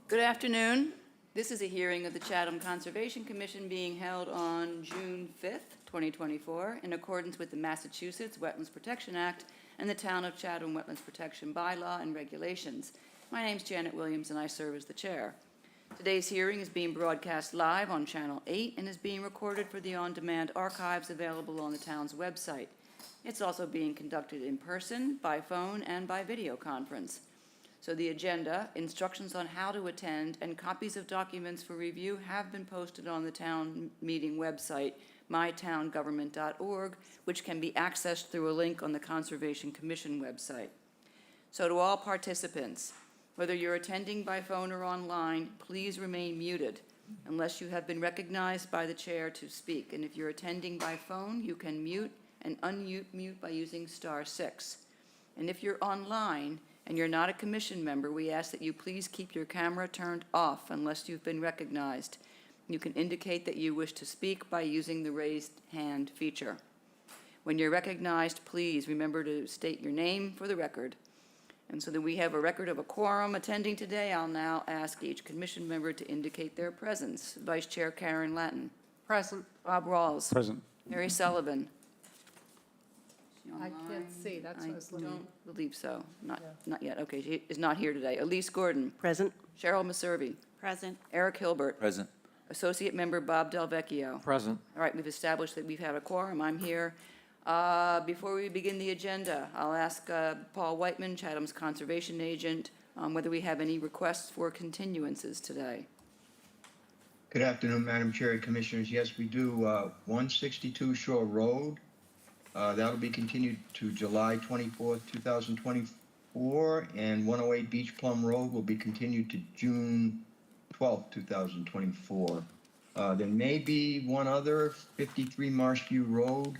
Good afternoon. This is a hearing of the Chatham Conservation Commission being held on June 5th, 2024, in accordance with the Massachusetts Wetlands Protection Act and the Town of Chatham Wetlands Protection Bylaw and Regulations. My name's Janet Williams and I serve as the chair. Today's hearing is being broadcast live on Channel 8 and is being recorded for the on-demand archives available on the town's website. It's also being conducted in person, by phone, and by video conference. So the agenda, instructions on how to attend, and copies of documents for review have been posted on the town meeting website, mytowngovernment.org, which can be accessed through a link on the Conservation Commission website. So to all participants, whether you're attending by phone or online, please remain muted unless you have been recognized by the chair to speak. And if you're attending by phone, you can mute and unmute by using *6. And if you're online, and you're not a commission member, we ask that you please keep your camera turned off unless you've been recognized. You can indicate that you wish to speak by using the raised hand feature. When you're recognized, please remember to state your name for the record. And so that we have a record of a quorum attending today, I'll now ask each commission member to indicate their presence. Vice Chair Karen Lattin. Present. Bob Rawls. Present. Mary Sullivan. I can't see, that's what I was looking. I don't believe so. Not yet. Okay, she is not here today. Elise Gordon. Present. Cheryl Maservi. Present. Eric Hilbert. Present. Associate Member Bob Delvecchio. Present. All right, we've established that we've had a quorum. I'm here. Before we begin the agenda, I'll ask Paul Whiteman, Chatham's Conservation Agent, whether we have any requests for continuances today. Good afternoon, Madam Chair and Commissioners. Yes, we do 162 Shore Road. That'll be continued to July 24th, 2024, and 108 Beach Plum Road will be continued to June 12th, 2024. There may be one other, 53 Marshview Road.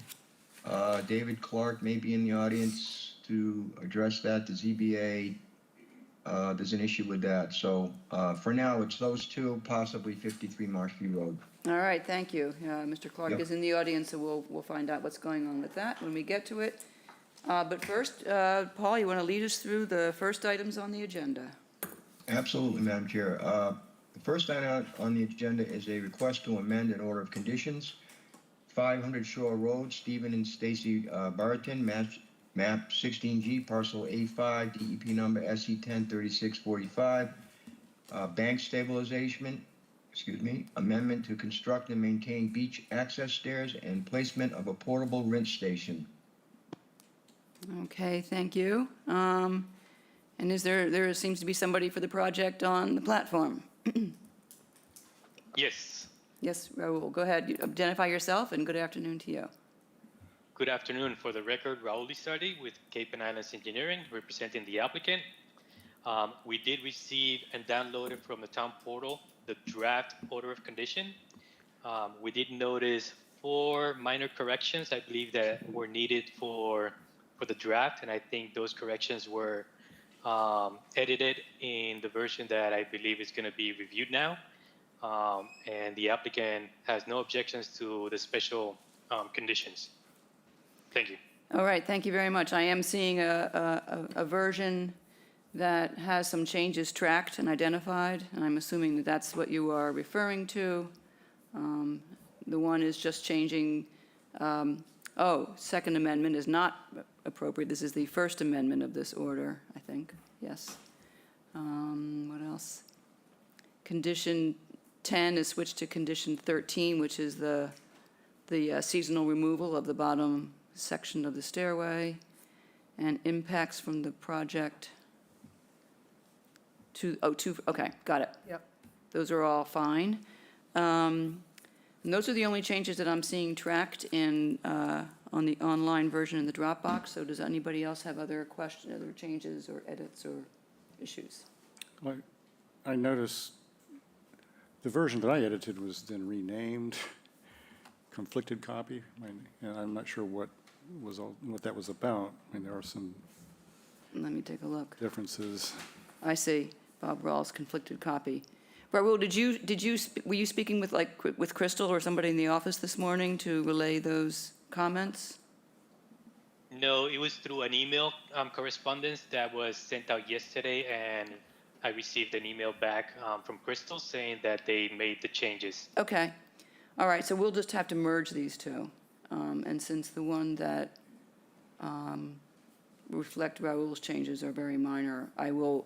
David Clark may be in the audience to address that. The ZBA, there's an issue with that. So for now, it's those two, possibly 53 Marshview Road. All right, thank you. Mr. Clark Yep. is in the audience, so we'll find out what's going on with that when we get to it. But first, Paul, you want to lead us through the first items on the agenda? Absolutely, Madam Chair. The first item on the agenda is a request to amend an order of conditions. 500 Shore Road, Stephen and Stacy Barton, map 16G, parcel A5, DEP number SE103645. Bank stabilization, amendment to construct and maintain beach access stairs and placement of a portable rinse station. Okay, thank you. And there seems to be somebody for the project on the platform. Yes. Yes, Raul, go ahead. You identify yourself and good afternoon to you. Good afternoon. For the record, Raul Lizardi with Cape and Islands Engineering, representing the applicant. We did receive and downloaded from the town portal the draft order of condition. We did notice 4 minor corrections, I believe, that were needed for the draft, and I think those corrections were edited in the version that I believe is going to be reviewed now. And the applicant has no objections to the special conditions. Thank you. All right, thank you very much. I am seeing a version that has some changes tracked and identified, and I'm assuming that that's what you are referring to. The one is just changing, Second Amendment is not appropriate. This is the First Amendment of this order, I think. Yes. What else? Condition 10 is switched to condition 13, which is the seasonal removal of the bottom section of the stairway and impacts from the project okay, got it. Yep. Those are all fine. And those are the only changes that I'm seeing tracked in on the online version in the Dropbox. So does anybody else have other questions, other changes or edits or issues? Well, I noticed the version that I edited was then renamed conflicted copy, and I'm not sure what that was about. I mean, there are some Let me take a look. differences. I see. Bob Rawls, conflicted copy. Raul, were you speaking with Crystal or somebody in the office this morning to relay those comments? No, it was through an email correspondence that was sent out yesterday, and I received an email back from Crystal saying that they made the changes. Okay. All right, so we'll just have to merge these two. And since the one that reflect Raoul's changes are very minor, I will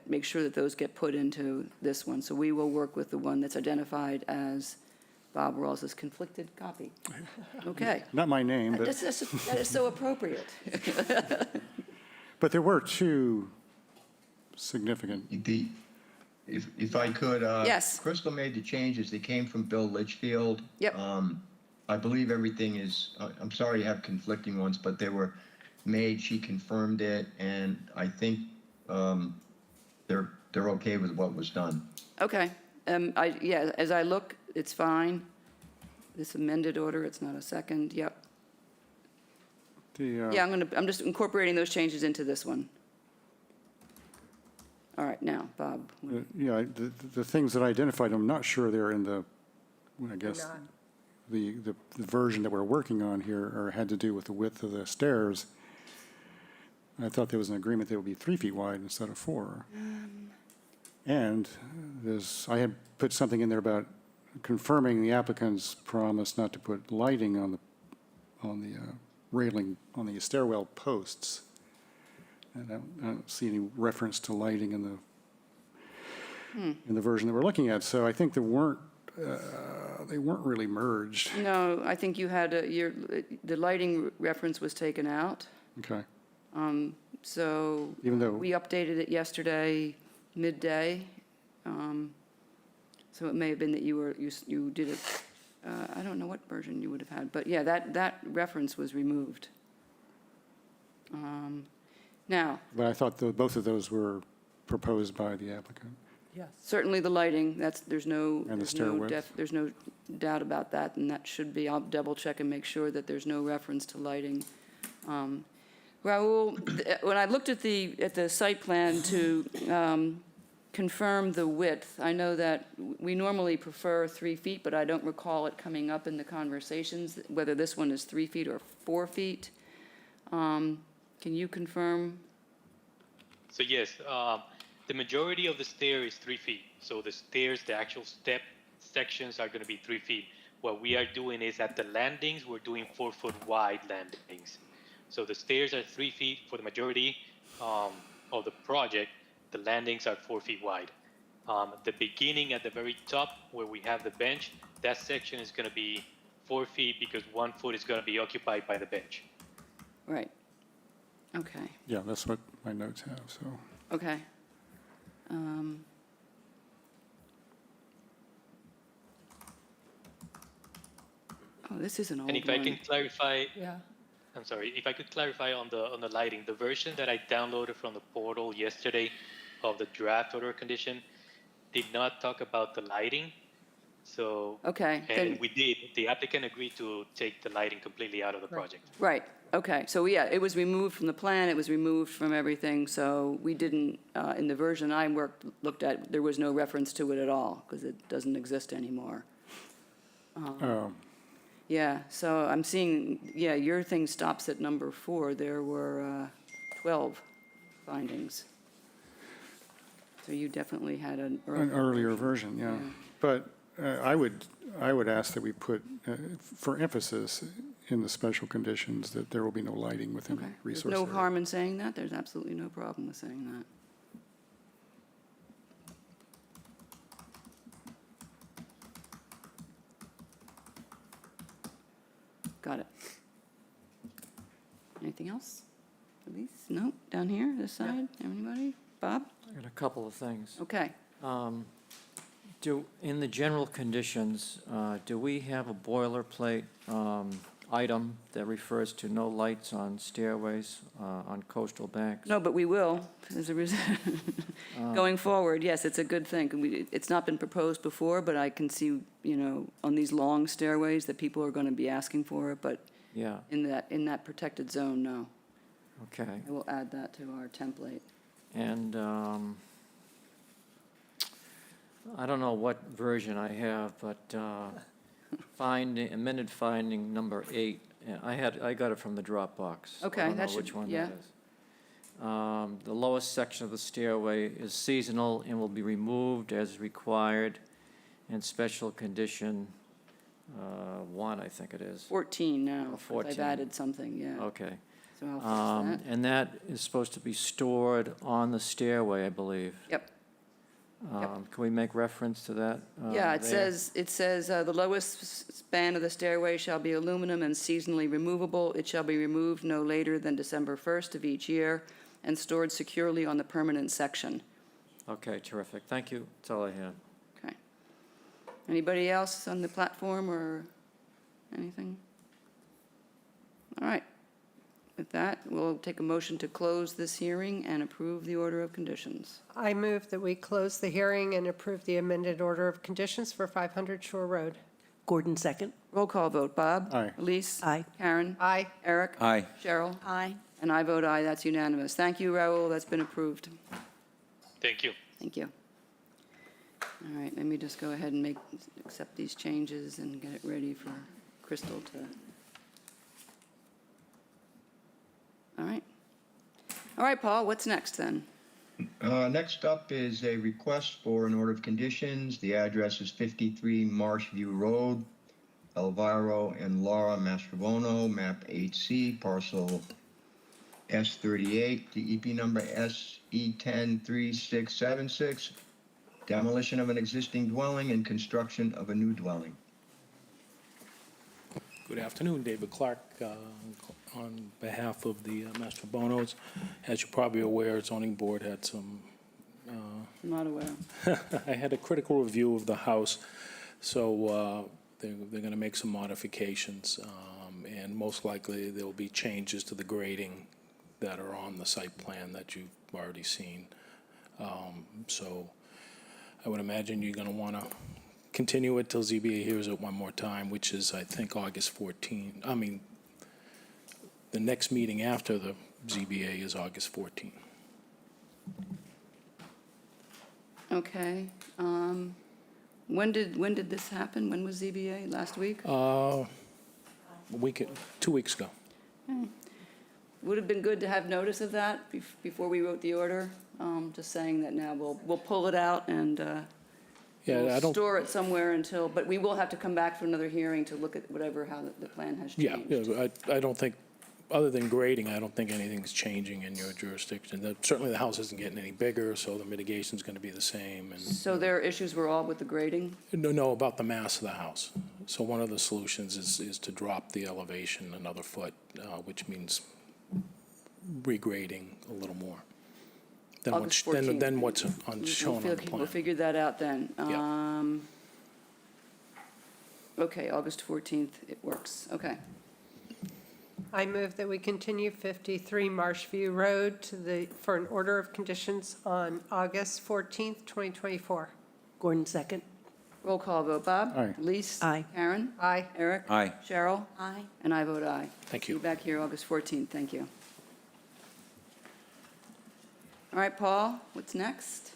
make sure that those get put into this one. So we will work with the one that's identified as Bob Rawls's conflicted copy. Okay. Not my name, but, That is so appropriate. but there were two significant, If I could, Yes. Crystal made the changes. They came from Bill Litchfield. Yep. I believe everything is, I'm sorry you have conflicting ones, but they were made, she confirmed it, and I think they're okay with what was done. Okay. Yeah, as I look, it's fine. This amended order, it's not a second, yep. the, Yeah, I'm just incorporating those changes into this one. All right, now, Bob. yeah, the things that I identified, I'm not sure they're in the, I guess, the version that we're working on here, or had to do with the width of the stairs. I thought there was an agreement they would be 3 feet wide instead of 4. And I had put something in there about confirming the applicant's promise not to put lighting on the railing, on the stairwell posts. And I don't see any reference to lighting in the version that we're looking at. So I think they weren't really merged. No, I think you had, the lighting reference was taken out. Okay. So Even though- we updated it yesterday midday. So it may have been that you did it, I don't know what version you would have had, but yeah, that reference was removed. Now, But I thought both of those were proposed by the applicant. Yes. certainly the lighting, there's no stair width. there's no doubt about that, and that should be, I'll double check and make sure that there's no reference to lighting. Raoul, when I looked at the site plan to confirm the width, I know that we normally prefer 3 feet, but I don't recall it coming up in the conversations, whether this one is 3 feet or 4 feet. Can you confirm? So yes, the majority of the stair is 3 feet. So the stairs, the actual step sections are going to be 3 feet. What we are doing is at the landings, we're doing 4 foot wide landings. So the stairs are 3 feet for the majority of the project. The landings are 4 feet wide. The beginning at the very top where we have the bench, that section is going to be 4 feet because 1 foot is going to be occupied by the bench. Right. Okay, Yeah, that's what my notes have, so. okay. Oh, this is an old And if one. I can clarify, Yeah. I'm sorry, if I could clarify on the lighting, the version that I downloaded from the portal yesterday of the draft order condition did not talk about the lighting. So, Okay, and then, we did, the applicant agreed to take the lighting completely out of the project. right, okay. So, yeah, it was removed from the plan, it was removed from everything, so we didn't, in the version I looked at, there was no reference to it at all, because it doesn't exist anymore. Yeah, so I'm seeing, yeah, your thing stops at number 4. There were 12 findings. So you definitely had an An earlier version, yeah. But I would ask that we put, for emphasis, in the special conditions that there will be no lighting within the Okay. resource There's no area. harm in saying that. There's absolutely no problem with saying that. Got it. Anything else? Elise? No? Down here, this side? Anybody? Bob? I got a couple of things. Okay. In the general conditions, do we have a boilerplate item that refers to no lights on stairways on coastal banks? No, but we will, as a result. Going forward, yes, it's a good thing. It's not been proposed before, but I can see, on these long stairways that people are going to be asking for it, but Yeah, in that protected zone, no. okay. I will add that to our template. And I don't know what version I have, but amended finding number 8, I got it from the Dropbox. Okay, I don't that know should- which one yeah. that is. The lowest section of the stairway is seasonal and will be removed as required in special condition 1, I think it is. 14 now. 'cause 14. I've added something, yeah. Okay. So I'll fix that. And that is supposed to be stored on the stairway, I believe. Yep. Can we make reference to that? Yeah, it there? says, the lowest span of the stairway shall be aluminum and seasonally removable. It shall be removed no later than December 1st of each year and stored securely on the permanent section. Okay, terrific. Thank you. That's all I had. Okay. Anybody else on the platform or anything? All right. With that, we'll take a motion to close this hearing and approve the order of conditions. I move that we close the hearing and approve the amended order of conditions for 500 Shore Road. Gordon, second. Roll call vote. Bob? Aye. Elise? Aye. Karen? Aye. Eric? Aye. Cheryl? Aye. And I vote aye. That's unanimous. Thank you, Raul. That's been approved. Thank you. Thank you. All right, let me just go ahead and accept these changes and get it ready for Crystal to. All right. All right, Paul, what's next then? Next up is a request for an order of conditions. The address is 53 Marshview Road, Elviro and Laura Mastrobono, map 8C, parcel S38, DEP number SE103676, demolition of an existing dwelling and construction of a new dwelling. Good afternoon, David Clark, on behalf of the Mastrobonos. As you're probably aware, zoning board had some, I'm not aware. I had a critical review of the house, so they're going to make some modifications, and most likely there will be changes to the grading that are on the site plan that you've already seen. So I would imagine you're going to want to continue it till ZBA hears it one more time, which is, I think, August 14. I mean, the next meeting after the ZBA is August 14. Okay. When did this happen? When was ZBA? Last week? A week, 2 weeks ago. Would have been good to have notice of that before we wrote the order. Just saying that now we'll pull it out and Yeah, I we'll don't, store it somewhere until, but we will have to come back for another hearing to look at how the plan has yeah, changed. I don't think, other than grading, I don't think anything's changing in your jurisdiction. Certainly the house isn't getting any bigger, so the mitigation's going to be the same. And So their issues were all with the grading? No, about the mass of the house. So one of the solutions is to drop the elevation another foot, which means regrading a little more than August what's, 14th. than what's shown on the We'll plan. figure that out then. Yeah. Okay, August 14th, it works. Okay. I move that we continue 53 Marshview Road for an order of conditions on August 14th, 2024. Gordon, second. Roll call vote. Bob? Aye. Elise? Aye. Karen? Aye. Eric? Aye. Cheryl? Aye. And I vote aye. Thank See you you. back here August 14th. Thank you. All right, Paul, what's next?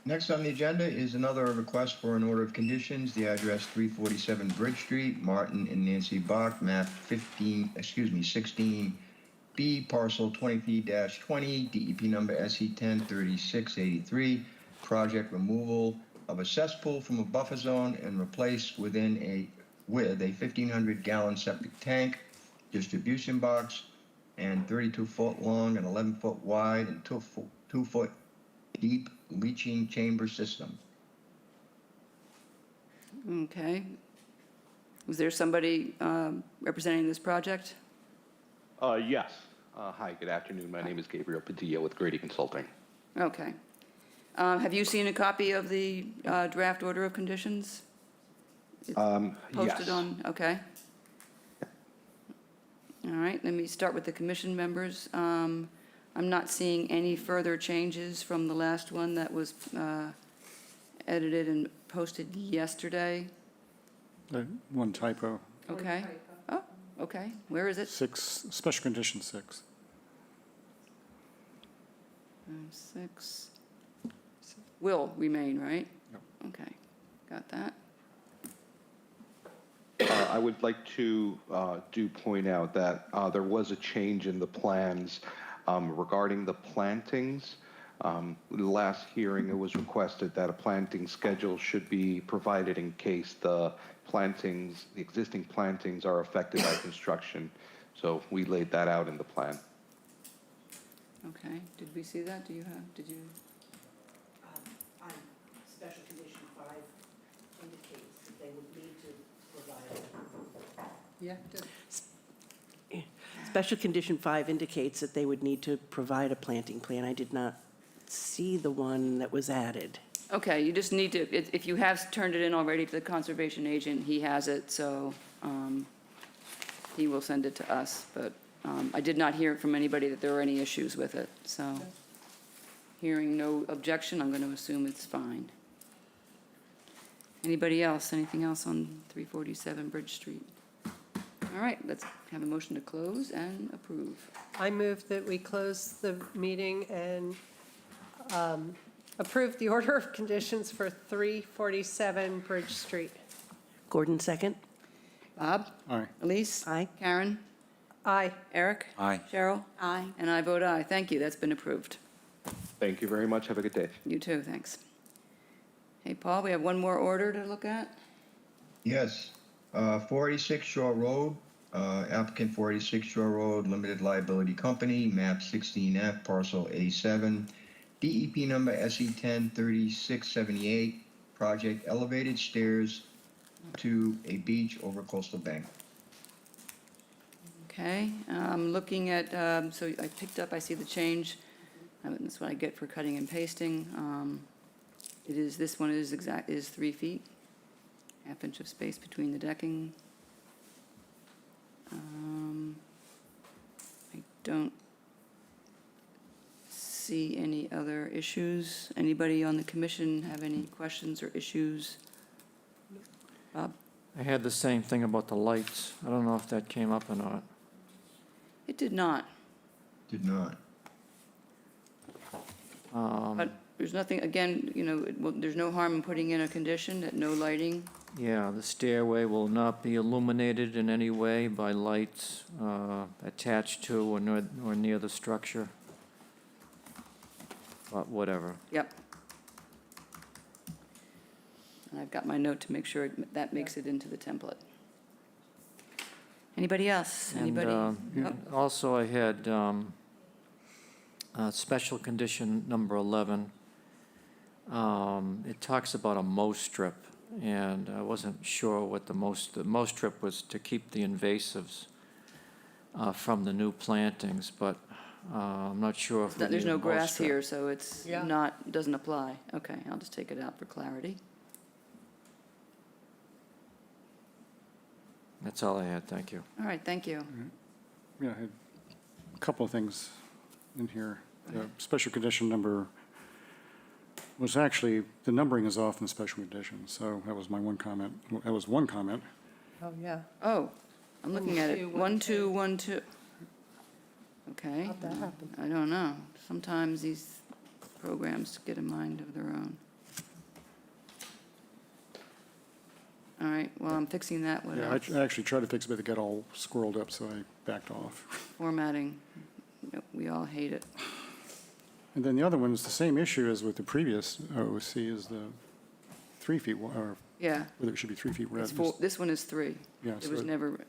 Next on the agenda is another request for an order of conditions. The address 347 Bridge Street, Martin and Nancy Bach, map 16B, parcel 20P-20, DEP number SE103683, project removal of a cesspool from a buffer zone and replace with a 1,500-gallon septic tank, distribution box, and 32-foot long and 11-foot wide and 2-foot deep leaching chamber system. Okay. Was there somebody representing this project? Yes. Hi, good afternoon. My name is Gabriel Padilla with Grady Consulting. Okay. Have you seen a copy of the draft order of conditions? It's Posted Yes. on, okay. All right, let me start with the commission members. I'm not seeing any further changes from the last one that was edited and posted yesterday. One typo, Okay. Oh, okay. Where is it? 6, special condition 6. 6. Will remain, right? Yep. Okay, got that. I would like to do point out that there was a change in the plans Regarding the plantings, the last hearing, it was requested that a planting schedule should be provided in case the existing plantings are affected by construction. So we laid that out in the plan. Okay, did we see that? Did you? On special condition 5 indicates that they would need to provide. Yeah. Special condition 5 indicates that they would need to provide a planting plan. I did not see the one that was added. Okay, you just need to, if you have turned it in already to the conservation agent, he has it, so he will send it to us. But I did not hear from anybody that there were any issues with it, so hearing no objection, I'm going to assume it's fine. Anybody else? Anything else on 347 Bridge Street? All right, let's have a motion to close and approve. I move that we close the meeting and approve the order of conditions for 347 Bridge Street. Gordon, second. Bob? Aye. Elise? Aye. Karen? Aye. Eric? Aye. Cheryl? Aye. And I vote aye. Thank you, that's been approved. Thank you very much. Have a good day. You too, thanks. Hey, Paul, we have one more order to look at? Yes, 486 Shore Road, applicant 486 Shore Road, Limited Liability Company, map 16F, parcel A7, DEP number SE103678, project elevated stairs to a beach over coastal bank. Okay, looking at, so I picked up, I see the change. That's what I get for cutting and pasting. This one is 3 feet, ½ inch of space between the decking. I don't see any other issues. Anybody on the commission have any questions or issues? Bob? I had the same thing about the lights. I don't know if that came up or not. It did not, Did not. but there's nothing, again, there's no harm in putting in a condition that no lighting. Yeah, the stairway will not be illuminated in any way by lights attached to or near the structure. But whatever. Yep. And I've got my note to make sure that makes it into the template. Anybody else? And, Anybody? Oh, Also, I had special condition number 11. It talks about a mow strip, and I wasn't sure what the mow strip was to keep the invasives from the new plantings, but I'm not sure if we There's need a no mow grass strip. here, so it's Yeah. doesn't apply. Okay, I'll just take it out for clarity. That's all I had, thank you. All right, thank you. Yeah, I had a couple of things in here. Special condition number was actually, the numbering is off in the special conditions, so that was my one comment. That was one comment. Oh, yeah. Oh, I'm looking at it. 1, 2, 1, 2. Okay. How'd that happen? I don't know. Sometimes these programs get a mind of their own. All right, well, I'm fixing that. What Yeah, else? I actually tried to fix it, but it got all squirreled up, so I backed off. Formatting. We all hate it. And then the other one is the same issue as with the previous OOC, is the 3 feet, or Yeah. whether it should be 3 feet red. It's 4, this one is 3. Yeah, It so was never,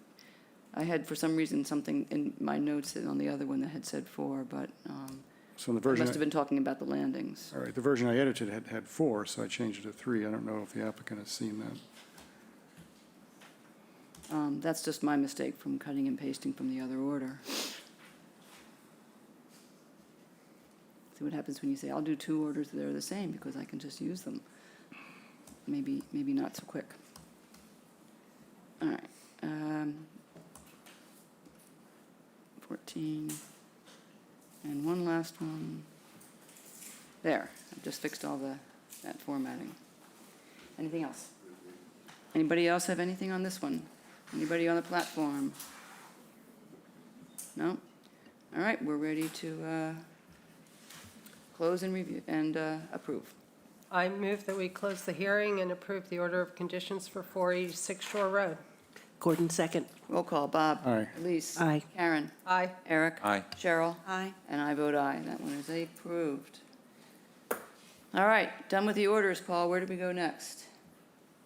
I had for some reason something in my notes on the other one that had said 4, but So in the I version, must have been talking about the landings. all right, the version I edited had 4, so I changed it to 3. I don't know if the applicant has seen that. That's just my mistake from cutting and pasting from the other order. See what happens when you say, I'll do 2 orders that are the same, because I can just use them. Maybe not so quick. All right. 14. And one last one. There, I've just fixed all that formatting. Anything else? Anybody else have anything on this one? Anybody on the platform? No? All right, we're ready to close and review and approve. I move that we close the hearing and approve the order of conditions for 486 Shore Road. Gordon, second. Roll call, Bob. Aye. Elise. Aye. Karen. Aye. Eric. Aye. Cheryl. Aye. And I vote aye. That one is approved. All right, done with the orders, Paul. Where do we go next?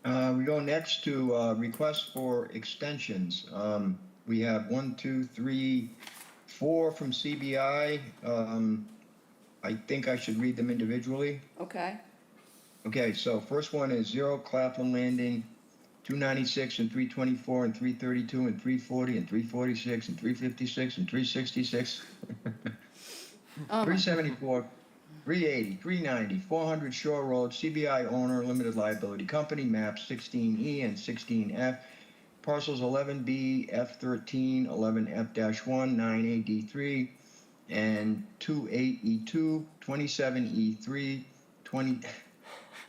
We go next to requests for extensions. We have 1, 2, 3, 4 from CBI. I think I should read them individually. Okay. Okay, so first one is 0 Claflin Landing, 296 and 324 and 332 and 340 and 346 and 356 and 366. Oh, my- 374, 380, 390, 400 Shore Road, CBI owner, limited liability company, maps 16E and 16F, parcels 11B, F13, 11F-1, 9AD3, and 28E2, 27E3,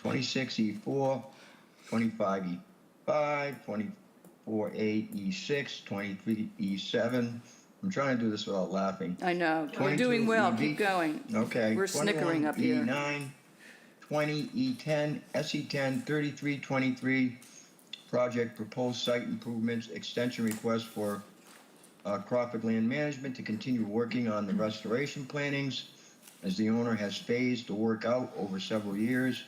26E4, 25E5, 24A E6, 23E7. I'm trying to do this without laughing. I know. You're 22 doing well. EV. Keep going. Okay. We're snickering up here. 21E9, 20E10, SE10, 3323, project proposed site improvements, extension request for Crawford Land Management to continue working on the restoration plannings as the owner has phased the work out over several years.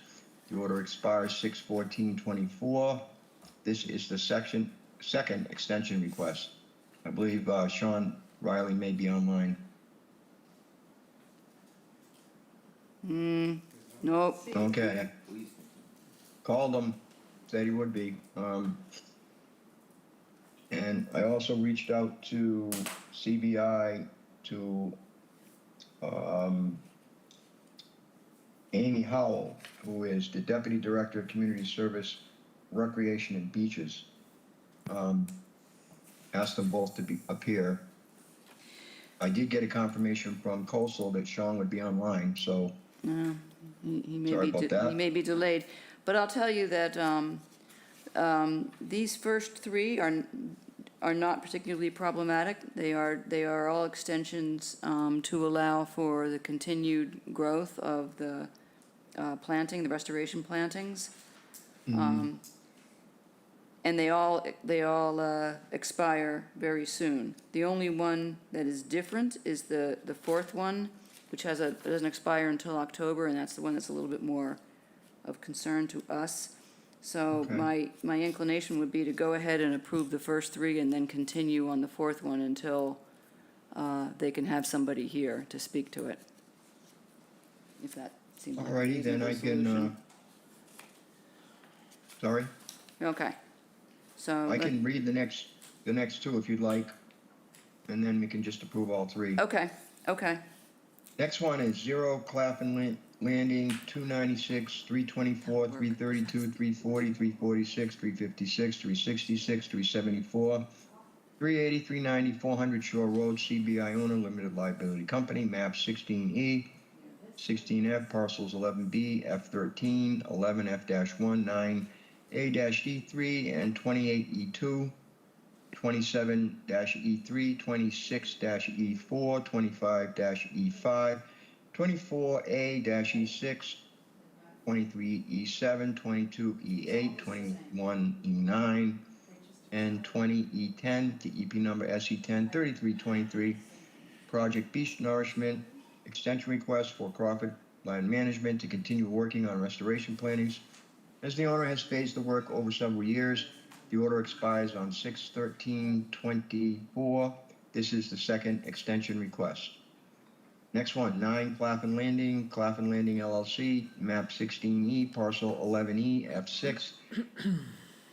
The order expires 6/14/24. This is the second extension request. I believe Sean Riley may be online. Nope. Okay. Called him, said he would be. And I also reached out to CBI to Amy Howell, who is the Deputy Director of Community Service, Recreation and Beaches. Asked them both to appear. I did get a confirmation from Coastal that Sean would be online, so He may Sorry be about that. he may be delayed. But I'll tell you that these first three are not particularly problematic. They are all extensions to allow for the continued growth of the planting, the restoration plantings. And they all expire very soon. The only one that is different is the fourth one, which doesn't expire until October, and that's the one that's a little bit more of concern to us. So Okay. my inclination would be to go ahead and approve the first three and then continue on the fourth one until they can have somebody here to speak to it. If that seems like a alrighty, then I reasonable can, solution. sorry, Okay. So. I can read the next two if you'd like, and then we can just approve all three. Okay, okay. Next one is 0 Claflin Landing, 296, 324, 332, 340, 346, 356, 366, 374, 380, 390, 400 Shore Road, CBI owner, limited liability company, map 16E, 16F, parcels 11B, F13, 11F-1, 9A-E3, and 28E2, 27-E3, 26-E4, 25-E5, 24A-E6, 23E7, 22E8, 21E9, and 20E10, the EP number SE10, 3323, Project Beach Nourishment, extension request for Crawford Land Management to continue working on restoration plannings. As the owner has phased the work over several years, the order expires on 6/13/24. This is the second extension request. Next one, 9 Claflin Landing LLC, map 16E, parcel 11E, F6,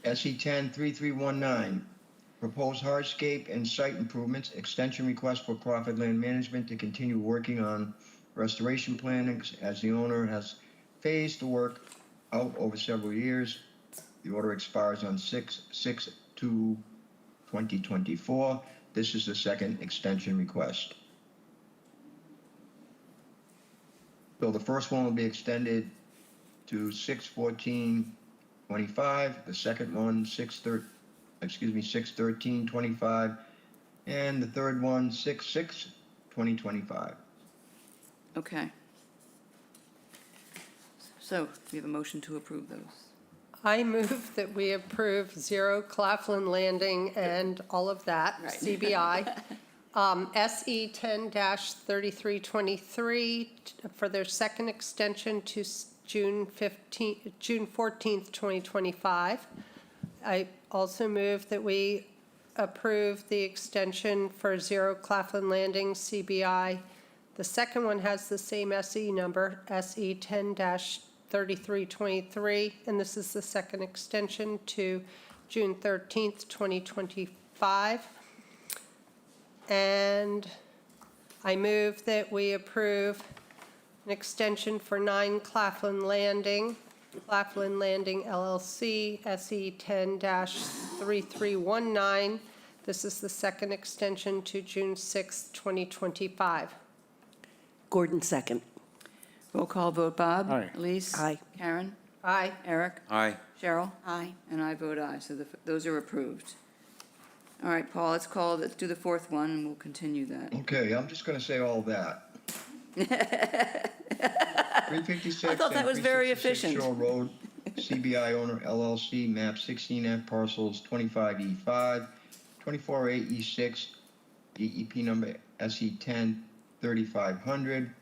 SE10 3319. Proposed hardscape and site improvements, extension request for Crawford Land Management to continue working on restoration plannings as the owner has phased the work out over several years. The order expires on 6/2/2024. This is the second extension request. So the first one will be extended to 6/14/25. The second one, 6/13/25, and the third one, 6/6/2025. Okay. So, we have a motion to approve those. I move that we approve 0 Claflin Landing and all of that, Right. CBI. SE 10-3323 for their second extension to June 14th, 2025. I also move that we approve the extension for 0 Claflin Landing, CBI. The second one has the same SE number, SE 10-3323, and this is the second extension to June 13th, 2025. And I move that we approve an extension for 9 Claflin Landing LLC, SE 10-3319. This is the second extension to June 6th, 2025. Gordon, second. Roll call vote, Bob? Aye. Elise? Aye. Karen? Aye. Eric? Aye. Cheryl? Aye. And I vote aye, so those are approved. All right, Paul, let's do the fourth one, and we'll continue that. Okay, I'm just gonna say all that. 356 I thought that was very 366 efficient. Shore Road, CBI owner LLC, map 16F, parcels 25E5, 24A E6, DEP number SE10 3500,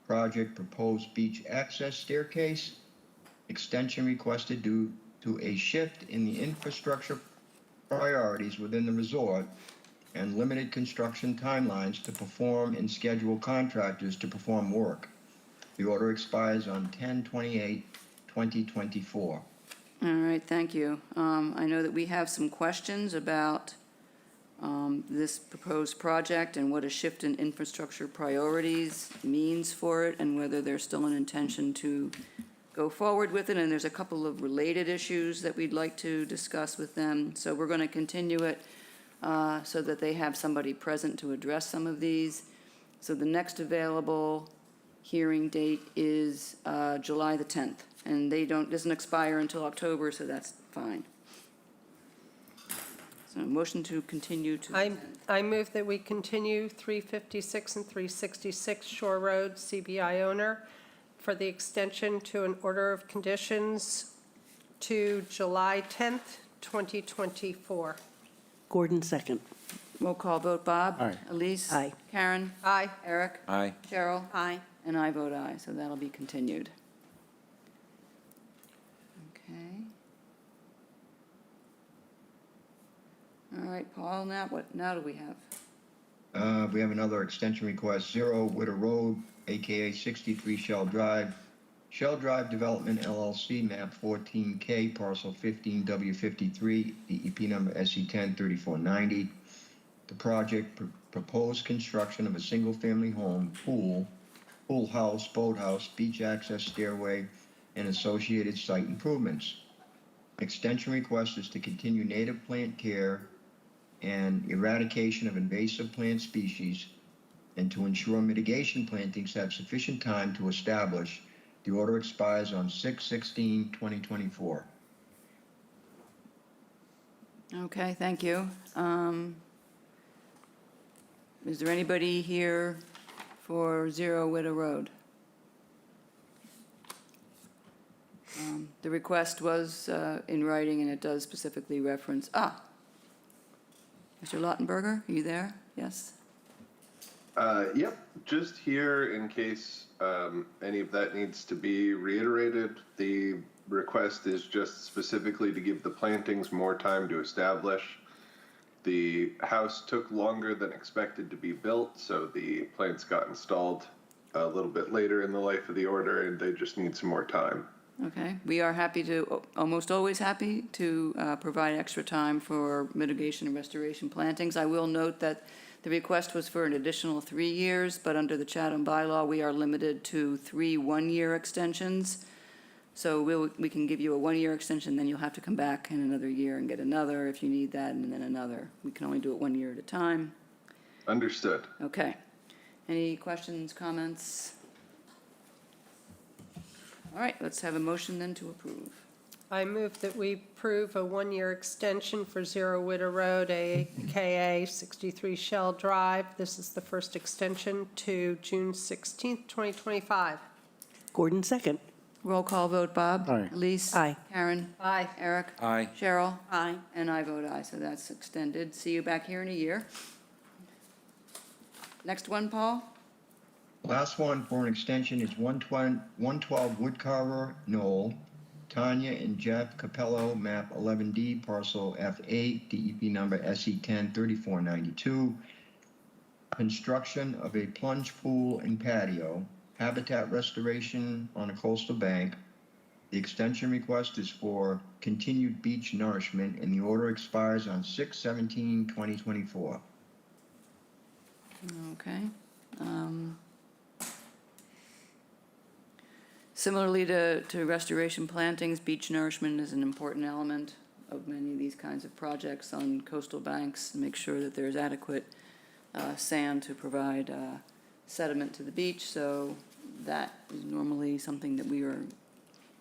project proposed beach access staircase, extension requested due to a shift in the infrastructure priorities within the resort and limited construction timelines to perform and schedule contractors to perform work. The order expires on 10/28/2024. All right, thank you. I know that we have some questions about this proposed project and what a shift in infrastructure priorities means for it, and whether there's still an intention to go forward with it. And there's a couple of related issues that we'd like to discuss with them. So we're going to continue it so that they have somebody present to address some of these. So the next available hearing date is July the 10th, and doesn't expire until October, so that's fine. So motion to continue to. I move that we continue 356 and 366 Shore Road, CBI owner, for the extension to an order of conditions to July 10th, 2024. Gordon, second. Roll call vote, Bob? Aye. Elise? Aye. Karen? Aye. Eric? Aye. Cheryl? Aye. And I vote aye, so that'll be continued. Okay. All right, Paul, now do we have? We have another extension request, 0 Witter Road, AKA 63 Shell Drive. Shell Drive Development LLC, map 14K, parcel 15W53, DEP number SE10 3490. The project proposed construction of a single-family home, pool house, boathouse, beach access stairway, and associated site improvements. Extension request is to continue native plant care and eradication of invasive plant species, and to ensure mitigation plantings have sufficient time to establish. The order expires on 6/16/2024. Okay, thank you. Is there anybody here for 0 Widow Road? The request was in writing, and it does specifically reference, Mr. Lautenberger, are you there? Yes? Yep, just here in case any of that needs to be reiterated. The request is just specifically to give the plantings more time to establish. The house took longer than expected to be built, so the plants got installed a little bit later in the life of the order, and they just need some more time. Okay, we are almost always happy to provide extra time for mitigation and restoration plantings. I will note that the request was for an additional 3 years, but under the Chatham bylaw, we are limited to 3 one-year extensions. So we can give you a 1-year extension, then you'll have to come back in another year and get another if you need that, and then another. We can only do it 1 year at a time. Understood. Okay. Any questions, comments? All right, let's have a motion then to approve. I move that we approve a 1-year extension for 0 Witter Road, AKA 63 Shell Drive. This is the first extension to June 16th, 2025. Gordon, second. Roll call vote, Bob? Aye. Elise? Aye. Karen? Aye. Eric? Aye. Cheryl? Aye. And I vote aye, so that's extended. See you back here in a year. Next one, Paul? Last one for an extension is 112 Woodcarver Knoll, Tanya and Jeff Capello, map 11D, parcel F8, DEP number SE10 3492. Construction of a plunge pool and patio, habitat restoration on a coastal bank. The extension request is for continued beach nourishment, and the order expires on 6/17/2024. Okay. Similarly to restoration plantings, beach nourishment is an important element of many of these kinds of projects on coastal banks, to make sure that there's adequate sand to provide sediment to the beach, so that is normally something that we are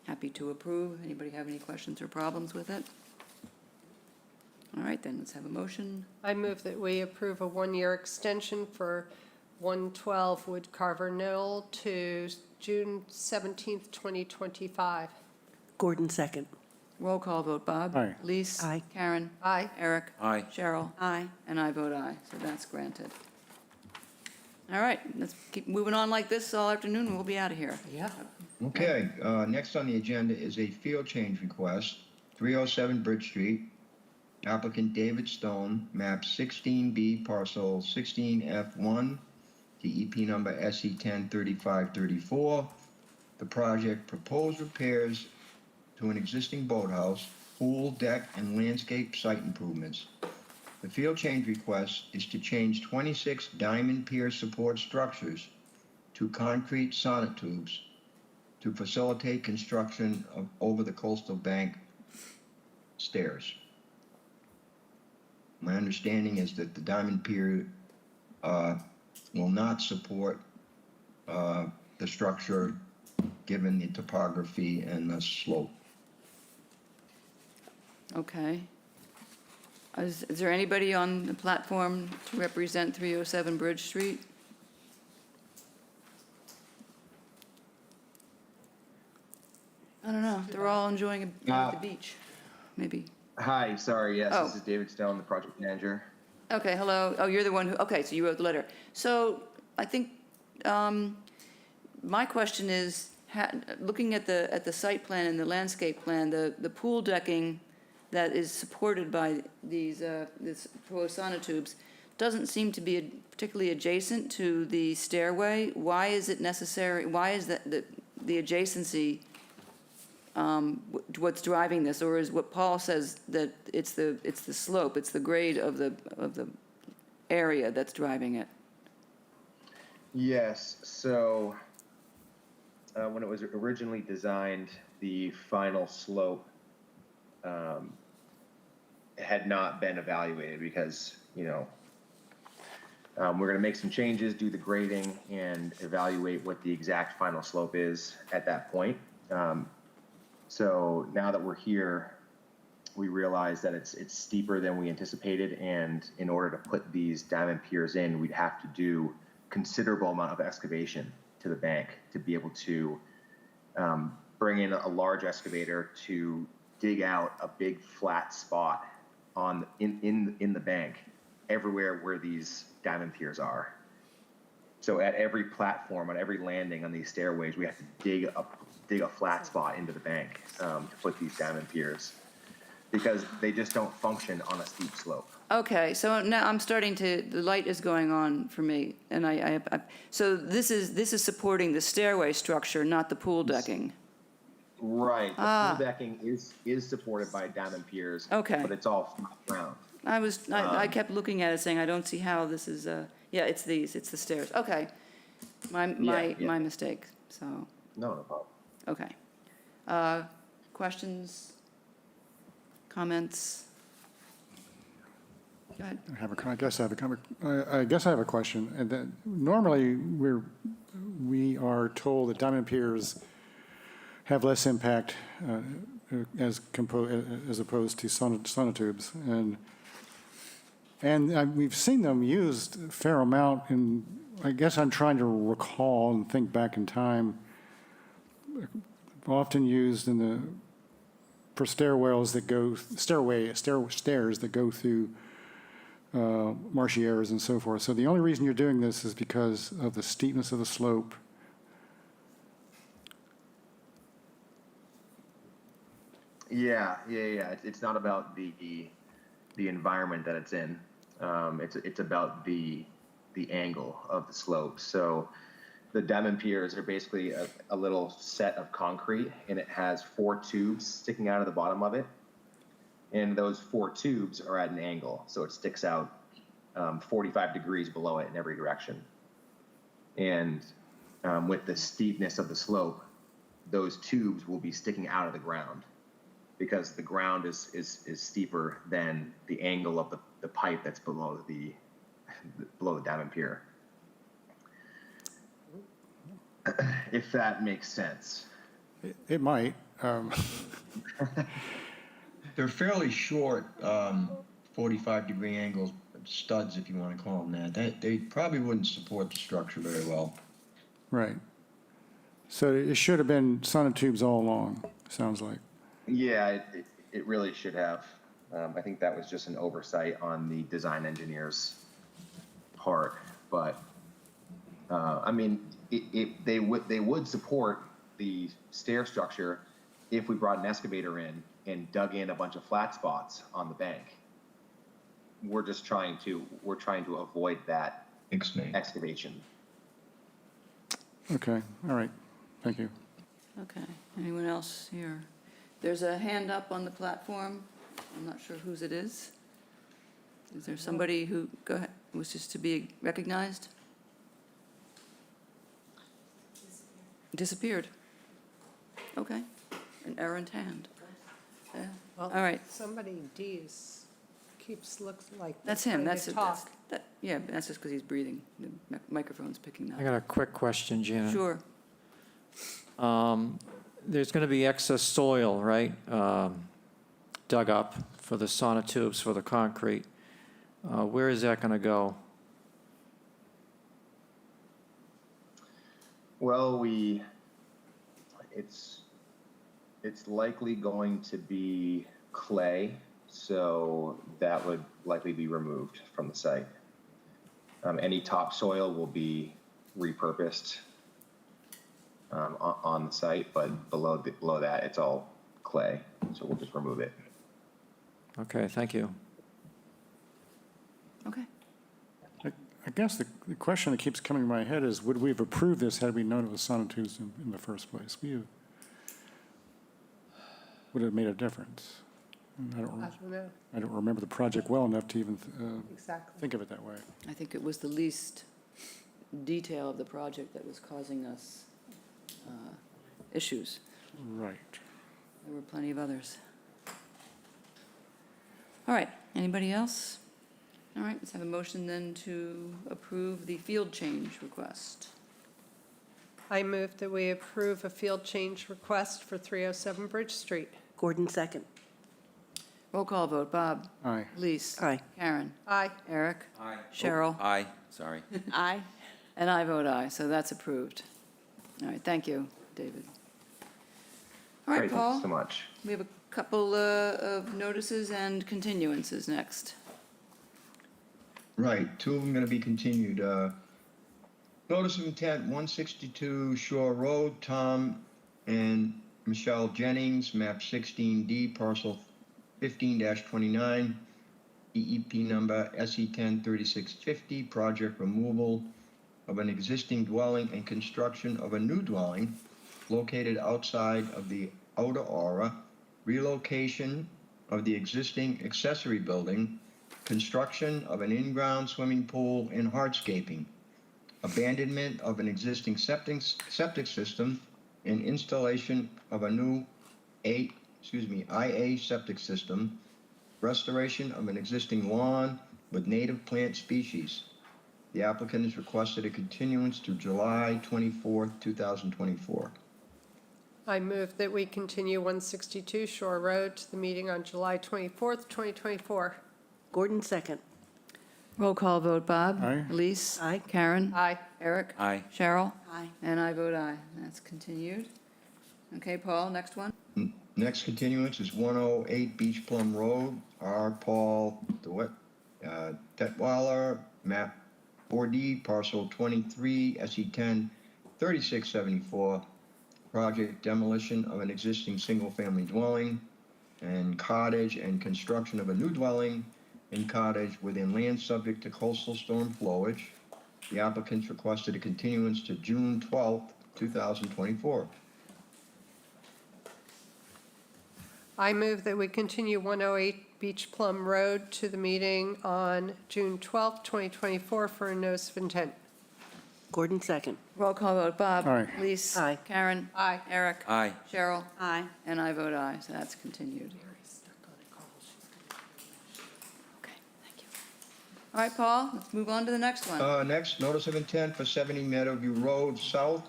happy to approve. Anybody have any questions or problems with it? All right, then, let's have a motion. I move that we approve a one-year extension for 112 Woodcarver Knoll to June 17th, 2025. Gordon, second. Roll call vote, Bob? Aye. Elise? Aye. Karen? Aye. Eric? Aye. Cheryl? Aye. And I vote aye, so that's granted. All right, let's keep moving on like this all afternoon, and we'll be out of here. Yeah. Okay, next on the agenda is a field change request, 307 Bridge Street. Applicant David Stone, map 16B, parcel 16F1, DEP number SE10 3534. The project proposed repairs to an existing boathouse, pool, deck, and landscape site improvements. The field change request is to change 26 diamond pier support structures to concrete sonotubes to facilitate construction of over the coastal bank stairs. My understanding is that the diamond pier will not support the structure given the topography and the slope. Okay. Is there anybody on the platform to represent 307 Bridge Street? I don't know, they're all enjoying a day at the beach, maybe. Hi, sorry, yes, Oh. this is David Stone, the project manager. Okay, hello. Oh, you're the one who, okay, so you wrote the letter. So I think my question is, looking at the site plan and the landscape plan, the pool decking that is supported by these this proposed sonotubes doesn't seem to be particularly adjacent to the stairway. Why is it necessary? Why is that the adjacency what's driving this, or is what Paul says that it's the slope, it's the grade of the area that's driving it? Yes, so when it was originally designed, the final slope had not been evaluated because, we're going to make some changes, do the grading, and evaluate what the exact final slope is at that point. So now that we're here, we realize that it's steeper than we anticipated, and in order to put these diamond piers in, we'd have to do considerable amount of excavation to the bank to be able to bring in a large excavator to dig out a big flat spot in the bank everywhere where these diamond piers are. So at every platform, on every landing on these stairways, we have to dig a flat spot into the bank to put these diamond piers, because they just don't function on a steep slope. Okay, so now I'm starting to, the light is going on for me, and so this is supporting the stairway structure, not the pool decking. Right. The pool decking is supported by diamond piers. Okay. But it's all flat ground. I kept looking at it saying, I don't see how this is, yeah, it's the stairs. Okay. My mistake, so, No problem. okay. Questions? Comments? Go ahead. I guess I have a question. And then normally we are told that diamond piers have less impact as opposed to sonotubes, and we've seen them used a fair amount. And I guess I'm trying to recall and think back in time. often used for stairwells that go, stairs that go through marshy areas and so forth. So the only reason you're doing this is because of the steepness of the slope. Yeah. It's not about the environment that it's in. It's about the angle of the slope. So the diamond piers are basically a little set of concrete, and it has 4 tubes sticking out of the bottom of it. And those 4 tubes are at an angle, so it sticks out 45 degrees below it in every direction. And with the steepness of the slope, those tubes will be sticking out of the ground because the ground is steeper than the angle of the pipe that's below the diamond pier. If that makes sense. It might. They're fairly short, 45-degree angles, studs, if you want to call them that. They probably wouldn't support the structure very well. Right. So it should have been sonotubes all along, sounds like. Yeah, it really should have. I think that was just an oversight on the design engineer's part. But I mean, they would support the stair structure if we brought an excavator in and dug in a bunch of flat spots on the bank. We're trying to avoid that excavation. Okay, all right, thank you. Okay, anyone else here? There's a hand up on the platform. I'm not sure whose it is. Is there somebody who, go ahead, wishes to be recognized? Disappeared. Okay, an errant hand. Yeah, all right. Somebody looks like. That's they're him, trying that's to it. talk. Yeah, but that's just because he's breathing. The microphone's picking that I up. got a quick question, Janet. Sure. There's going to be excess soil, right, dug up for the sonotubes for the concrete. Where is that going to go? Well, it's likely going to be clay, so that would likely be removed from the site. Any topsoil will be repurposed on the site, but below that, it's all clay, so we'll just remove it. Okay, thank you. Okay. I guess the question that keeps coming to my head is, would we have approved this had we known it was sonotubes in the first place? Would it have made a difference? And I don't know, I don't remember the project well enough to even exactly. think of it that way. I think it was the least detail of the project that was causing us issues. Right. There were plenty of others. All right, anybody else? All right, let's have a motion then to approve the field change request. I move that we approve a field change request for 307 Bridge Street. Gordon, second. Roll call vote, Bob? Aye. Elise? Aye. Karen? Aye. Eric? Aye. Cheryl? Oh, aye, sorry. Aye. And I vote aye, so that's approved. All right, thank you, David. All right, Great, thank Paul? you so much. We have a couple of notices and continuances next. Right, 2 of them going to be continued. Notice of intent, 162 Shore Road, Tom and Michelle Jennings, map 16D, parcel 15-29, EEP number SE103650, project removal of an existing dwelling and construction of a new dwelling located outside of the outer aura, relocation of the existing accessory building, construction of an in-ground swimming pool and hardscaping, abandonment of an existing septic system, and installation of a new IA septic system, restoration of an existing lawn with native plant species. The applicant has requested a continuance to July 24th, 2024. I move that we continue 162 Shore Road to the meeting on July 24th, 2024. Gordon, second. Roll call vote, Bob? Aye. Elise? Aye. Karen? Aye. Eric? Aye. Cheryl? Aye. And I vote aye. That's continued. Okay, Paul, next one. Next continuance is 108 Beach Plum Road, R. Paul Detweiler, map 4D, parcel 23, SE10, 3674. Project demolition of an existing single-family dwelling and cottage and construction of a new dwelling and cottage within land subject to coastal storm flowage. The applicants requested a continuance to June 12th, 2024. I move that we continue 108 Beach Plum Road to the meeting on June 12th, 2024 for a notice of intent. Gordon, second. Roll call vote. Bob? Aye. Lise? Aye. Karen? Aye. Eric? Aye. Cheryl? Aye. And I vote aye, so that's continued. Okay, thank you. All right, Paul, let's move on to the next one. Next, notice of intent for 70 Meadowview Road South.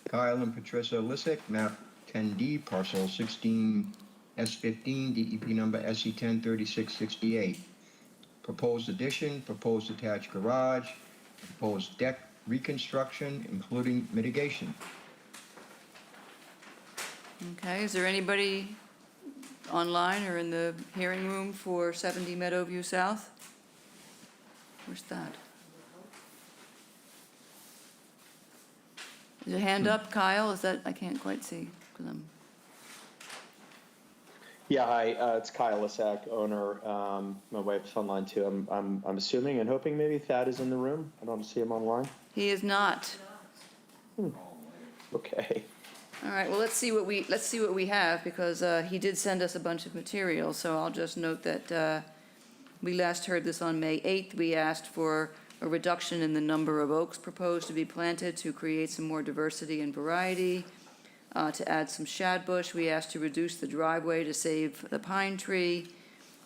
Kyle and Patricia Lissick, map 10D, parcel 16, S15, DEP number SE10 3668. Proposed addition, proposed attached garage, proposed deck reconstruction, including mitigation. Okay, is there anybody online or in the hearing room for 70 Meadowview South? Where's that? Is your hand up, Kyle? Is that, I can't quite see, because I'm, Yeah, hi, it's Kyle Lisak, owner. My wife's online too. I'm assuming and hoping maybe Thad is in the room. I don't see him online. he is not. Okay. All right, well, let's see what we have, because he did send us a bunch of material, so I'll just note that we last heard this on May 8th. We asked for a reduction in the number of oaks proposed to be planted to create some more diversity and variety, to add some shadbush. We asked to reduce the driveway to save the pine tree.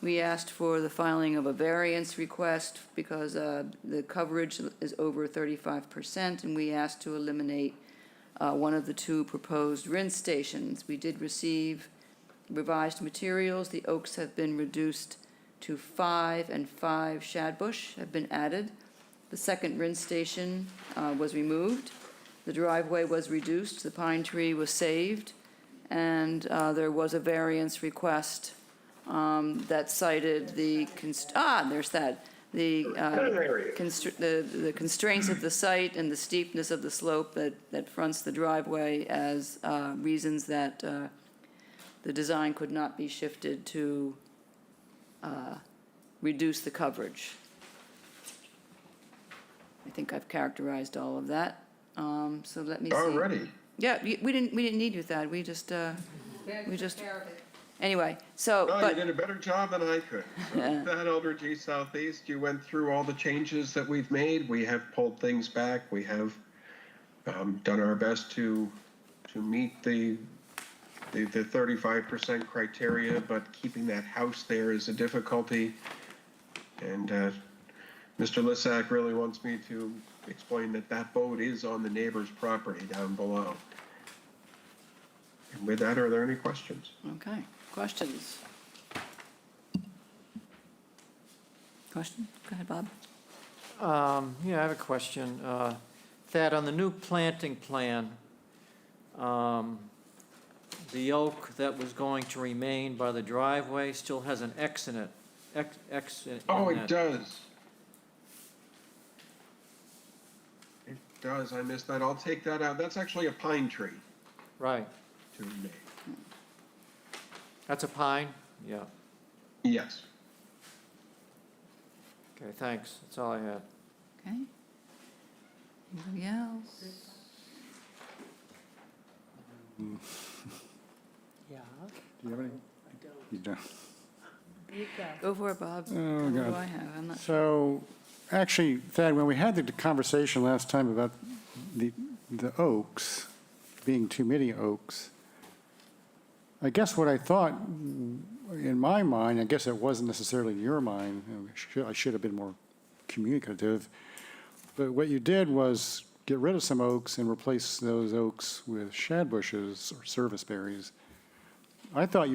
We asked for the filing of a variance request because the coverage is over 35%, and we asked to eliminate one of the two proposed rinse stations. We did receive revised materials. The oaks have been reduced to 5, and 5 shadbush have been added. The second rinse station was removed. The driveway was reduced, the pine tree was saved, and there was a variance request that cited the, there's that, the constraints of the site and the steepness of the slope that fronts the driveway as reasons that the design could not be shifted to reduce the coverage. I think I've characterized all of that. So let me see. Already. Yeah, we didn't need you, Thad. We just anyway. So, Oh, but you did a better job than I could. So, Thad Eldergy Southeast, you went through all the changes that we've made. We have pulled things back. We have done our best to meet the 35% criteria, but keeping that house there is a difficulty. And Mr. Lisak really wants me to explain that boat is on the neighbor's property down below. And with that, are there any questions? okay. Questions? Question? Go ahead, Bob. Yeah, I have a question. Thad, on the new planting plan, the oak that was going to remain by the driveway still has an X in it. X in Oh, that. it does. It does. I missed that. I'll take that out. That's actually a pine tree Right. to me. That's a pine? Yeah. Yes. Okay, thanks. That's all I had. Okay. Anybody else? Yeah. Do you have any? You don't. Go for it, Bob. Oh, What do God. I have? I'm not sure. So, actually, Thad, when we had the conversation last time about the oaks, being too many oaks, I guess what I thought, in my mind, I guess it wasn't necessarily in your mind, I should have been more communicative, but what you did was get rid of some oaks and replace those oaks with shad bushes or service berries. I thought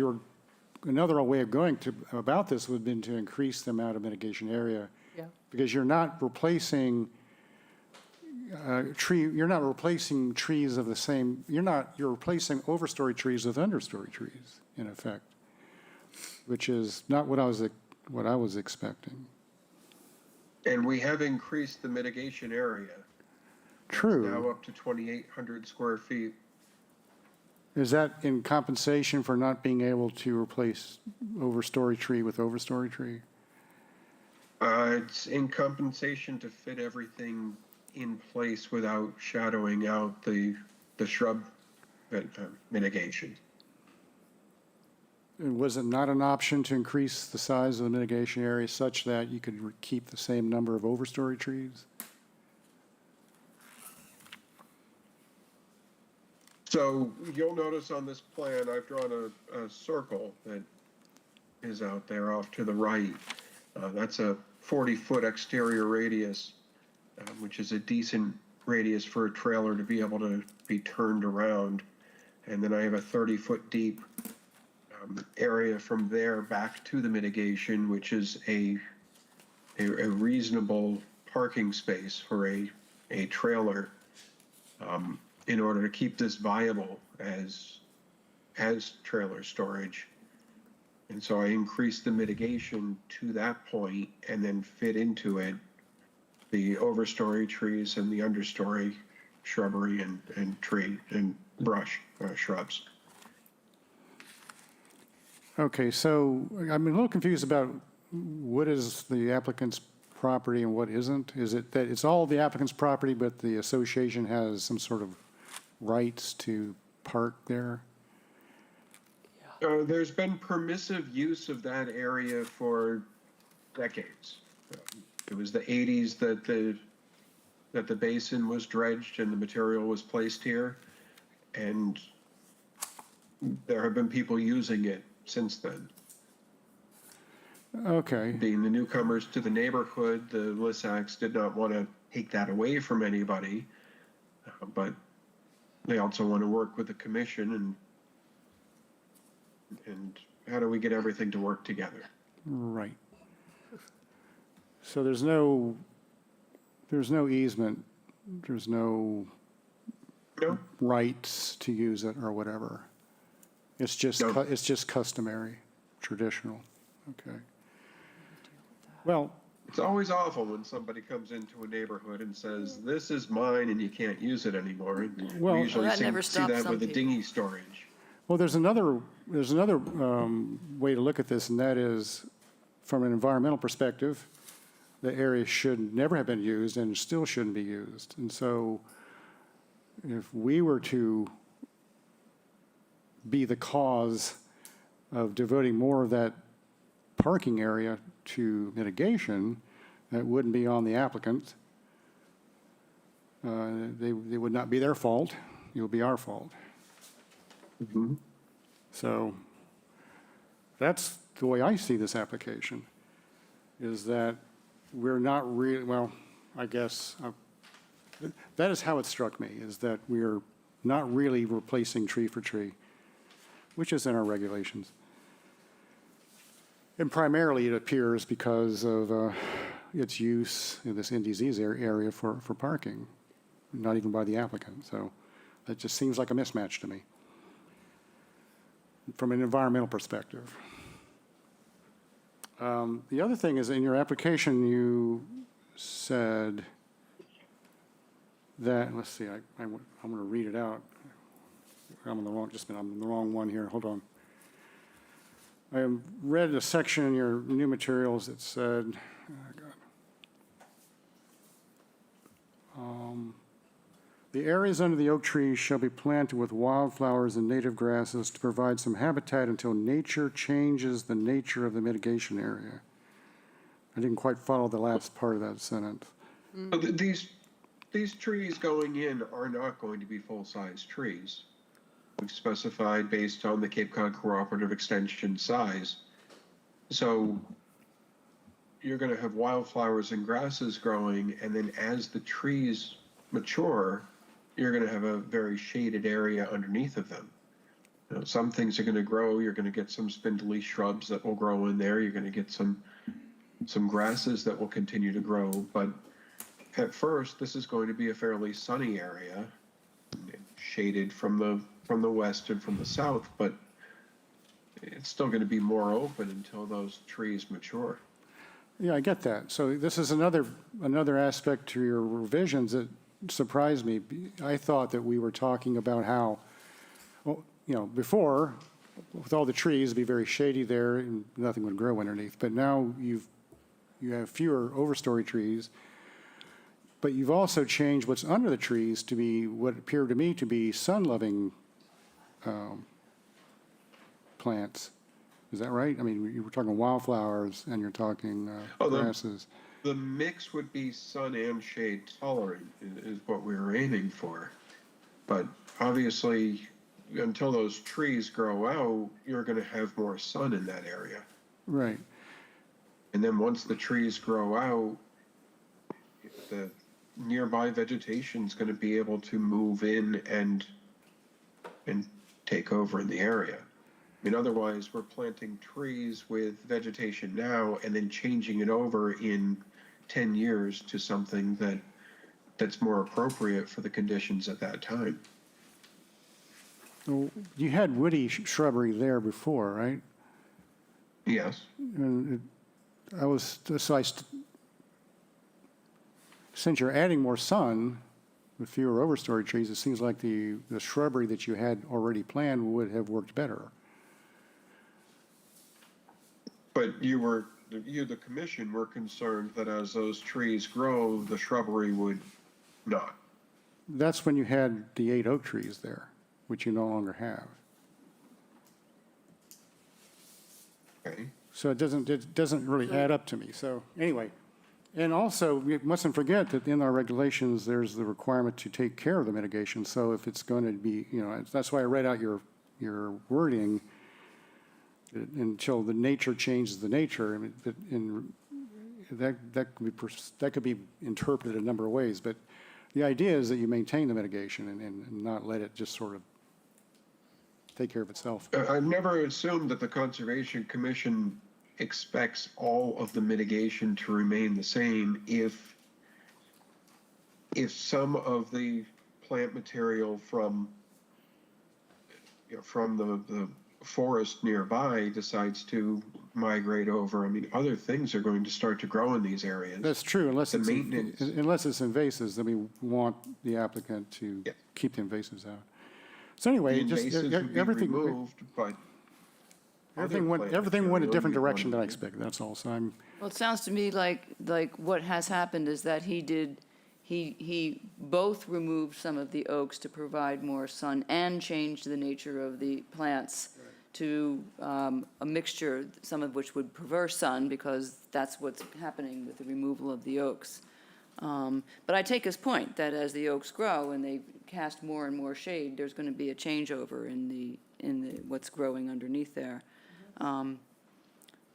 another way of going about this would have been to increase the amount of mitigation area. Yeah. Because you're not replacing you're not replacing trees of the same, you're replacing overstory trees with understory trees, in effect, which is not what I was expecting. And we have increased the mitigation area. It's now True. up to 2,800 square feet. Is that in compensation for not being able to replace overstory tree with overstory tree? It's in compensation to fit everything in place without shadowing out the shrub mitigation. And was it not an option to increase the size of the mitigation area such that you could keep the same number of overstory trees? So you'll notice on this plan, I've drawn a circle that is out there off to the right. That's a 40-foot exterior radius, which is a decent radius for a trailer to be able to be turned around. And then I have a 30-foot deep area from there back to the mitigation, which is a reasonable parking space for a trailer, in order to keep this viable as trailer storage. And so I increased the mitigation to that point and then fit into it the overstory trees and the understory shrubbery and tree and brush shrubs. Okay, so I'm a little confused about what is the applicant's property and what isn't. Is it that it's all the applicant's property, but the association has some sort of rights to park there? There's been permissive use of that area for decades. It was the 80s that the basin was dredged and the material was placed here, and there have been people using it since then. Okay. Being the newcomers to the neighborhood, the Lissacks did not want to take that away from anybody, but they also want to work with the commission and how do we get everything to work together? Right. So there's no easement, there's no rights to use it or whatever. It's just it's just customary, traditional. Okay. Well, it's always awful when somebody comes into a neighborhood and says, "This is mine, and you can't use it anymore." And we usually see that with the dinghy storage. Well, there's another way to look at this, and that is, from an environmental perspective, the area should never have been used and still shouldn't be used. And so, if we were to be the cause of devoting more of that parking area to mitigation, that wouldn't be on the applicant. They would not be their fault. It would be our fault. Mm-hmm. So that's the way I see this application, is that we're not really, well, I guess that is how it struck me, is that we're not really replacing tree for tree, which is in our regulations. And primarily it appears because of its use in this NDZ's area for parking, not even by the applicant. So that just seems like a mismatch to me from an environmental perspective. The other thing is, in your application, you said that, let's see, I'm going to read it out. I'm on the wrong one here. Hold on. I read a section in your new materials that said, the areas under the oak trees shall be planted with wildflowers and native grasses to provide some habitat until nature changes the nature of the mitigation area. I didn't quite follow the last part of that sentence. These trees going in are not going to be full-size trees. We've specified based on the Cape Cod Cooperative Extension size. So you're going to have wildflowers and grasses growing, and then as the trees mature, you're going to have a very shaded area underneath of them. You know, some things are going to grow. You're going to get some spindly shrubs that will grow in there. You're going to get some grasses that will continue to grow. But at first, this is going to be a fairly sunny area, shaded from the west and from the south, but it's still going to be more open until those trees mature. Yeah, I get that. So this is another aspect to your revisions that surprised me. I thought that we were talking about how, well, before, with all the trees, it'd be very shady there and nothing would grow underneath. But now you have fewer overstory trees, but you've also changed what's under the trees to be what appeared to me to be sun-loving plants. Is that right? I mean, you were talking wildflowers and you're talking grasses. The mix would be sun and shade tolerant is what we were aiming for. But obviously, until those trees grow out, you're going to have more sun in that area. Right. And then once the trees grow out, the nearby vegetation is going to be able to move in and take over in the area. I mean, otherwise, we're planting trees with vegetation now and then changing it over in 10 years to something that's more appropriate for the conditions at that time. Well, you had woody shrubbery there before, right? Yes. And since you're adding more sun with fewer overstory trees, it seems like the shrubbery that you had already planned would have worked better. But the commission were concerned that as those trees grow, the shrubbery would not. That's when you had the 8 oak trees there, which you no longer have. Okay. So it doesn't really add up to me. So anyway, and also we mustn't forget that in our regulations, there's the requirement to take care of the mitigation. So if it's going to be, that's why I read out your wording until the nature changes the nature. I mean, that could be interpreted a number of ways. But the idea is that you maintain the mitigation and not let it just sort of take care of itself. I've never assumed that the Conservation Commission expects all of the mitigation to remain the same if some of the plant material from the forest nearby decides to migrate over. I mean, other things are going to start to grow in these areas. That's true, unless The it's maintenance. invasives, then we want the applicant to Yeah. keep the invasives out. So anyway, The just invasives would be everything removed, but everything other went plant a material different you'd direction than I want to- expected. That's all. So I'm Well, it sounds to me like what has happened is that he both removed some of the oaks to provide more sun and changed the nature of the plants to a mixture, some of which would prefer sun because that's what's happening with the removal of the oaks. But I take his point that as the oaks grow and they cast more and more shade, there's going to be a changeover in the what's growing underneath there.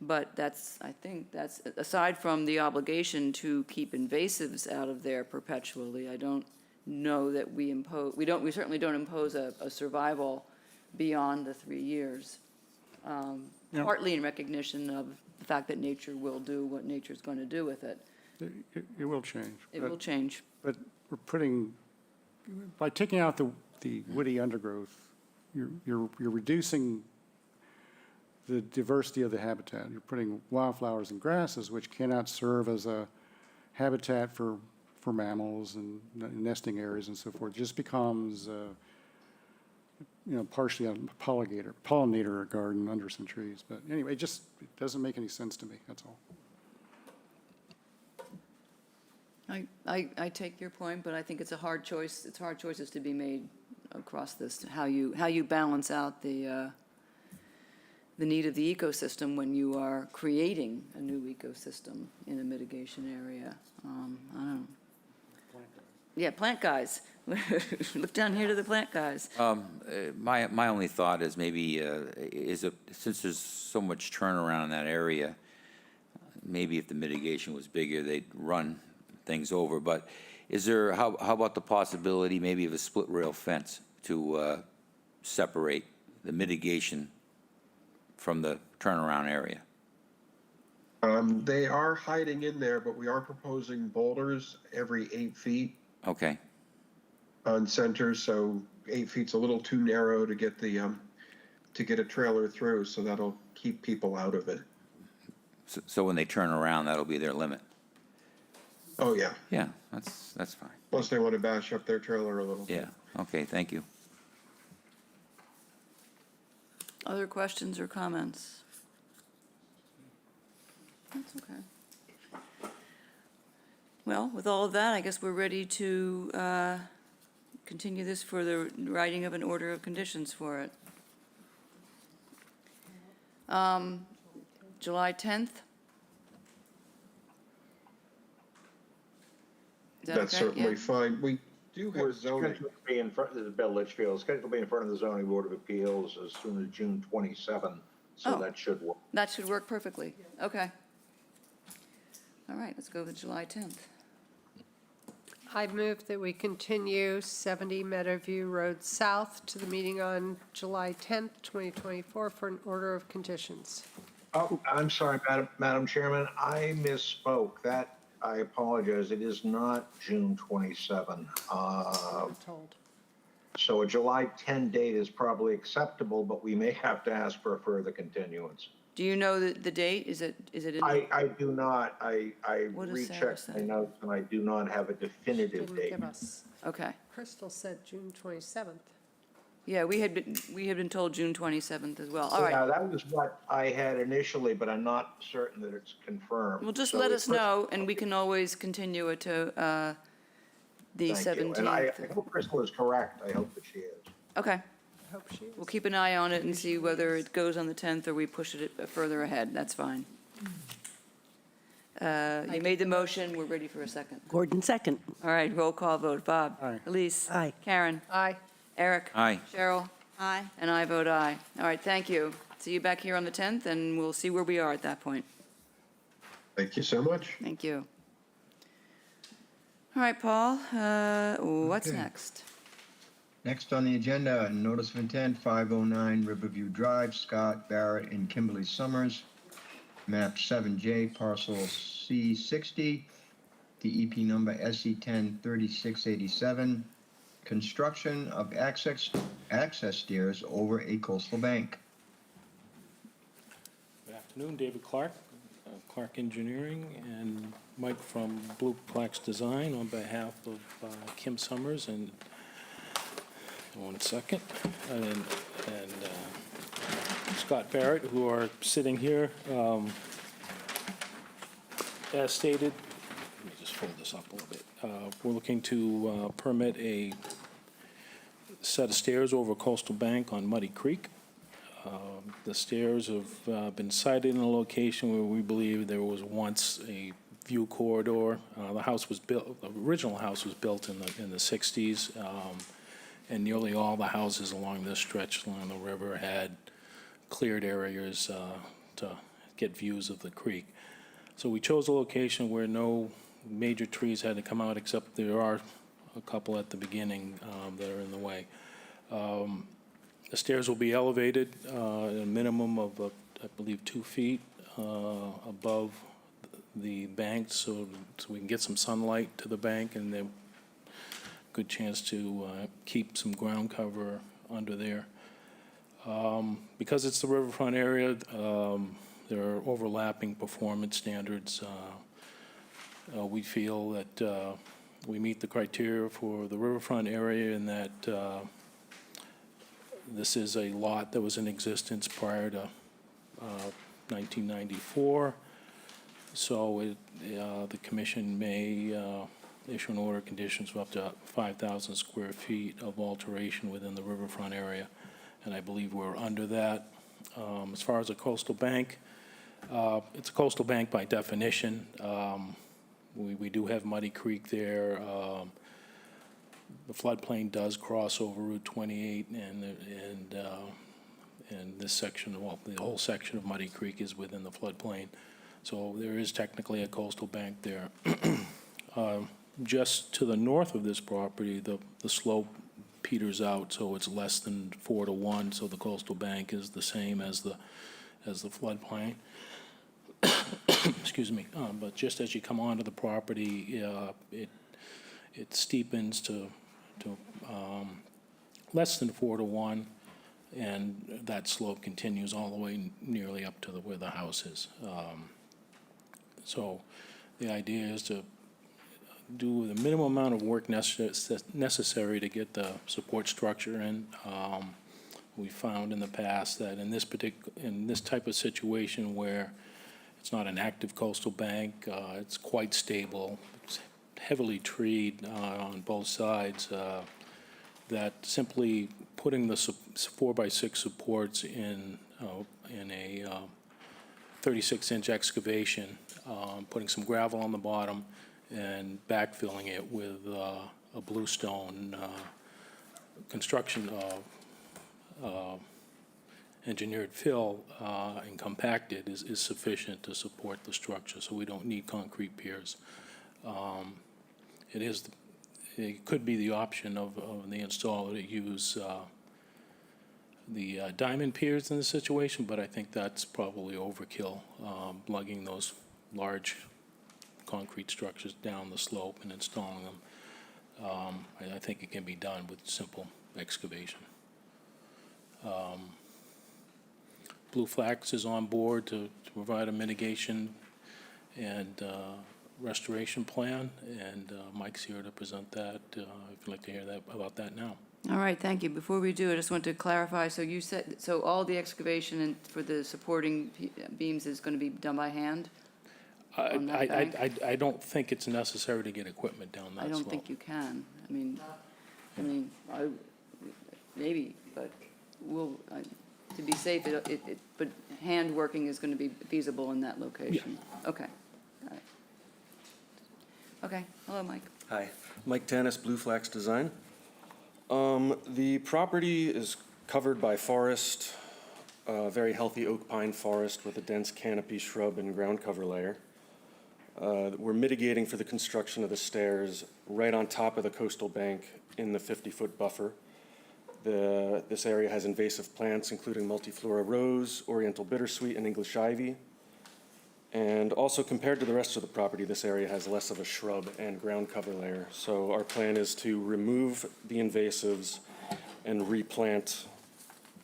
But I think that's, aside from the obligation to keep invasives out of there perpetually, I don't know that we certainly don't impose a survival beyond the 3 years. Yeah. Partly in recognition of the fact that nature will do what nature's going to do with it. it will change. It will change. But we're by taking out the woody undergrowth, you're reducing the diversity of the habitat. You're putting wildflowers and grasses, which cannot serve as a habitat for mammals and nesting areas and so forth. It just becomes, partially a pollinator garden under some trees. But anyway, it doesn't make any sense to me, that's all. I take your point, but I think it's a hard choice. It's hard choices to be made across this, how you balance out the need of the ecosystem when you are creating a new ecosystem in a mitigation area. I don't know. Yeah, plant guys. Look down here to the plant guys. My only thought is maybe, since there's so much turnaround in that area, maybe if the mitigation was bigger, they'd run things over. But how about the possibility maybe of a split rail fence to separate the mitigation from the turnaround area? They are hiding in there, but we are proposing boulders every 8 feet Okay, on centers, so 8 feet's a little too narrow to get to get a trailer through, so that'll keep people out of it. so when they turn around, that'll be their limit. Oh, yeah. Yeah, that's fine. Plus they want to bash up their trailer a little. Yeah, okay, thank you. Other questions or comments? That's okay. Well, with all of that, I guess we're ready to continue this for the writing of an order of conditions for it. July 10th? Is that That's okay? certainly Yeah. fine. We do We're have zoning. scheduled to be in front, this is Bill Litchfield, scheduled to be in front of the zoning board of appeals as soon as June 27, so Oh. that should work. That should work perfectly. Okay. All right, let's go with July 10th. I move that we continue 70 Meadowview Road South to the meeting on July 10th, 2024 for an order of conditions. Oh, I'm sorry, Madam Chairman, I misspoke. That, I apologize, it is not June 27. I'm told. So a July 10 date is probably acceptable, but we may have to ask for a further continuance. Do you know the date? Is it in? I do not, I What does Sarah rechecked my say? notes and I do not have a definitive Didn't date. give us. Okay. Crystal said June 27th. Yeah, we had been told June 27th as well. All Yeah, right. that was what I had initially, but I'm not certain that it's confirmed. Well, just So let if us know, and we can always continue it to the Thank you. And I 17th. hope Crystal is correct. I hope that she is. Okay. I hope she is. We'll keep an eye on it and see whether it goes on the 10th or we push it further ahead. That's fine. You made the motion. We're ready for a second. Gordon, second. All right, roll call vote. Bob? Aye. Elise? Aye. Karen? Aye. Eric? Aye. Cheryl? Aye. And I vote aye. All right, thank you. See you back here on the 10th, and we'll see where we are at that point. Thank you so much. Thank you. All right, Paul, what's Okay. next? Next on the agenda, notice of intent, 509 Riverview Drive, Scott Barrett and Kimberly Summers, map 7J, parcel C60, DEP number SE103687, construction of access stairs over a coastal bank. Good afternoon, David Clark, Clark Engineering, and Mike from Blueplex Design on behalf of Kim Summers and, one second, and Scott Barrett, who are sitting here. As stated, let me just fold this up a little bit. We're looking to permit a set of stairs over Coastal Bank on Muddy Creek. The stairs have been sited in a location where we believe there was once a view corridor. The house was built, the original house was built in the 60s, and nearly all the houses along this stretch along the river had cleared areas to get views of the creek. So we chose a location where no major trees had to come out, except there are a couple at the beginning that are in the way. The stairs will be elevated a minimum of, I believe, 2 feet above the bank, so we can get some sunlight to the bank, and then good chance to keep some ground cover under there. Because it's the riverfront area, there are overlapping performance standards. We feel that we meet the criteria for the riverfront area in that this is a lot that was in existence prior to 1994. So the commission may issue an order of conditions of up to 5,000 square feet of alteration within the riverfront area, and I believe we're under that. As far as a coastal bank, it's a coastal bank by definition. We do have Muddy Creek there. The floodplain does cross over Route 28, and this section, well, the whole section of Muddy Creek is within the floodplain. So there is technically a coastal bank there. Just to the north of this property, the slope peters out, so it's less than 4 to 1, so the coastal bank is the same as the floodplain. excuse me, but just as you come onto the property, it steepens to less than 4-to-1, and that slope continues all the way nearly up to where the house is. So the idea is to do the minimum amount of work necessary to get the support structure in. We found in the past that in this type of situation where it's not an active coastal bank, it's quite stable, it's heavily treed on both sides, that simply putting the 4x6 supports in a 36-inch excavation, putting some gravel on the bottom and backfilling it with a bluestone construction engineered fill and compacted is sufficient to support the structure, so we don't need concrete piers. It could be the option of the installer to use the diamond piers in the situation, but I think that's probably overkill, lugging those large concrete structures down the slope and installing them. I think it can be done with simple excavation. Blue Flax is on board to provide a mitigation and restoration plan, and Mike's here to present that, if you'd like to hear about that now. All right, thank you. Before we do, I just want to clarify, so you said, so all the excavation for the supporting beams is going to be done by hand? On that bank? I don't think it's necessary to get equipment down that I slope. don't think you can. I mean, maybe, but to be safe, but hand working is going to be feasible in that location? Yeah. Okay. Got it. Okay. Hello, Mike. Hi. Mike Tanis, Blue Flax Design. The property is covered by forest, very healthy oak pine forest with a dense canopy shrub and ground cover layer. We're mitigating for the construction of the stairs right on top of the coastal bank in the 50-foot buffer. This area has invasive plants, including multiflora rose, oriental bittersweet, and English ivy. And also, compared to the rest of the property, this area has less of a shrub and ground cover layer. So our plan is to remove the invasives and replant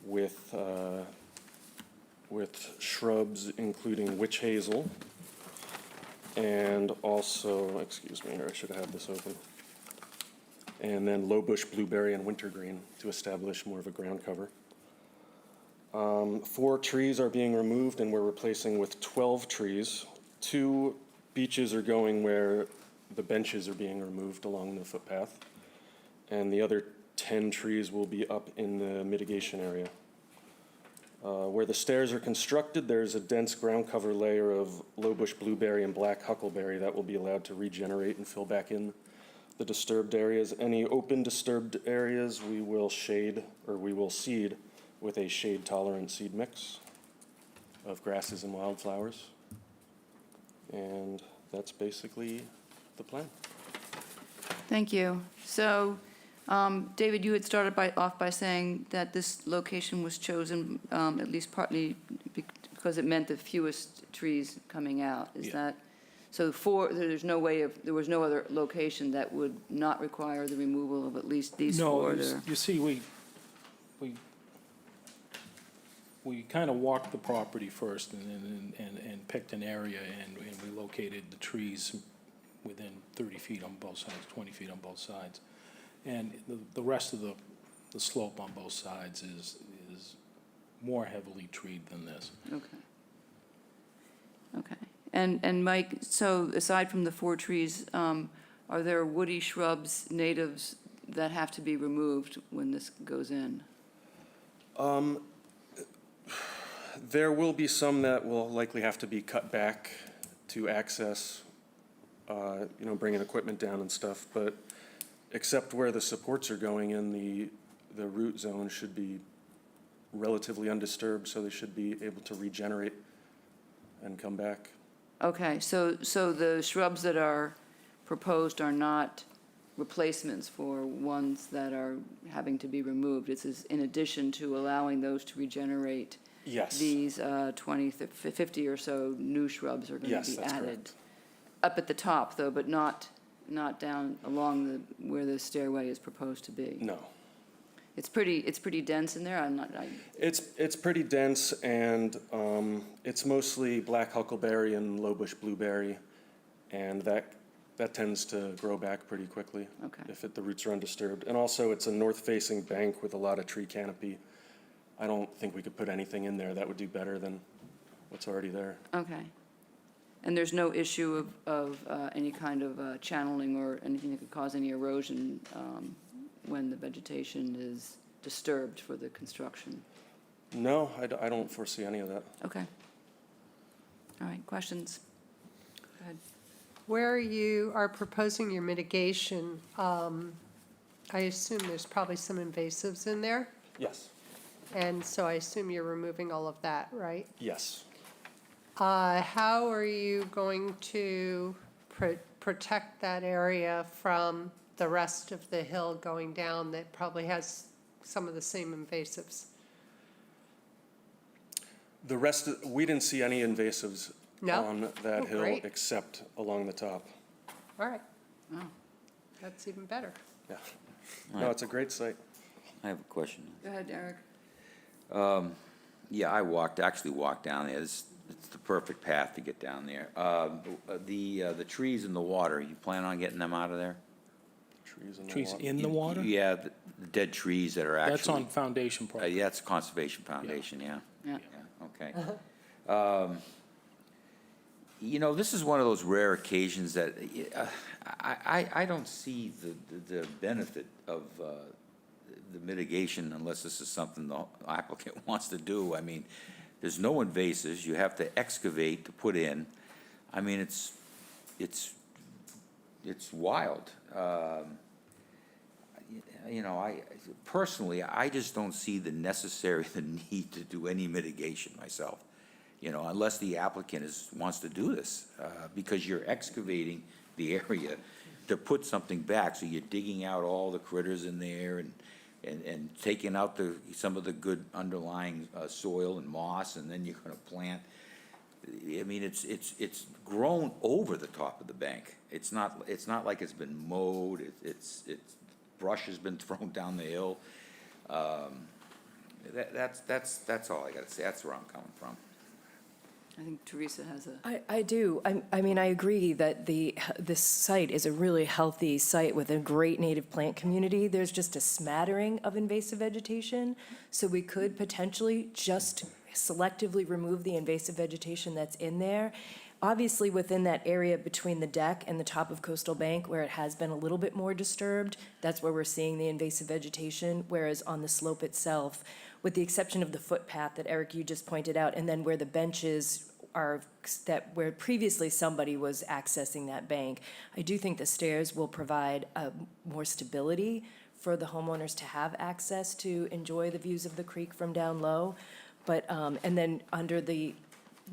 with shrubs, including witch hazel, and also, excuse me, here, I should have had this open. And then low bush blueberry and wintergreen to establish more of a ground cover. 4 trees are being removed and we're replacing with 12 trees. 2 beeches are going where the benches are being removed along the footpath. And the other 10 trees will be up in the mitigation area. Where the stairs are constructed, there's a dense ground cover layer of low bush blueberry and black huckleberry that will be allowed to regenerate and fill back in the disturbed areas. Any open disturbed areas we will shade, or we will seed with a shade-tolerant seed mix of grasses and wildflowers. And that's basically the plan. Thank you. So, David, you had started off by saying that this location was chosen at least partly because it meant the fewest trees coming out. Is that, so there was no other location that would not require the removal of at least these 4? No, you see, we kind of walked the property first and picked an area, and we located the trees within 30 feet on both sides, 20 feet on both sides. And the rest of the slope on both sides is more heavily treed than this. Okay. Okay. And Mike, so aside from the 4 trees, are there woody shrubs, natives, that have to be removed when this goes in? There will be some that will likely have to be cut back to access, bringing equipment down and stuff, but except where the supports are going in, the root zone should be relatively undisturbed, so they should be able to regenerate and come back. Okay, so the shrubs that are proposed are not replacements for ones that are having to be removed. This is in addition to allowing those to regenerate Yes. these 20, 50 or so new shrubs are going to Yes, be that's added. correct. Up at the top, though, but not down along where the stairway is proposed to be. No. It's pretty dense in there. It's pretty dense, and it's mostly black huckleberry and low bush blueberry, and that tends to grow back pretty quickly. Okay. If the roots are undisturbed. And also, it's a north-facing bank with a lot of tree canopy. I don't think we could put anything in there that would do better than what's already there. Okay. And there's no issue of any kind of channeling or anything that could cause any erosion when the vegetation is disturbed for the construction? No, I don't foresee any of that. Okay. All right, questions? Go ahead. Where you are proposing your mitigation, I assume there's probably some invasives in there, Yes. and so I assume you're removing all of that, right? Yes. How are you going to protect that area from the rest of the hill going down that probably has some of the same invasives? The rest, we didn't see any invasives No? on that Oh, hill great. except along the top. All right, Oh, that's even better. Yeah. All No, right. it's a great site. I have a question. go ahead, Eric. Yeah, I actually walked down there. It's the perfect path to get down there. The trees in the water, you plan on getting them out of there? Trees in the water? Yeah, the dead trees that are actually. That's on foundation property. Yeah, it's Conservation Foundation, yeah. Yeah. Okay. This is one of those rare occasions that I don't see the benefit of the mitigation unless this is something the applicant wants to do. I mean, there's no invasives. You have to excavate to put in. I mean, it's wild. Personally, I just don't see the need to do any mitigation myself, unless the applicant wants to do this, because you're excavating the area to put something back, so you're digging out all the critters in there and taking out some of the good underlying soil and moss, and then you're gonna plant. I mean, it's grown over the top of the bank. It's not like it's been mowed. It's brush has been thrown down the hill. That's all I got to say. That's where I'm coming from. I think Teresa has a. I do. I mean, I agree that this site is a really healthy site with a great native plant community. There's just a smattering of invasive vegetation, so we could potentially just selectively remove the invasive vegetation that's in there. Obviously, within that area between the deck and the top of Coastal Bank, where it has been a little bit more disturbed, that's where we're seeing the invasive vegetation, whereas on the slope itself, with the exception of the footpath that Eric, you just pointed out, and then where the benches are, where previously somebody was accessing that bank, I do think the stairs will provide more stability for the homeowners to have access to enjoy the views of the creek from down low. But, and then under the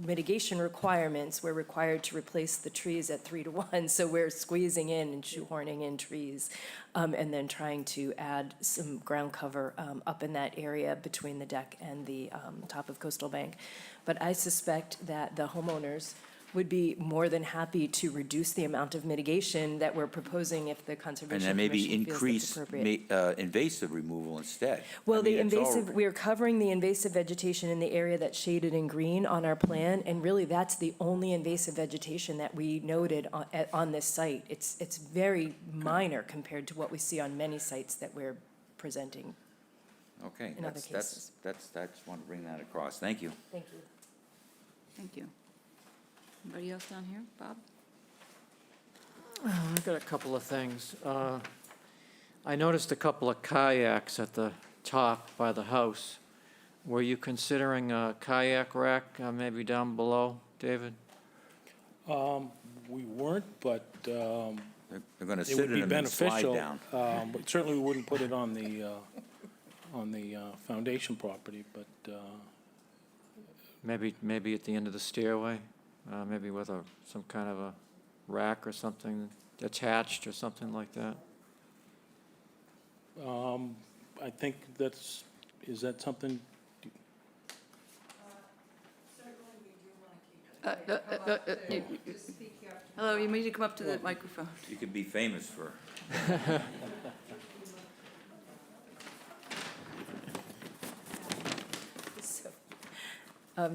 mitigation requirements, we're required to replace the trees at 3-to-1, so we're squeezing in and shoehorning in trees, and then trying to add some ground cover up in that area between the deck and the top of Coastal Bank. But I suspect that the homeowners would be more than happy to reduce the amount of mitigation that we're proposing if the And Conservation then maybe Commission feels increase that's appropriate. invasive removal instead. Well, I mean, the it's all- invasive, we're covering the invasive vegetation in the area that's shaded in green on our plan, and really, that's the only invasive vegetation that we noted on this site. It's very minor compared to what we see on many sites that we're presenting. Okay, in other that's, cases. I just want to bring that across. Thank you. Thank you. Thank you. Anybody else down here? Bob? I've got a couple of things. I noticed a couple of kayaks at the top by the house. Were you considering a kayak rack maybe down below, David? We weren't, but They're going to it sit would in be them and slide beneficial. down. But certainly we wouldn't put it on the foundation property, but Maybe at the end of the stairway, maybe with some kind of a rack or something attached or something like that. I think is that something? Hello, you need to come up to the microphone. You could be famous for.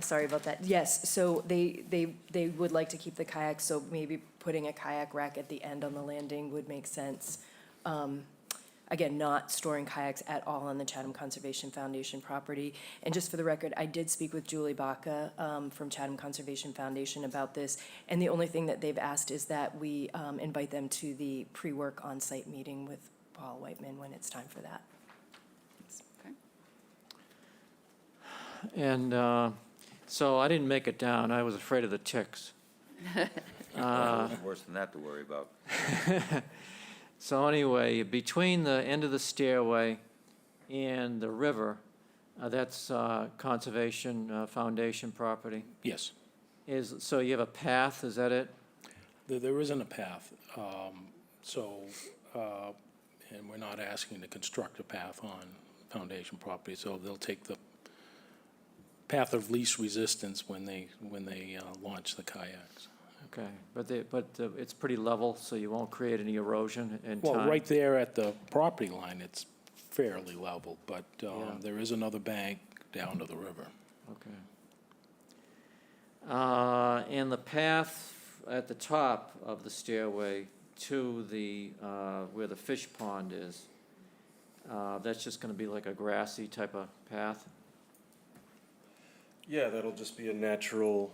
Sorry about that. Yes, so they would like to keep the kayaks, so maybe putting a kayak rack at the end on the landing would make sense. Again, not storing kayaks at all on the Chatham Conservation Foundation property. And just for the record, I did speak with Julie Baca from Chatham Conservation Foundation about this, and the only thing that they've asked is that we invite them to the pre-work on-site meeting with Paul Whiteman when it's time for that. Okay. And so I didn't make it down. I was afraid of the ticks. Worse than that to worry about. So anyway, between the end of the stairway and the river, that's Conservation Foundation property? Yes. So you have a path, is that it? There isn't a path. And we're not asking to construct a path on foundation property, so they'll take the path of least resistance when they launch the kayaks. Okay, but it's pretty level, so you won't create any erosion in time? Well, right there at the property line, it's fairly level, but Yeah. there is another bank down to the river. Okay. And the path at the top of the stairway to the, where the fish pond is, that's just gonna be like a grassy type of path? Yeah, that'll just be a natural,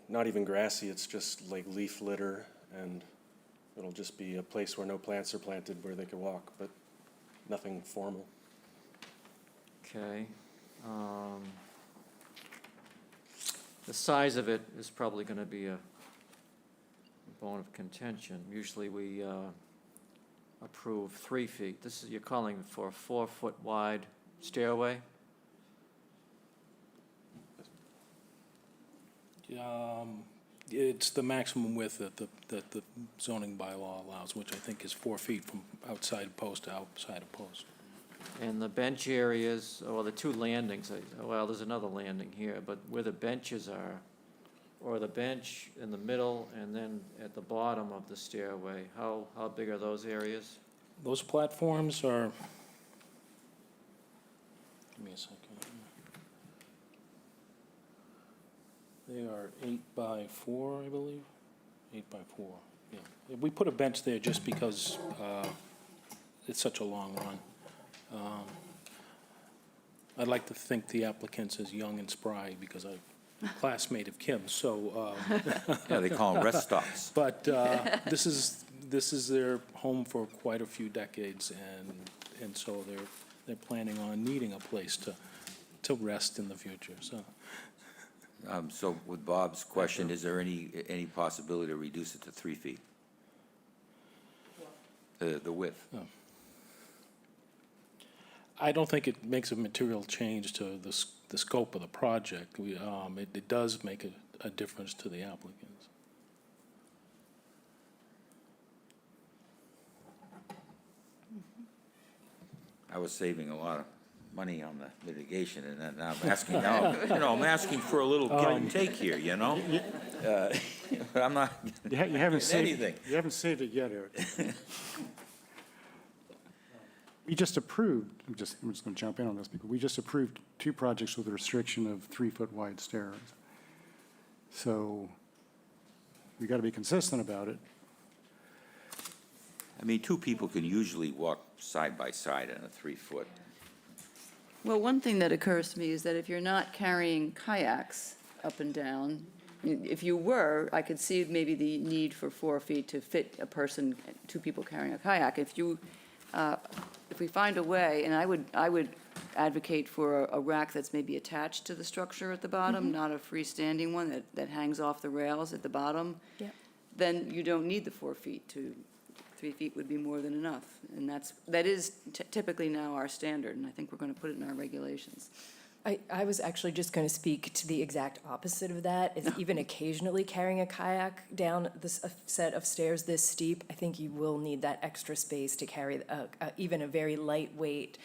not even grassy, it's just like leaf litter, and it'll just be a place where no plants are planted where they can walk, but nothing formal. Okay. The size of it is probably gonna be a bone of contention. Usually we approve 3 feet. You're calling for a 4-foot wide stairway? It's the maximum width that the zoning bylaw allows, which I think is 4 feet from outside post to outside of post. And the bench areas, the 2 landings, well, there's another landing here, but where the benches are, or the bench in the middle and then at the bottom of the stairway, how big are those areas? Those platforms are, give me a second. They are 8 by 4, I believe. 8 by 4, yeah. We put a bench there just because it's such a long run. I'd like to think the applicant's as young and spry because I'm a classmate of Kim's, so. Yeah, they call them rest stops. But this is their home for quite a few decades, and so they're planning on needing a place to rest in the future, so. So with Bob's question, is there any possibility to reduce it to 3 feet? The width? Oh. I don't think it makes a material change to the scope of the project. It does make a difference to the applicants. I was saving a lot of money on the mitigation, and then I'm asking now, I'm asking for a little give and take here, I'm not You haven't saved anything. You haven't saved it yet, Eric. We just approved, I'm just going to jump in on this, because we just approved 2 projects with a restriction of 3-foot wide stairs. So we got to be consistent about it. I mean, 2 people can usually walk side by side in a 3-foot. Well, one thing that occurs to me is that if you're not carrying kayaks up and down, if you were, I could see maybe the need for 4 feet to fit a person, 2 people carrying a kayak. If we find a way, and I would advocate for a rack that's maybe attached to the structure at the bottom, not a freestanding one that hangs off the rails at the bottom, then you don't need the 4 feet. 3 feet would be more than enough. And that is typically now our standard, and I think we're going to put it in our regulations. I was actually just going to speak to the exact opposite of that, is even occasionally carrying a kayak down a set of stairs this steep, I think you will need that extra space to carry even a very lightweight,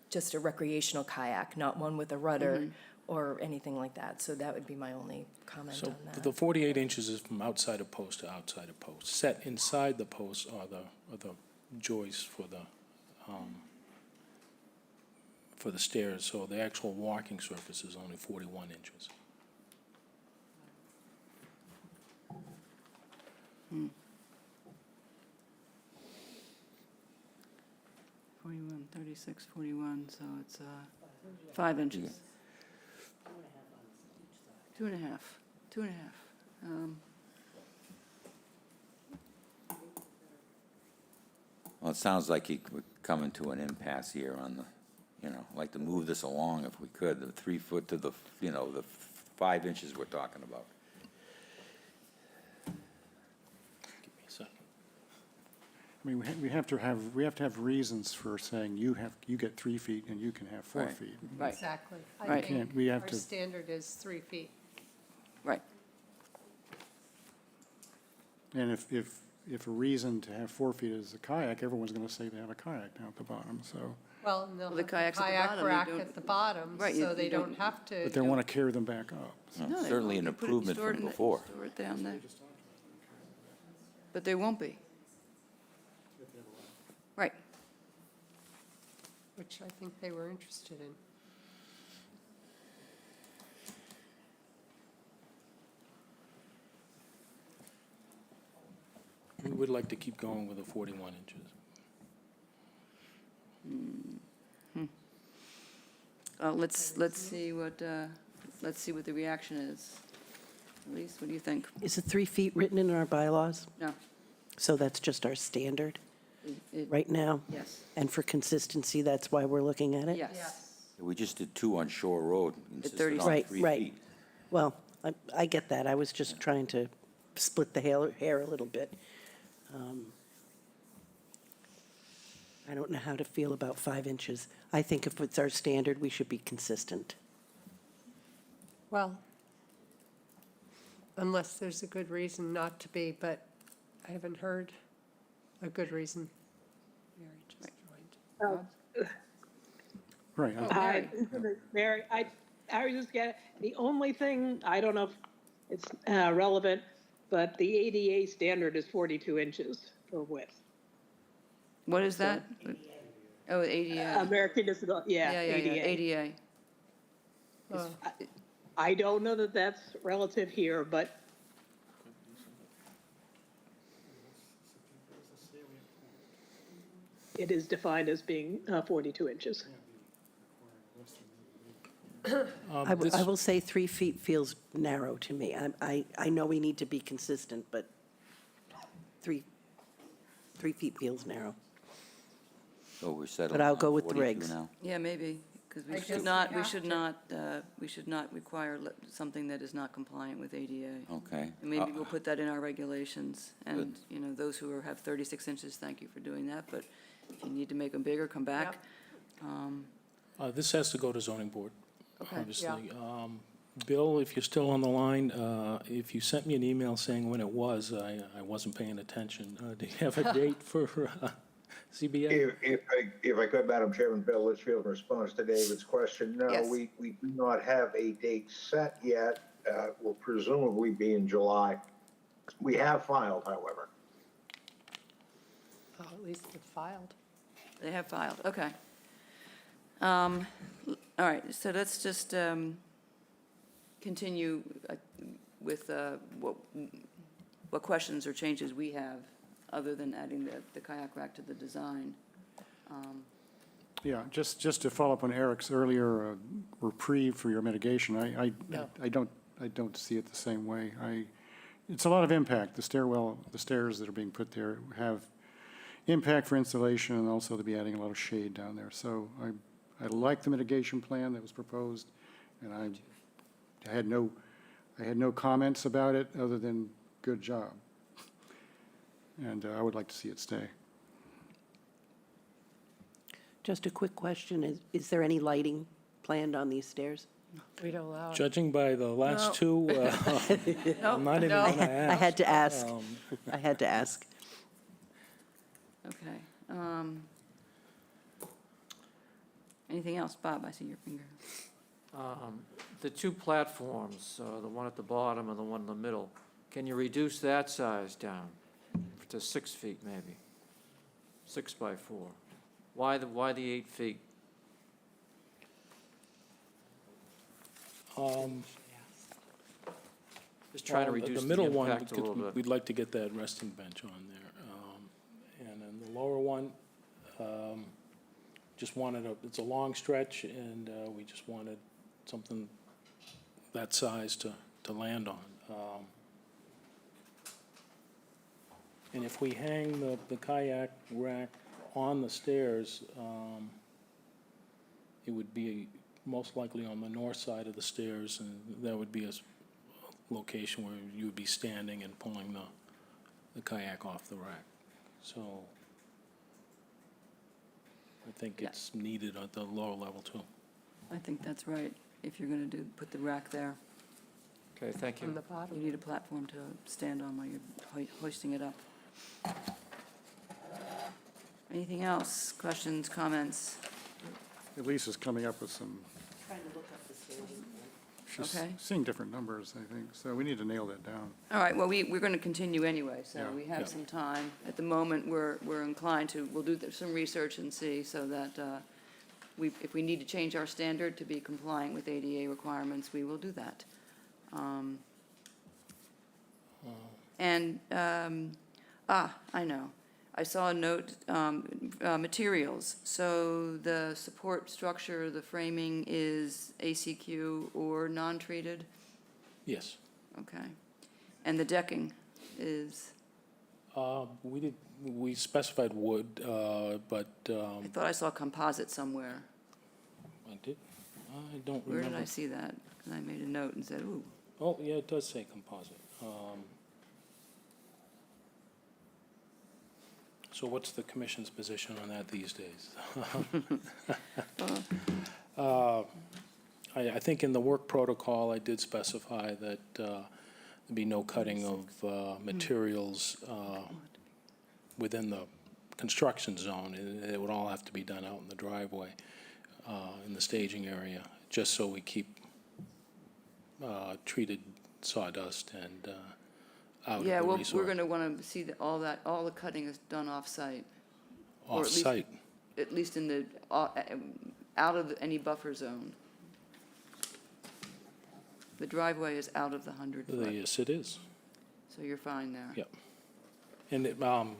just a recreational kayak, not one with a rudder, or anything like that. So that would be my only comment So on that. the 48 inches is from outside of post to outside of post. Set inside the post are the joists for the stairs, so the actual walking surface is only 41 inches. 41, 36, 41, so it's 5 inches. 2.5, 2.5. Well, it sounds like we're coming to an impasse here on the, like to move this along if we could, the 3 foot to the, the 5 inches we're talking about. Give me a second. I mean, we have to have reasons for saying you get 3 feet and you can have 4 Right. feet. Right, Exactly. I Right. think We have our to- standard is 3 feet. right. And if a reason to have 4 feet is a kayak, everyone's going to say they have a kayak down at the bottom, so. Well, and they'll Well, the have the kayaks at the kayak bottom, you rack don't- at the bottom, Right, so you they don't- don't have to. But they want to carry them back up. Well, No, they certainly won't. an You put it- improvement store it from in the- before. Store it down there. But there won't be. Right. Which I think they were interested in. We would like to keep going with the 41 inches. Let's see what the reaction is. Elise, what do you think? Is it 3 feet written in our bylaws? No. So that's just our standard It- right now? Yes. And for consistency, that's why we're looking at it? Yes. We just did 2 on Shore Road, insisted 36. on Right, 3 right. feet. Well, I get that. I was just trying to split the hair a little bit. I don't know how to feel about 5 inches. I think if it's our standard, we should be consistent. Well, unless there's a good reason not to be, but I haven't heard a good reason. Mary just joined. Right. Mary. Mary, I was just getting, the only thing, I don't know if it's relevant, but the ADA standard is 42 inches for width. What is that? Oh, ADA. American Disability, yeah, Yeah, ADA. ADA. Oh, I don't know that that's relative here, but it is defined as being 42 inches. I will say 3 feet feels narrow to me. I know we need to be consistent, but 3 feet feels narrow. So we're settling But I'll on go with the 42 regs. now? Yeah, maybe, because we I should guess not, we we have should to. not, we should not require something that is not compliant with ADA. Okay. And maybe we'll put that in our regulations, and, those who have 36 inches, thank you for doing that, but if you need to make them bigger, come back. This has to go to zoning board, Okay. obviously. Bill, if you're still on the line, if you sent me an email saying when it was, I wasn't paying attention. Do you have a date for CBA? If I could, Madam Chairman, Bill Litchfield, in response to David's question, no, Yes. we do not have a date set yet. Will presumably be in July. We have filed, however. oh, at least it's filed. They have filed, okay. All right, so let's just continue with what questions or changes we have, other than adding the kayak rack to the design. Yeah, just to follow up on Eric's earlier reprieve for your mitigation, I don't see it the same way. It's a lot of impact. The stairs that are being put there have impact for installation, and also to be adding a lot of shade down there. So I like the mitigation plan that was proposed, and I had no comments about it other than good job. And I would like to see it stay. Just a quick question, is there any lighting planned on these stairs? We don't allow it. Judging by the last two, I'm not even no. going to ask. I had to ask. I had to ask. Okay. Anything else, Bob? I see your finger. The two platforms, the one at the bottom and the one in the middle, can you reduce that size down to 6 feet maybe? 6 by 4? Why the 8 feet? Just trying to Well, reduce the the middle one, impact a little because bit. we'd like to get that resting bench on there. And then the lower one, just wanted it's a long stretch, and we just wanted something that size to land on. And if we hang the kayak rack on the stairs, it would be most likely on the north side of the stairs, and that would be a location where you would be standing and pulling the kayak off the rack. So I think Yeah. it's needed at the lower level too. I think that's right, if you're going to put the rack there. Okay, thank you. On the bottom. You need a platform to stand on while you're hoisting it up. Anything else? Questions, comments? Elise is coming up with some, she's Okay. seeing different numbers, I think, so we need to nail that down. All right, well, we're going to continue anyway, so Yeah. we have Yeah. some time. At the moment, we're inclined to, we'll do some research and see, so that if we need to change our standard to be compliant with ADA requirements, we will do that. I know. I saw a note, materials. So the support structure, the framing is ACQ or non-treated? Yes. Okay. And the decking is, We specified wood, but I thought I saw composite somewhere. I don't remember. Where did I see that? And I made a note and said, ooh. Oh, yeah, it does say composite. So what's the commission's position on that these days? I think in the work protocol, I did specify that there'd be no cutting of materials within the construction zone. It would all have to be done out in the driveway, in the staging area, just so we keep treated sawdust and out of Yeah, the well, resource. we're going to want to see that all the cutting is done off-site. Or at least- Off-site. At least in the, out of any buffer zone. The driveway is out of the 100-foot, Yes, it is. so you're fine there. Yep. And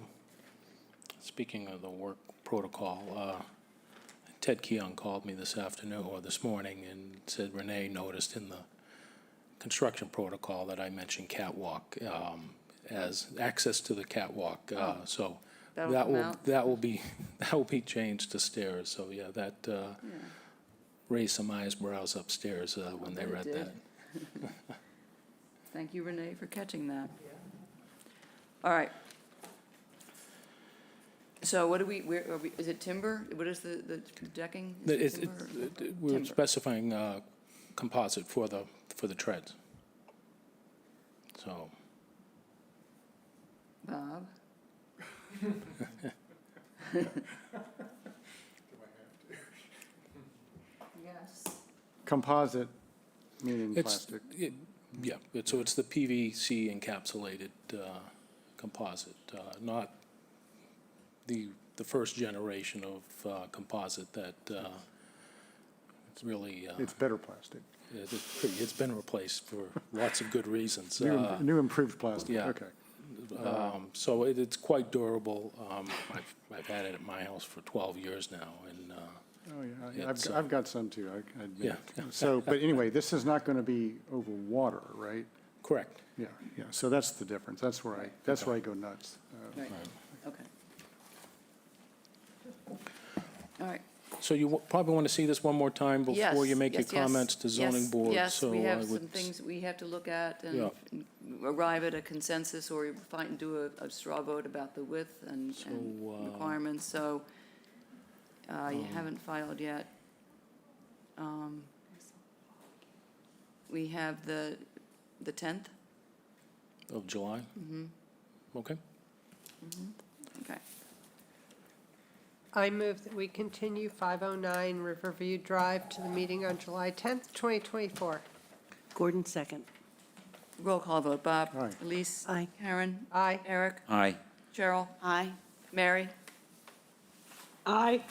speaking of the work protocol, Ted Keon called me this afternoon or this morning and said Renee noticed in the construction protocol that I mentioned catwalk as access to the catwalk. So That'll come that will be changed to stairs. So yeah, that raised some eyebrows upstairs when they bet it read did. that. Thank you, Renee, for catching that. All right. So what do where are we, is it timber? What is the decking? Is it timber or- We're Timber. specifying composite for the treads. So, Bob? Yes. Composite, meaning It's- plastic. yeah, so it's the PVC encapsulated composite, not the first generation of composite that it's really. It's better plastic. It's been replaced for lots of good reasons. New improved plastic, yeah. okay. So it's quite durable. I've had it at my house for 12 years now, and Oh, yeah, it's, I've got some too, I admit. Yeah. So, but anyway, this is not going to be over water, right? correct. Yeah, so that's the difference. That's where I go nuts. Right, okay. All right. So you probably want to see this one more time before you make your comments to zoning board. Yes, So we I have would some things we have to look at and Yeah. arrive at a consensus or do a straw vote about the width and requirements, so you haven't filed yet. We have the 10th? Of July? Okay. Okay. I move that we continue 509 Riverview Drive to the meeting on July 10th, 2024. Gordon, second. Roll call vote. Bob? Aye. Elise? Aye. Karen? Aye. Eric? Aye. Cheryl? Aye. Mary? Aye.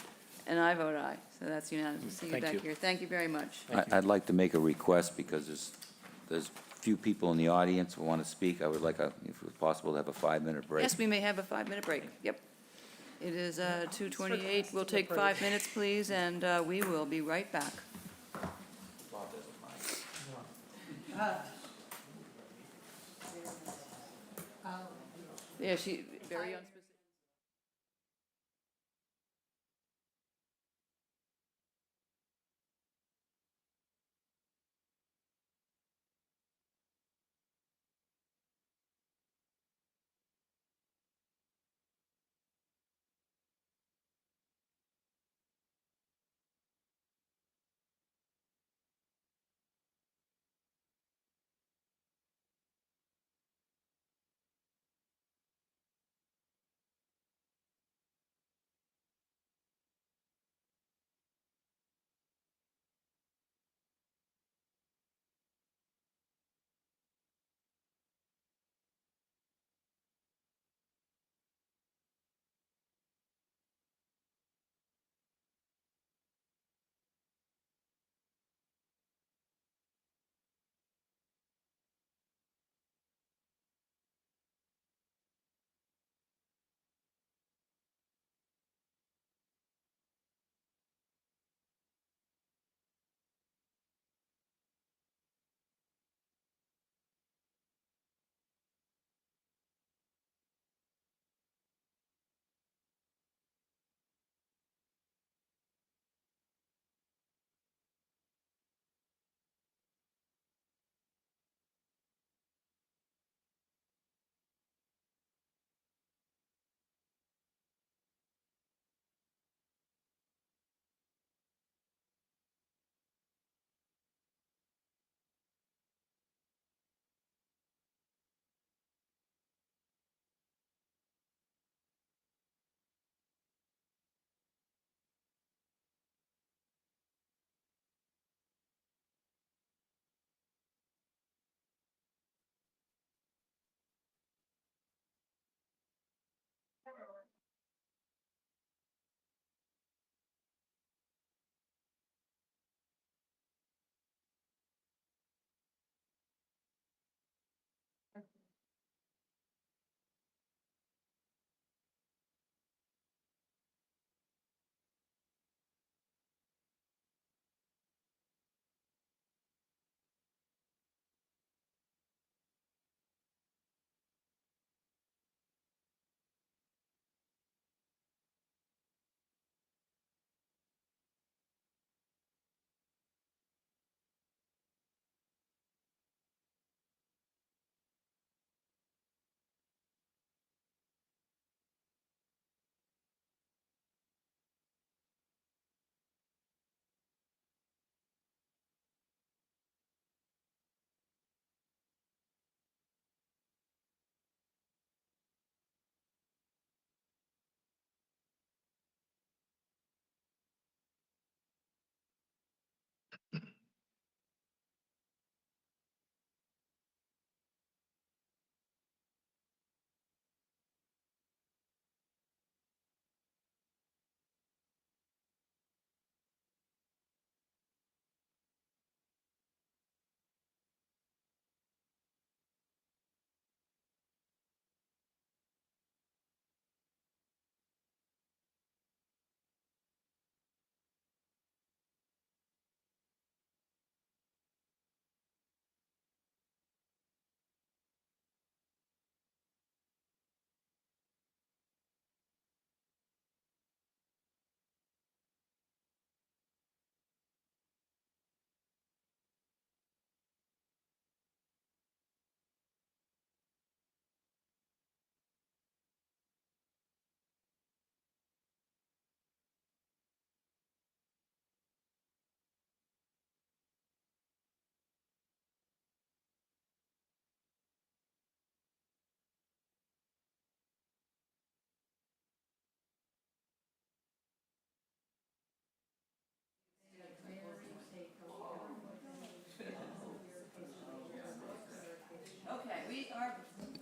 And I vote aye, so that's unanimous. See you Thank back you. here. Thank you very much. I'd like to make a request because there's few people in the audience who want to speak. I would like, if it was possible, to have a 5-minute break. Yes, we may have a 5-minute break. Yep. It is 2:28. We'll take 5 minutes, please, and we will be right back. Yeah, she, very unspecific.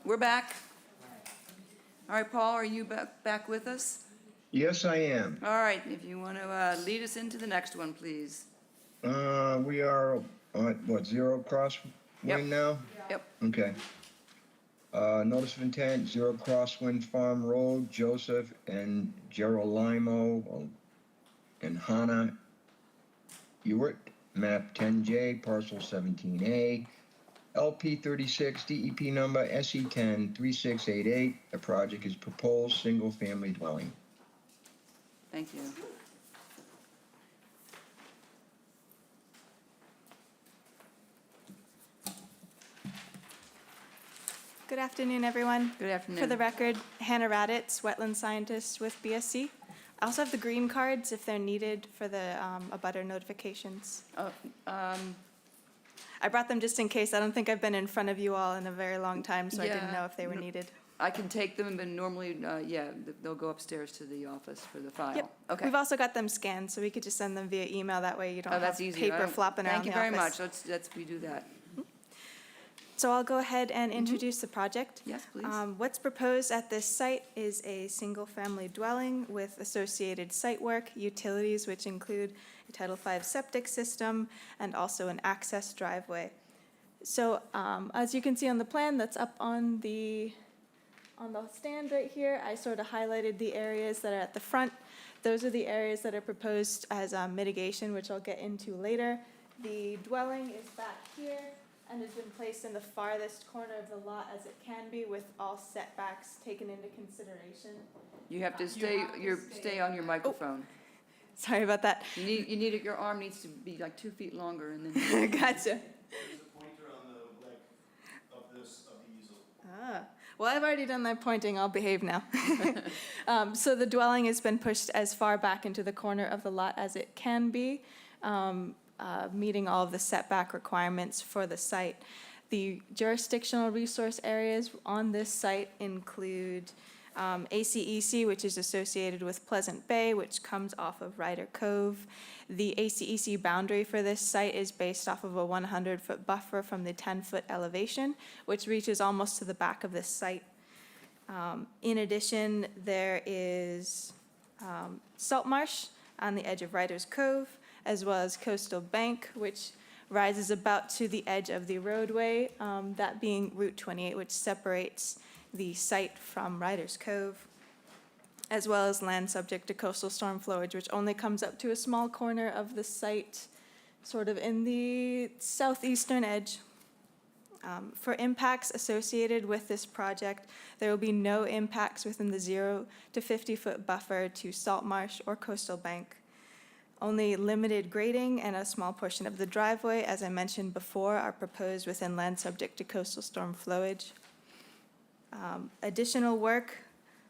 We're back. All right, Paul, are you back with us? Yes, I am. All right, if you want to lead us into the next one, please. We are on, what, Zero Crosswind Yep. now? Yep. Okay. Notice of intent, Zero Crosswind Farm Road, Joseph and Gerolimo and Hannah Ewart, map 10J, parcel 17A, LP 36, DEP number SE10 3688. The project is proposed single-family dwelling. Thank you. Good afternoon, everyone. Good afternoon. For the record, Hannah Raditz, wetland scientist with BSC. I also have the green cards if they're needed for the abutter notifications. I brought them just in case. I don't think I've been in front of you all in a very long time, so I didn't know if they were needed. I can take them, but normally, they'll go upstairs to the office for the file. Yep. Okay. We've also got them scanned, so we could just send them via email. That way you don't Oh, that's have easy. paper flopping around Thank you the very office. much. Let's we do that. So I'll go ahead and introduce the project. Yes, please. What's proposed at this site is a single-family dwelling with associated site work, utilities, which include a Title V septic system and also an access driveway. So as you can see on the plan that's up on the stand right here, I sort of highlighted the areas that are at the front. Those are the areas that are proposed as mitigation, which I'll get into later. The dwelling is back here and has been placed in the farthest corner of the lot as it can be, with all setbacks taken into consideration. You have to stay on your microphone. Sorry about that. You need it. Your arm needs to be like 2 feet longer, and then. Gotcha. Well, I've already done my pointing. I'll behave now. So the dwelling has been pushed as far back into the corner of the lot as it can be, meeting all of the setback requirements for the site. The jurisdictional resource areas on this site include ACEC, which is associated with Pleasant Bay, which comes off of Ryder Cove. The ACEC boundary for this site is based off of a 100-foot buffer from the 10-foot elevation, which reaches almost to the back of this site. In addition, there is salt marsh on the edge of Ryder's Cove, as well as Coastal Bank, which rises about to the edge of the roadway, that being Route 28, which separates the site from Ryder's Cove, as well as land subject to coastal storm flowage, which only comes up to a small corner of the site, sort of in the southeastern edge. For impacts associated with this project, there will be no impacts within the 0 to 50-foot buffer to salt marsh or coastal bank. Only limited grading and a small portion of the driveway, as I mentioned before, are proposed within land subject to coastal storm flowage. Additional work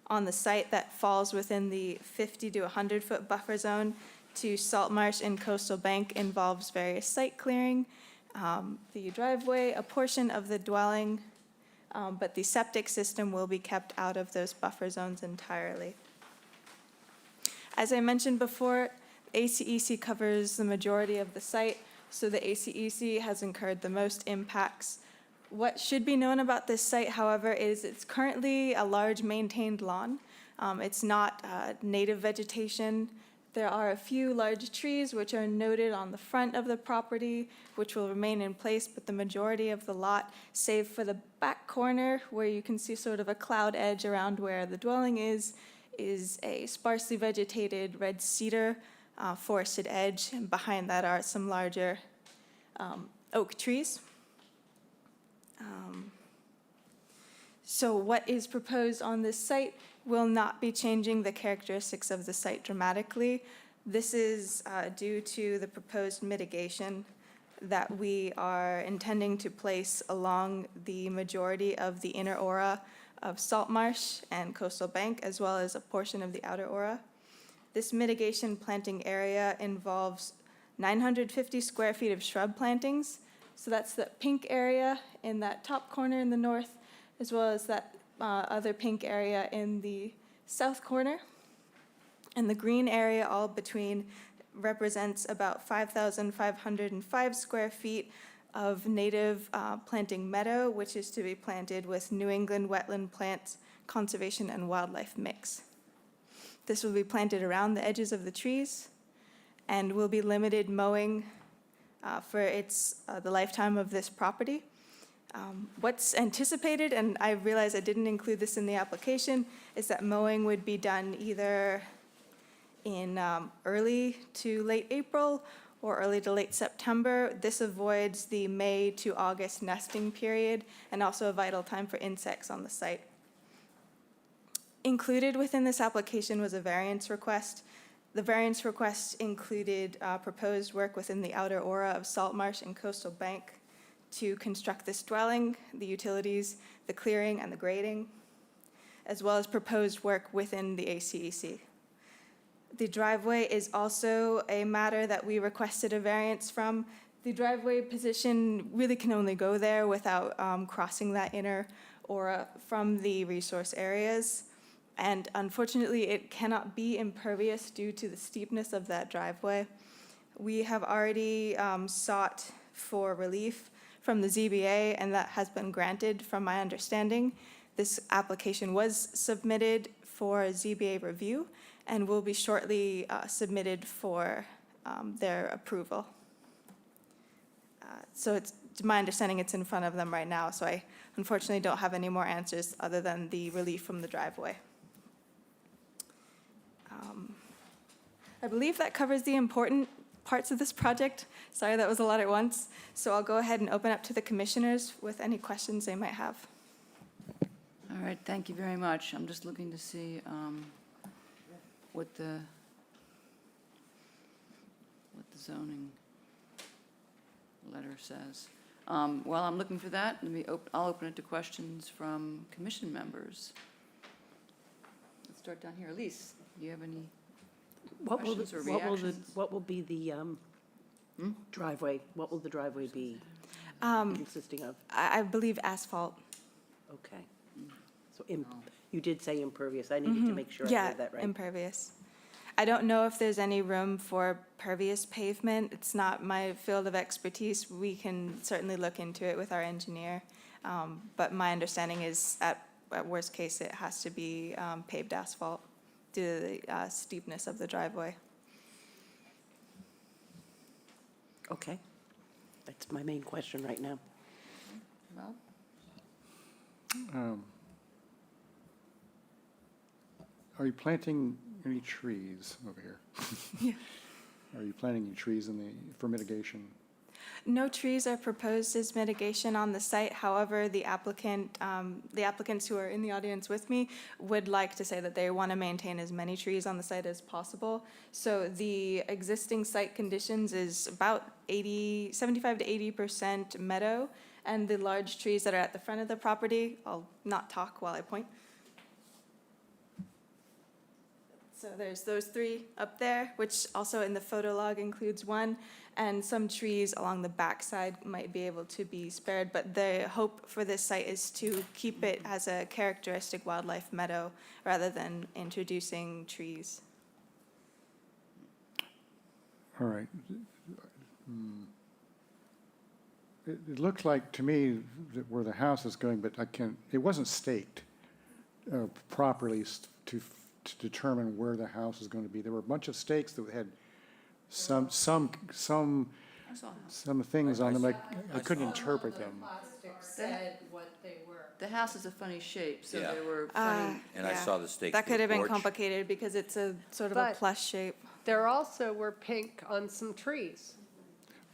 on the site that falls within the 50 to 100-foot buffer zone to salt marsh and coastal bank involves various site clearing, the driveway, a portion of the dwelling, but the septic system will be kept out of those buffer zones entirely. As I mentioned before, ACEC covers the majority of the site, so the ACEC has incurred the most impacts. What should be known about this site, however, is it's currently a large maintained lawn. It's not native vegetation. There are a few large trees which are noted on the front of the property, which will remain in place, but the majority of the lot, save for the back corner where you can see sort of a cloud edge around where the dwelling is a sparsely vegetated red cedar forested edge, and behind that are some larger oak trees. So what is proposed on this site will not be changing the characteristics of the site dramatically. This is due to the proposed mitigation that we are intending to place along the majority of the inner aura of salt marsh and coastal bank, as well as a portion of the outer aura. This mitigation planting area involves 950 square feet of shrub plantings. So that's the pink area in that top corner in the north, as well as that other pink area in the south corner. And the green area all between represents about 5,505 square feet of native planting meadow, which is to be planted with New England wetland plants, conservation and wildlife mix. This will be planted around the edges of the trees and will be limited mowing for the lifetime of this property. What's anticipated, and I realize I didn't include this in the application, is that mowing would be done either in early to late April or early to late September. This avoids the May to August nesting period and also a vital time for insects on the site. Included within this application was a variance request. The variance request included proposed work within the outer aura of Salt Marsh and Coastal Bank to construct this dwelling, the utilities, the clearing, and the grading, as well as proposed work within the ACEC. The driveway is also a matter that we requested a variance from. The driveway position really can only go there without crossing that inner aura from the resource areas. And unfortunately, it cannot be impervious due to the steepness of that driveway. We have already sought for relief from the ZBA, and that has been granted from my understanding. This application was submitted for ZBA review and will be shortly submitted for their approval. So it's, to my understanding, it's in front of them right now, so I unfortunately don't have any more answers other than the relief from the driveway. I believe that covers the important parts of this project. Sorry, that was a lot at once. So I'll go ahead and open up to the commissioners with any questions they might have. All right, thank you very much. I'm just looking to see what the zoning letter says. While I'm looking for that, I'll open it to questions from commission members. Let's start down here. Elise, do you have any questions or reactions? What will be the driveway? What will the driveway be consisting of? I believe asphalt. Okay. So you did say impervious. I needed to make sure I heard that right. Yeah, impervious. I don't know if there's any room for pervious pavement. It's not my field of expertise. We can certainly look into it with our engineer. But my understanding is at worst case, it has to be paved asphalt due to the steepness of the driveway. Okay. That's my main question right now. Well, Are you planting any trees over here? Yeah. Are you planting any trees for mitigation? No trees are proposed as mitigation on the site. However, the applicants who are in the audience with me would like to say that they want to maintain as many trees on the site as possible. So the existing site conditions is about 75 to 80% meadow, and the large trees that are at the front of the property, I'll not talk while I point. So there's those three up there, which also in the photo log includes one, and some trees along the backside might be able to be spared, but the hope for this site is to keep it as a characteristic wildlife meadow rather than introducing trees. All right. It looks like to me that where the house is going, but it wasn't staked properly to determine where the house is going to be. There were a bunch of stakes that had some things on them. I couldn't interpret them. Said what they were. the house is a funny shape, so Yeah. they were funny. And I saw the stake. That through could have the been porch. complicated because it's a sort of a But- plus shape. There also were pink on some trees.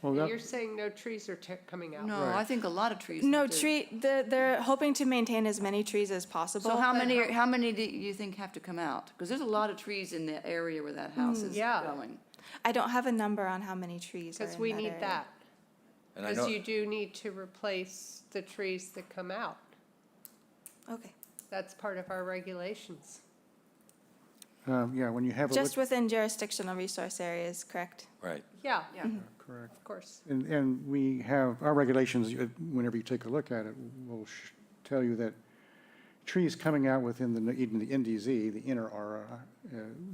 Well, And that- you're saying no trees are coming out? No, I think a lot of trees. No, do. they're hoping to maintain as many trees as possible. So how many do you think have to come out? Because there's a lot of trees in the area where that house is yeah. going. I don't have a number on how many trees are Because in we that need area. that. And I Because know, you do need to replace the trees that come out. Okay. That's part of our regulations. Yeah, when you have a Just within jurisdictional resource areas, correct? right. Yeah, correct. of course. And we have, our regulations, whenever you take a look at it, will tell you that trees coming out within even the NDZ, the inner aura,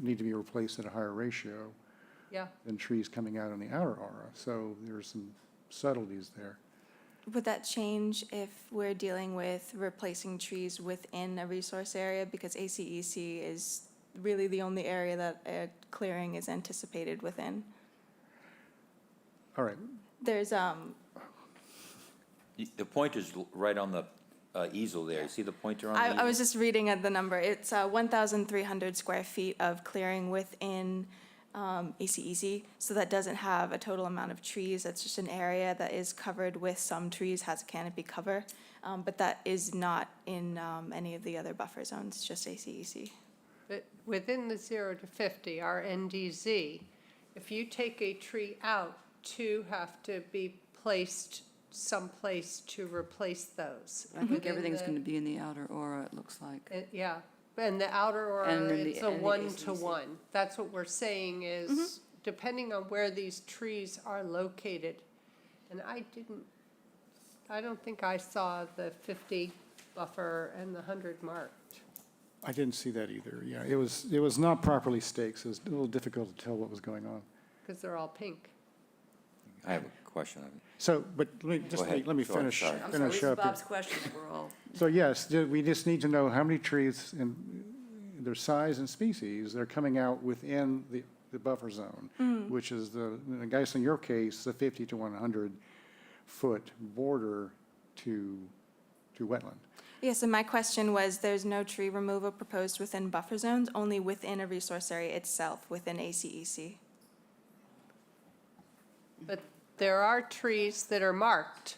need to be replaced at a higher ratio Yeah. than trees coming out in the outer aura. So there's some subtleties there. Would that change if we're dealing with replacing trees within a resource area? Because ACEC is really the only area that a clearing is anticipated within. All right, There's, The pointer's right on the easel there. You see the pointer on the I easel? was just reading at the number. It's 1,300 square feet of clearing within ACEC. So that doesn't have a total amount of trees. That's just an area that is covered with some trees, has a canopy cover. But that is not in any of the other buffer zones, just ACEC. But within the 0 to 50, our NDZ, if you take a tree out, two have to be placed someplace to replace those. I think everything's going to be in the outer aura, it looks like. Yeah, and the outer aura, And in the- it's a and the one-to-one. That's what we're saying is, depending on where these trees are located. And I don't think I saw the 50 buffer and the 100 marked. I didn't see that either. Yeah, it was not properly staked, so it was a little difficult to tell what was going on. Because they're all pink. I have a question. So, but let me Sure, finish, sorry. I'm sorry, this finish is up. Bob's question, we're all. So yes, we just need to know how many trees and their size and species, they're coming out within the buffer zone, which is I guess in your case, the 50 to 100 foot border to wetland. Yes, and my question was, there's no tree removal proposed within buffer zones, only within a resource area itself, within ACEC. But there are trees that are marked.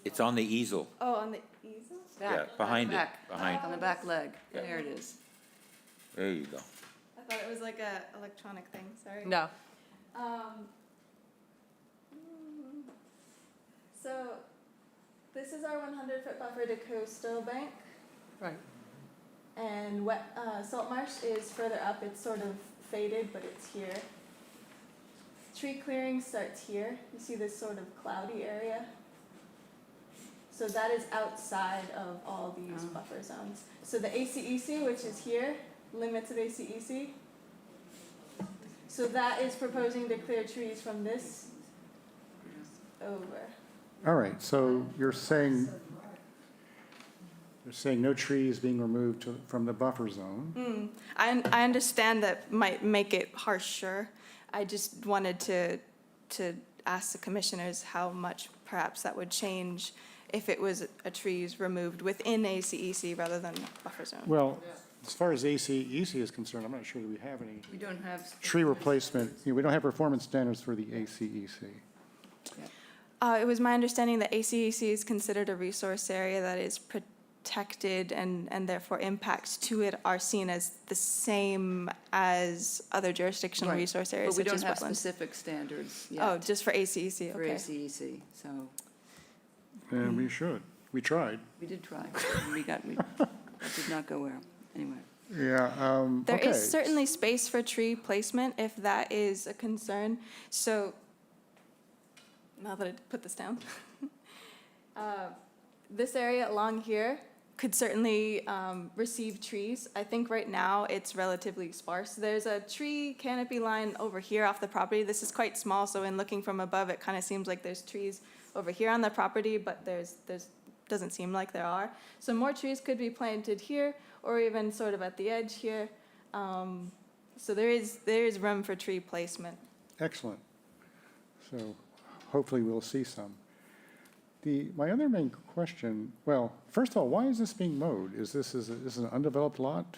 It's on the easel. Oh, on the easel? Yeah, behind it, behind. On the back leg, Yeah. there it is. There you go. I thought it was like a electronic thing, sorry. No. So this is our 100-foot buffer to coastal bank, Right. and salt marsh is further up. It's sort of faded, but it's here. Tree clearing starts here. You see this sort of cloudy area. So that is outside of all these buffer zones. So the ACEC, which is here, limits of ACEC. So that is proposing to clear trees from this over. All right, so you're saying no trees being removed from the buffer zone. I understand that might make it harsher. I just wanted to ask the commissioners how much perhaps that would change if it was a trees removed within ACEC rather than buffer zone. Well, as far as ACEC is concerned, I'm not sure that we have any We don't have. tree replacement, we don't have performance standards for the ACEC. It was my understanding that ACEC is considered a resource area that is protected and therefore impacts to it are seen as the same as other jurisdictional Right. resource areas But we such don't as have wetlands. specific standards yet. Oh, just for ACEC, For okay. ACEC, so And we should, we tried. we did try. That did not go well, anyway. Yeah, There okay. is certainly space for tree placement if that is a concern. So, now that I put this down, this area along here could certainly receive trees. I think right now it's relatively sparse. There's a tree canopy line over here off the property. This is quite small, so in looking from above, it kind of seems like there's trees over here on the property, but doesn't seem like there are. So more trees could be planted here, or even sort of at the edge here. So there is room for tree placement. Excellent. So hopefully we'll see some. My other main question, well, first of all, why is this being mowed? Is this an undeveloped lot?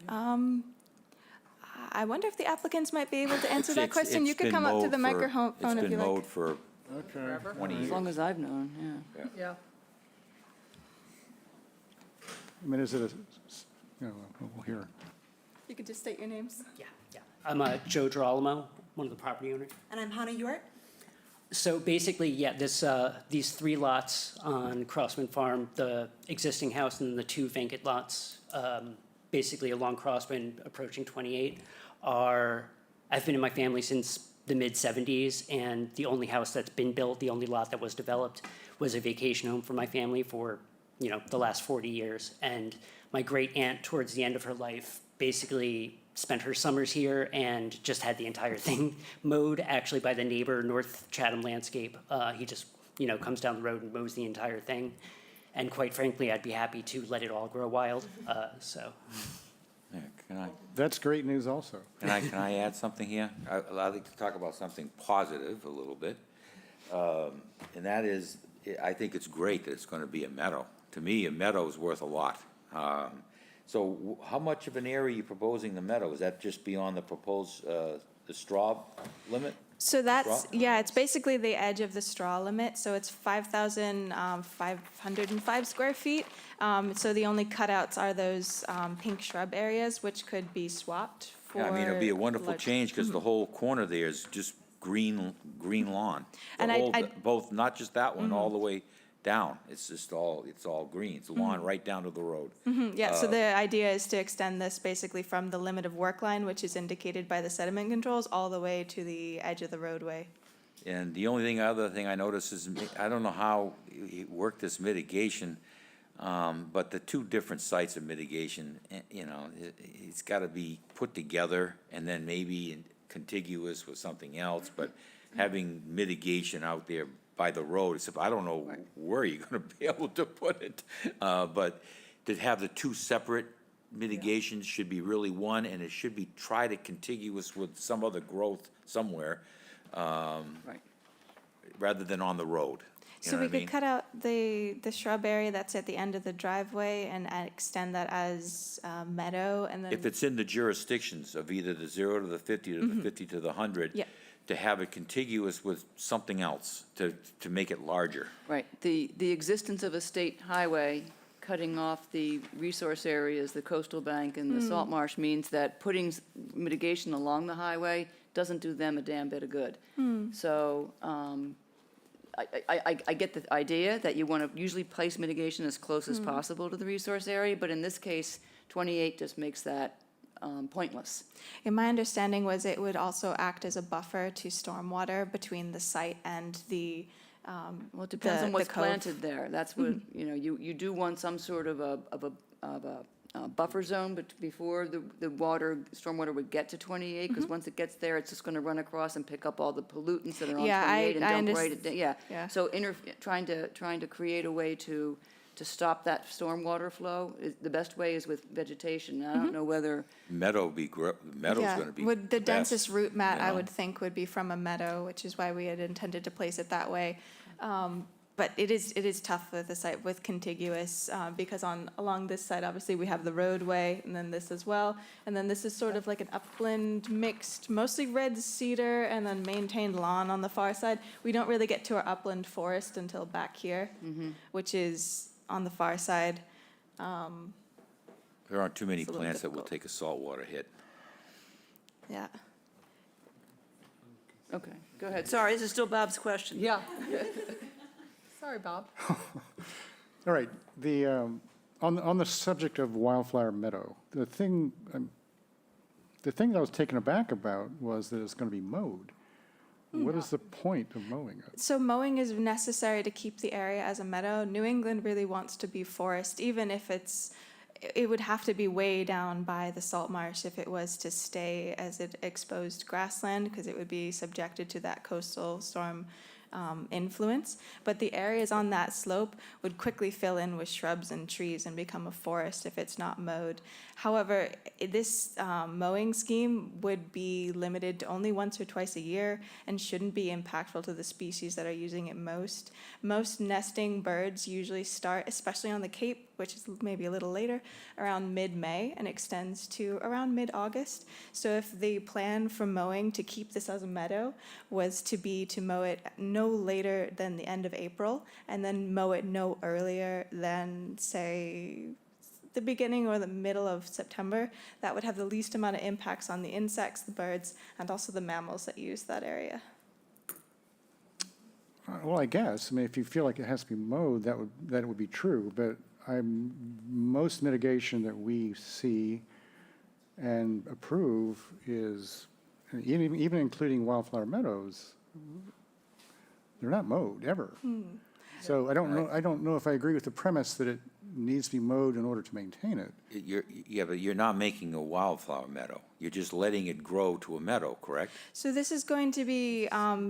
I wonder if the applicants might be able to answer that It's question. You could been come up to mowed the for- microphone if you It's been like. mowed for Okay. 20 As years. long as I've known, yeah. Yeah. I mean, is it we'll hear. You could just state your names. Yeah. I'm Joe Girolamo, one of the property owners. And I'm Hannah Ewart. So basically, these 3 lots on Crossman Farm, the existing house and then the 2 vacant lots, basically along Crossman approaching 28, I've been in my family since the mid-'70s, and the only house that's been built, the only lot that was developed, was a vacation home for my family for, the last 40 years. And my great aunt, towards the end of her life, basically spent her summers here and just had the entire thing mowed, actually by the neighbor, North Chatham Landscape. He just comes down the road and mows the entire thing. And quite frankly, I'd be happy to let it all grow wild, so. Yeah, can I, That's great news also. can I add something here? I'd like to talk about something positive a little bit. And that is, I think it's great that it's gonna be a meadow. To me, a meadow is worth a lot. So how much of an area are you proposing the meadow? Is that just beyond the proposed, the straw limit? So that's, Straw? yeah, it's basically the edge of the straw limit, so it's 5,505 square feet. So the only cutouts are those pink shrub areas, which could be swapped for. Yeah, I mean, it'd be a wonderful large- change, because the whole corner there is just green lawn. The And whole, I- both, not just that one, all the way down. It's just all, it's all green. It's lawn right down to the road. Yeah, so the idea is to extend this basically from the limit of work line, which is indicated by the sediment controls, all the way to the edge of the roadway. And the only other thing I noticed is, I don't know how you work this mitigation, but the two different sites of mitigation, it's gotta be put together and then maybe contiguous with something else, but having mitigation out there by the road, except I don't know where you're gonna be able to put it. But to have the two separate mitigations should be really one, and it should be tried to contiguous with some other growth somewhere, Right. rather than on the road. You So know we what I mean? could cut out the shrub area that's at the end of the driveway and extend that as meadow, and then. If it's in the jurisdictions of either the 0 to the 50 or the 50 to the 100, Yeah. to have it contiguous with something else to make it larger. Right. The existence of a state highway cutting off the resource areas, the coastal bank and the salt marsh, means that putting mitigation along the highway doesn't do them a damn bit of good. So I get the idea that you want to usually place mitigation as close as possible to the resource area, but in this case, 28 just makes that pointless. And my understanding was it would also act as a buffer to stormwater between the site and the. Well, it depends on what's cove. planted there. That's what, you do want some sort of a buffer zone, but before the stormwater would get to 28, because once it gets there, it's just going to run across and pick up all the pollutants that are on Yeah, 28 and I dump right at, yeah. Yeah. So trying to create a way to stop that stormwater flow, the best way is with vegetation. I don't know whether, Meadow meadow's Yeah, gonna be would the best, densest root mat, I you know? would think, would be from a meadow, which is why we had intended to place it that way. But it is tough with the site with contiguous, because along this side, obviously, we have the roadway, and then this as well. And then this is sort of like an upland mixed, mostly red cedar, and then maintained lawn on the far side. We don't really get to our upland forest until back here, which is on the far side. There aren't too many It's a little plants that will difficult. take a saltwater hit. Yeah. okay, go ahead. Sorry, this is still Bob's question. Yeah. Sorry, Bob. All right, on the subject of Wildflower Meadow, the thing that I was taken aback about was that it's going to be mowed. What is the point of mowing it? So mowing is necessary to keep the area as a meadow. New England really wants to be forest, even if it would have to be way down by the salt marsh if it was to stay as an exposed grassland, because it would be subjected to that coastal storm influence. But the areas on that slope would quickly fill in with shrubs and trees and become a forest if it's not mowed. However, this mowing scheme would be limited to only once or twice a year and shouldn't be impactful to the species that are using it most. Most nesting birds usually start, especially on the Cape, which is maybe a little later, around mid-May and extends to around mid-August. So if the plan for mowing to keep this as a meadow was to mow it no later than the end of April, and then mow it no earlier than, say, the beginning or the middle of September, that would have the least amount of impacts on the insects, the birds, and also the mammals that use that area. Well, I guess, I mean, if you feel like it has to be mowed, that would be true, but most mitigation that we see and approve is, even including Wildflower Meadows, they're not mowed, ever. So I don't know if I agree with the premise that it needs to be mowed in order to maintain it. Yeah, but you're not making a wildflower meadow. You're just letting it grow to a meadow, correct? So this is going to be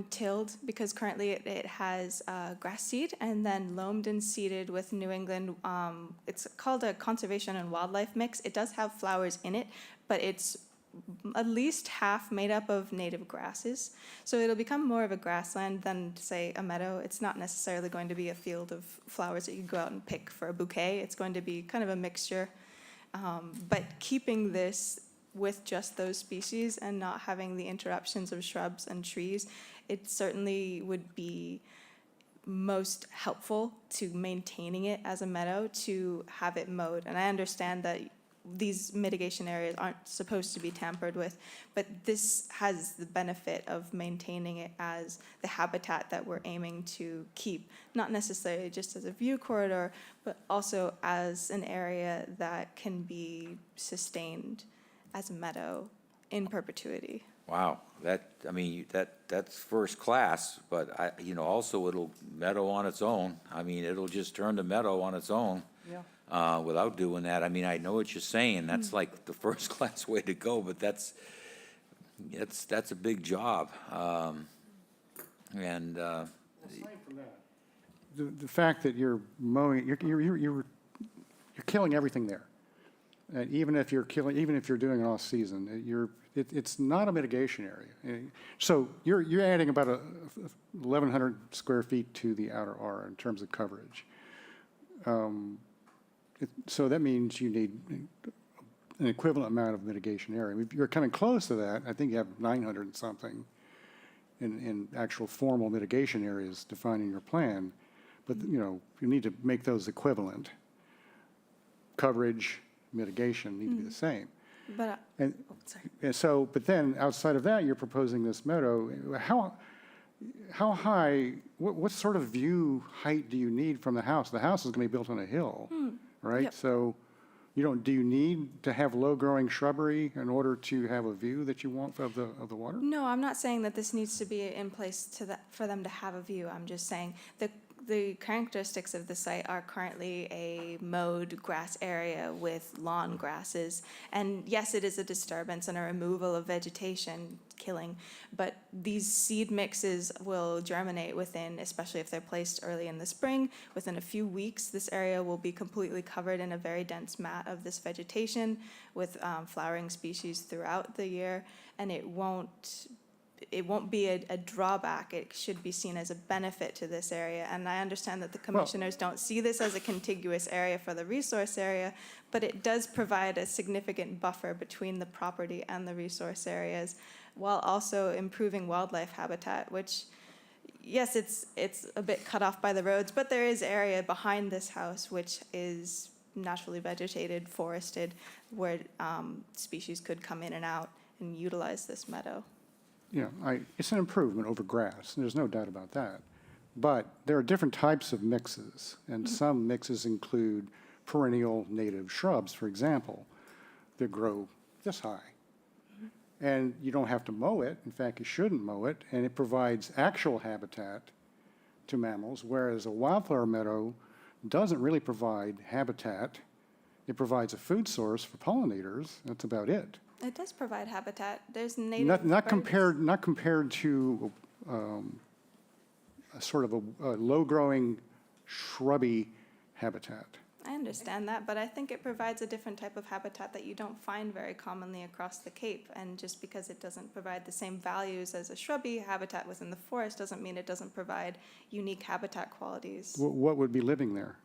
tilled because currently it has grass seed and then loamed and seeded with New England. It's called a conservation and wildlife mix. It does have flowers in it, but it's at least half made up of native grasses. So it'll become more of a grassland than, say, a meadow. It's not necessarily going to be a field of flowers that you go out and pick for a bouquet. It's going to be kind of a mixture. But keeping this with just those species and not having the interruptions of shrubs and trees, it certainly would be most helpful to maintaining it as a meadow to have it mowed. And I understand that these mitigation areas aren't supposed to be tampered with, but this has the benefit of maintaining it as the habitat that we're aiming to keep, not necessarily just as a view corridor, but also as an area that can be sustained as a meadow in perpetuity. Wow, that's first class, but also it'll meadow on its own. I mean, it'll just turn to meadow on its own. Yeah. Without doing that. I mean, I know what you're saying. That's like the first class way to go, but that's a big job. Aside from that, the fact that you're mowing, you're killing everything there. And even if you're doing it off season, it's not a mitigation area. So you're adding about 1,100 square feet to the outer R in terms of coverage. So that means you need an equivalent amount of mitigation area. If you're coming close to that, I think you have 900 and something in actual formal mitigation areas defined in your plan. But, you need to make those equivalent. Coverage, mitigation need to be the same. But But then outside of that, you're proposing this meadow. How high, what sort of view height do you need from the house? The house is going to be built on a hill, right? Yep. So do you need to have low-growing shrubbery in order to have a view that you want of the water? No, I'm not saying that this needs to be in place for them to have a view. I'm just saying the characteristics of the site are currently a mowed grass area with lawn grasses. And yes, it is a disturbance and a removal of vegetation killing, but these seed mixes will germinate within, especially if they're placed early in the spring, within a few weeks, this area will be completely covered in a very dense mat of this vegetation with flowering species throughout the year, and it won't be a drawback. It should be seen as a benefit to this area. And I understand that the commissioners don't see this as a contiguous area for the resource area, but it does provide a significant buffer between the property and the resource areas, while also improving wildlife habitat, which, yes, it's a bit cut off by the roads, but there is area behind this house which is naturally vegetated, forested, where species could come in and out and utilize this meadow. Yeah, it's an improvement over grass, and there's no doubt about that. But there are different types of mixes, and some mixes include perennial native shrubs, for example, that grow this high. And you don't have to mow it. In fact, you shouldn't mow it, and it provides actual habitat to mammals, whereas a wildflower meadow doesn't really provide habitat. It provides a food source for pollinators. That's about it. It does provide habitat. There's native Not birds. compared to a sort of a low-growing shrubby habitat. I understand that, but I think it provides a different type of habitat that you don't find very commonly across the Cape. And just because it doesn't provide the same values as a shrubby habitat within the forest doesn't mean it doesn't provide unique habitat qualities. What would be living there?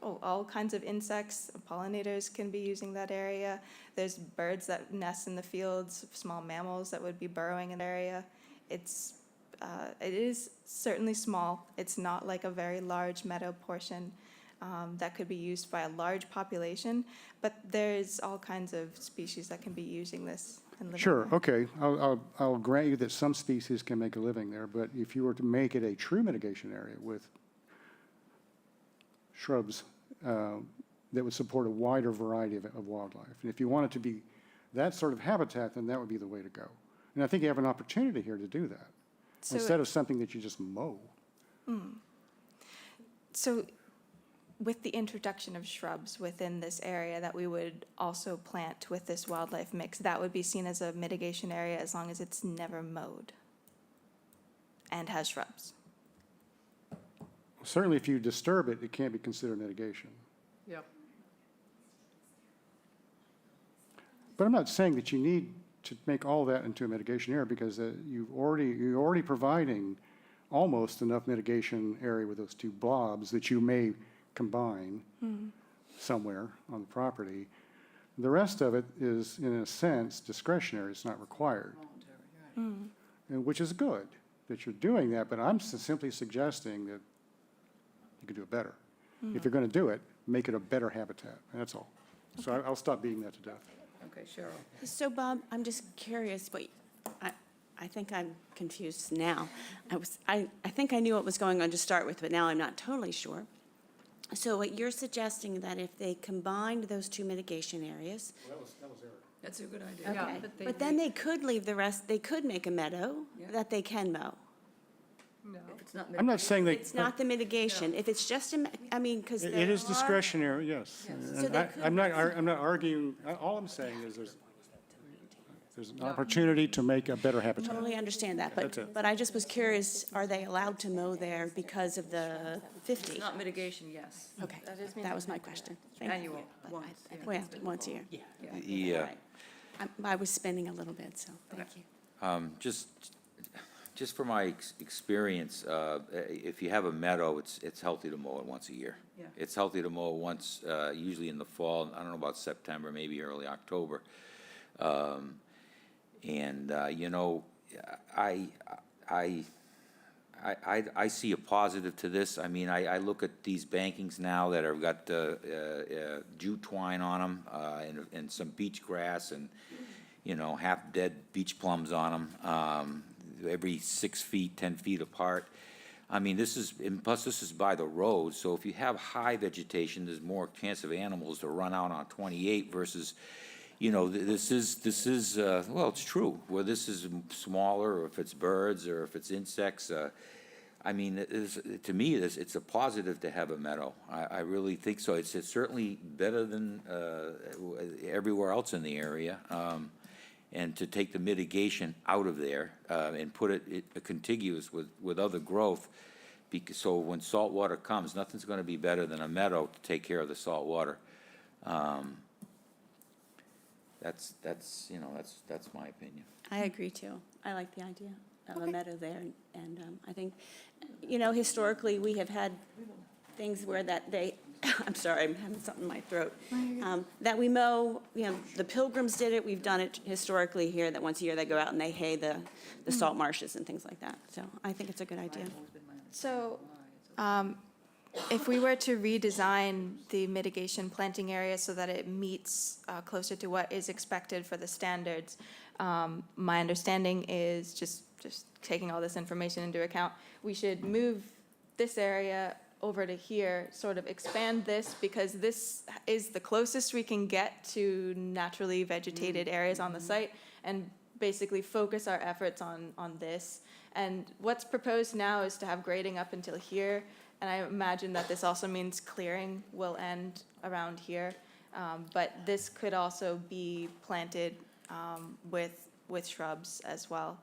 Oh, all kinds of insects, pollinators can be using that area. There's birds that nest in the fields, small mammals that would be burrowing in the area. It is certainly small. It's not like a very large meadow portion that could be used by a large population, but there's all kinds of species that can be using this and living Sure, there. okay. I'll grant you that some species can make a living there, but if you were to make it a true mitigation area with shrubs that would support a wider variety of wildlife. And if you want it to be that sort of habitat, then that would be the way to go. And I think you have an opportunity here to do that, So instead of something that you just mow. So with the introduction of shrubs within this area that we would also plant with this wildlife mix, that would be seen as a mitigation area as long as it's never mowed and has shrubs. Certainly, if you disturb it, it can't be considered mitigation. Yep. But I'm not saying that you need to make all that into a mitigation area, because you're already providing almost enough mitigation area with those two blobs that you may combine somewhere on the property. The rest of it is, in a sense, discretionary. It's not required. And which is good that you're doing that, but I'm simply suggesting that you could do it better. If you're going to do it, make it a better habitat. That's all. So I'll stop beating that to death. Okay, Cheryl. So Bob, I'm just curious, but I think I'm confused now. I think I knew what was going on to start with, but now I'm not totally sure. So what you're suggesting that if they combined those two mitigation areas, Well, that was Eric. That's a good idea. okay, Yeah, but then they could leave the rest, they could make a meadow that they can mow. No. It's not I'm not saying that. It's not the mitigation. If it's just I mean, because It is discretionary, yes. So And they I'm not arguing, all I'm saying is there's an opportunity to make a better habitat. Totally understand that, That's it. but I just was curious, are they allowed to mow there because of the 50? It's not mitigation, yes. Okay, that was my question. Thank you. Annual, once. yeah. Well, once a year. Yeah. I was spinning a little bit, so thank you. Just from my experience, if you have a meadow, it's healthy to mow it once a year. Yeah. It's healthy to mow it once, usually in the fall. I don't know about September, maybe early October. You know, I see a positive to this. I mean, I look at these bankings now that have got jute twine on them, and some beach grass, and, you know, half-dead beach plums on them, every 6 feet, 10 feet apart. I mean, and plus this is by the road, so if you have high vegetation, there's more chance of animals to run out on 28 versus, you know, this is well, it's true, where this is smaller, or if it's birds, or if it's insects. I mean, to me, it's a positive to have a meadow. I really think so. It's certainly better than everywhere else in the area. And to take the mitigation out of there and put it contiguous with other growth, so when salt water comes, nothing's going to be better than a meadow to take care of the salt water. That's my opinion. I agree too. I like the idea of a meadow there, and I think, you know, historically, we have had things where I'm sorry, I'm having something in my throat, that we mow, you know, the Pilgrims did it, we've done it historically here, that once a year they go out and they hay the salt marshes and things like that. So I think it's a good idea. So, if we were to redesign the mitigation planting area so that it meets closer to what is expected for the standards, my understanding is, just taking all this information into account, we should move this area over to here, sort of expand this, because this is the closest we can get to naturally vegetated areas on the site, and basically focus our efforts on this. And what's proposed now is to have grading up until here, and I imagine that this also means clearing will end around here. But this could also be planted with shrubs as well.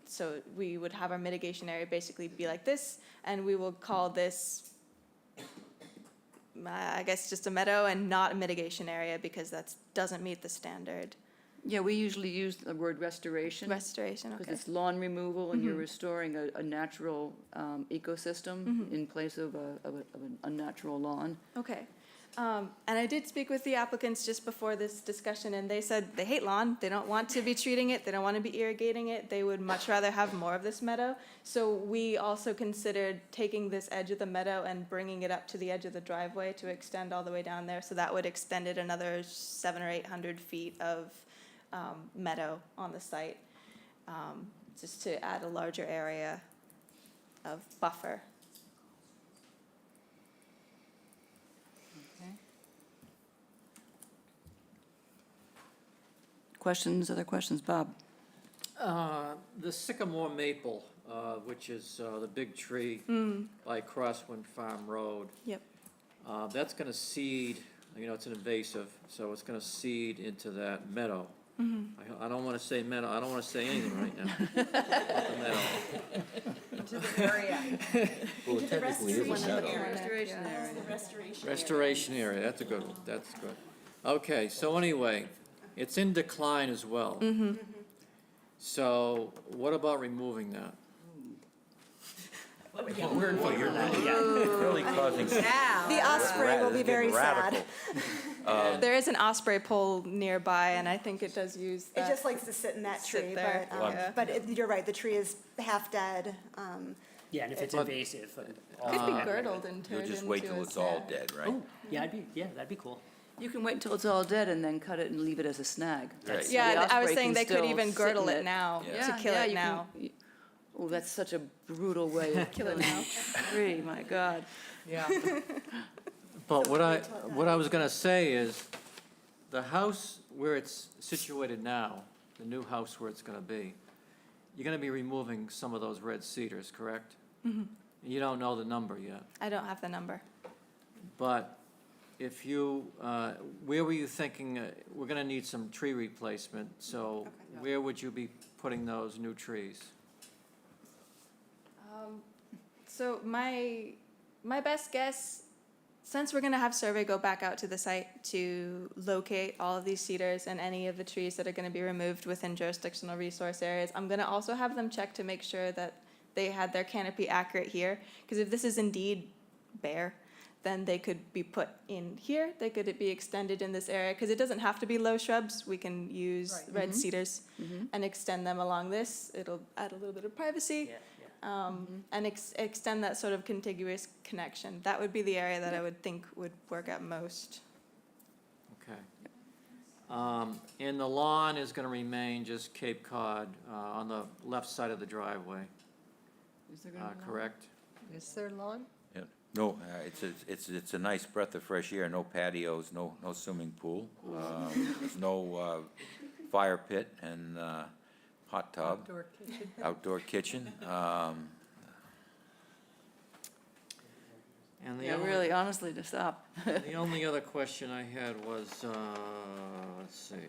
So we would have our mitigation area basically be like this, and we will call this, I guess, just a meadow and not a mitigation area, because that doesn't meet the standard. Yeah, we usually use the word restoration. Restoration, okay. Because it's lawn removal, and you're restoring a natural ecosystem in place of an unnatural lawn. Okay. And I did speak with the applicants just before this discussion, and they said they hate lawn. They don't want to be treating it. They don't want to be irrigating it. They would much rather have more of this meadow. So we also considered taking this edge of the meadow and bringing it up to the edge of the driveway to extend all the way down there. So that would extend it another 700 or 800 feet of meadow on the site, just to add a larger area of buffer. Questions, other questions? Bob? The sycamore maple, which is the big tree Mm. by Crosswind Farm Road. Yep. That's gonna seed, it's an invasive, so it's gonna seed into that meadow. Mhm. I don't wanna say meadow, I don't wanna say anything right now. About the meadow. To the very end. Well, it technically is a meadow. Restoration area. Restoration area, that's a good one, that's good. Okay, so anyway, it's in decline as well. Mhm. So what about removing that? You're really causing. The osprey will be very sad. There is an osprey pole nearby, and I think it does use It that. just likes to sit in that Sit tree, there. but you're right, the tree is half dead. Yeah, and if it's But- invasive. Could be girdled and You'll turned just wait into till a it's all snag. dead, right? Oh, yeah, that'd be cool. You can wait until it's all dead and then cut it and leave it as a snag. Right. Yeah, The I was osprey saying can they could still even sit girdle in it now Yeah. to kill it you now. Oh, that's such a brutal way of Kill it killing now. a tree, my God. Yeah. But what I was gonna say is, the house where it's situated now, the new house where it's gonna be, you're gonna be removing some of those red cedars, correct? Mhm. You don't know the number yet, I don't have the number. but if you, where were you thinking, we're gonna need some tree replacement, so where would you be putting those new trees? So my best guess, since we're gonna have survey go back out to the site to locate all of these cedars and any of the trees that are gonna be removed within jurisdictional resource areas, I'm gonna also have them check to make sure that they had their canopy accurate here. Because if this is indeed bare, then they could be put in here, they could be extended in this area, because it doesn't have to be low shrubs, we can use Right. red cedars and extend them along this, it'll add a little bit of privacy. And extend that sort of contiguous connection. That would be the area that I would think would work out most. Okay. And the lawn is gonna remain just Cape Cod, on the left side of the driveway, Is there gonna be lawn? correct? Is there lawn? Yeah. No, it's a nice breath of fresh air, no patios, no swimming pool. There's no fire pit and hot tub. Outdoor kitchen? Outdoor kitchen. And the Yeah, only- really, honestly, to stop. The only other question I had was, let's see,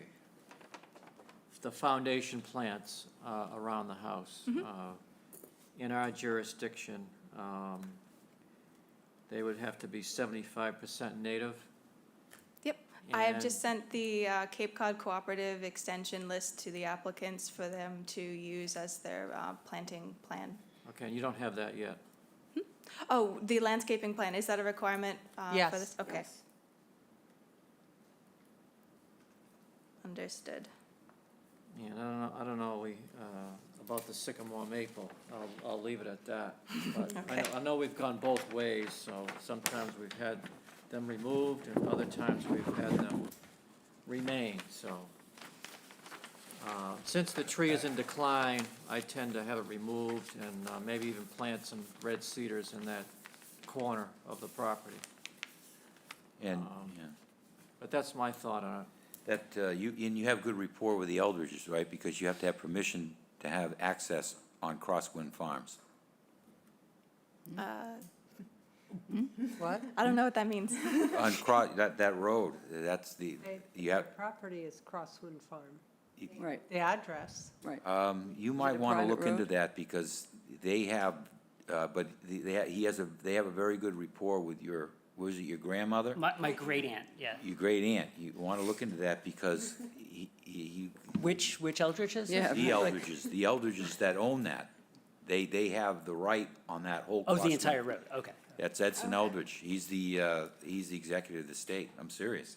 the foundation plants around the house. In our jurisdiction, they would have to be 75% native. Yep. I have And- just sent the Cape Cod Cooperative Extension list to the applicants for them to use as their planting plan. Okay, and you don't have that yet. Oh, the landscaping plan, is that a requirement for Yes. this? Okay. Understood. Yeah, and I don't know, about the sycamore maple. I'll leave it at that. But I know we've gone both ways, so sometimes we've had them removed and other times we've had them remain, so. Since the tree is in decline, I tend to have it removed and maybe even plant some red cedars in that corner of the property. And, yeah. But that's my thought on it. That, you have good rapport with the Eldridges, right? Because you have to have permission to have access on Crosswind Farms. What? I don't know what that means. On that road, that's you have, Property is Crosswind Farm. Right, The address. right. you it might a want to private look into road? that because they have, but they have a very good rapport with your, was it your grandmother? My great aunt, yeah. Your great aunt. You want to look into that because Which Eldridges? Yeah. the Eldridges that own that, they have the right on that whole. Oh, the Crosswind. entire road, okay. That's Edson Eldridge. He's the executive of the state. I'm serious.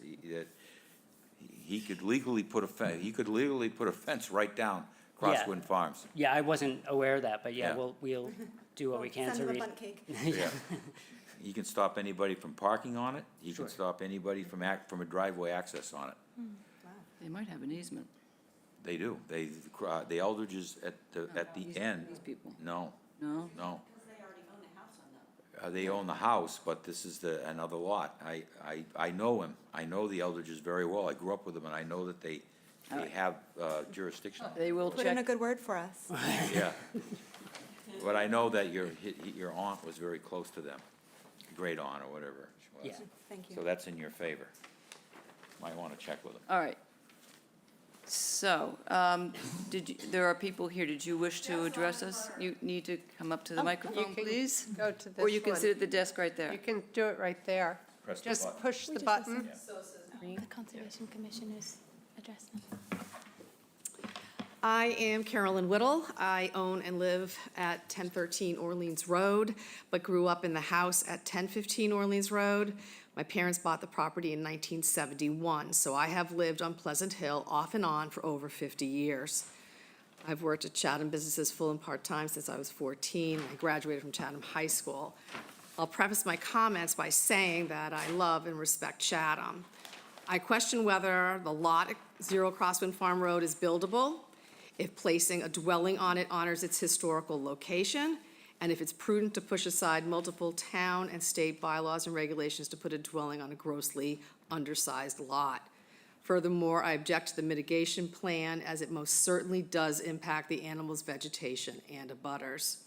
He could legally put a fence right down Yeah. Crosswind Farms. Yeah, I wasn't aware of that, but yeah, Yeah. we'll do what we can Send to them a read. bundt cake. Yeah. He can stop anybody from parking on it. He can Sure. stop anybody from a driveway access on it. They might have an easement. They do. The Eldridges at the end. These people. No, No? no. They own the house, but this is another lot. I know him. I know the Eldridges very well. I grew up with them, and I know that they have jurisdiction. They will Put in a check, good word for us. Yeah. But I know that your aunt was very close to them, great aunt or whatever she was. Yeah. Thank you. So that's in your favor. Might want to check with them. All right. So, there are people here, did you wish to address us? You need to come up to the microphone, please? Go to this Or you can one. sit at the desk right there. You can do it right there. Press the Just button. push the button. The Conservation Commission is addressing. I am Carolyn Whittle. I own and live at 1013 Orleans Road, but grew up in the house at 1015 Orleans Road. My parents bought the property in 1971, so I have lived on Pleasant Hill off and on for over 50 years. I've worked at Chatham businesses full and part-time since I was 14. I graduated from Chatham High School. I'll preface my comments by saying that I love and respect Chatham. I question whether the lot at 0 Crosswind Farm Road is buildable, if placing a dwelling on it honors its historical location, and if it's prudent to push aside multiple town and state bylaws and regulations to put a dwelling on a grossly undersized lot. Furthermore, I object to the mitigation plan as it most certainly does impact the animals' vegetation and abutters.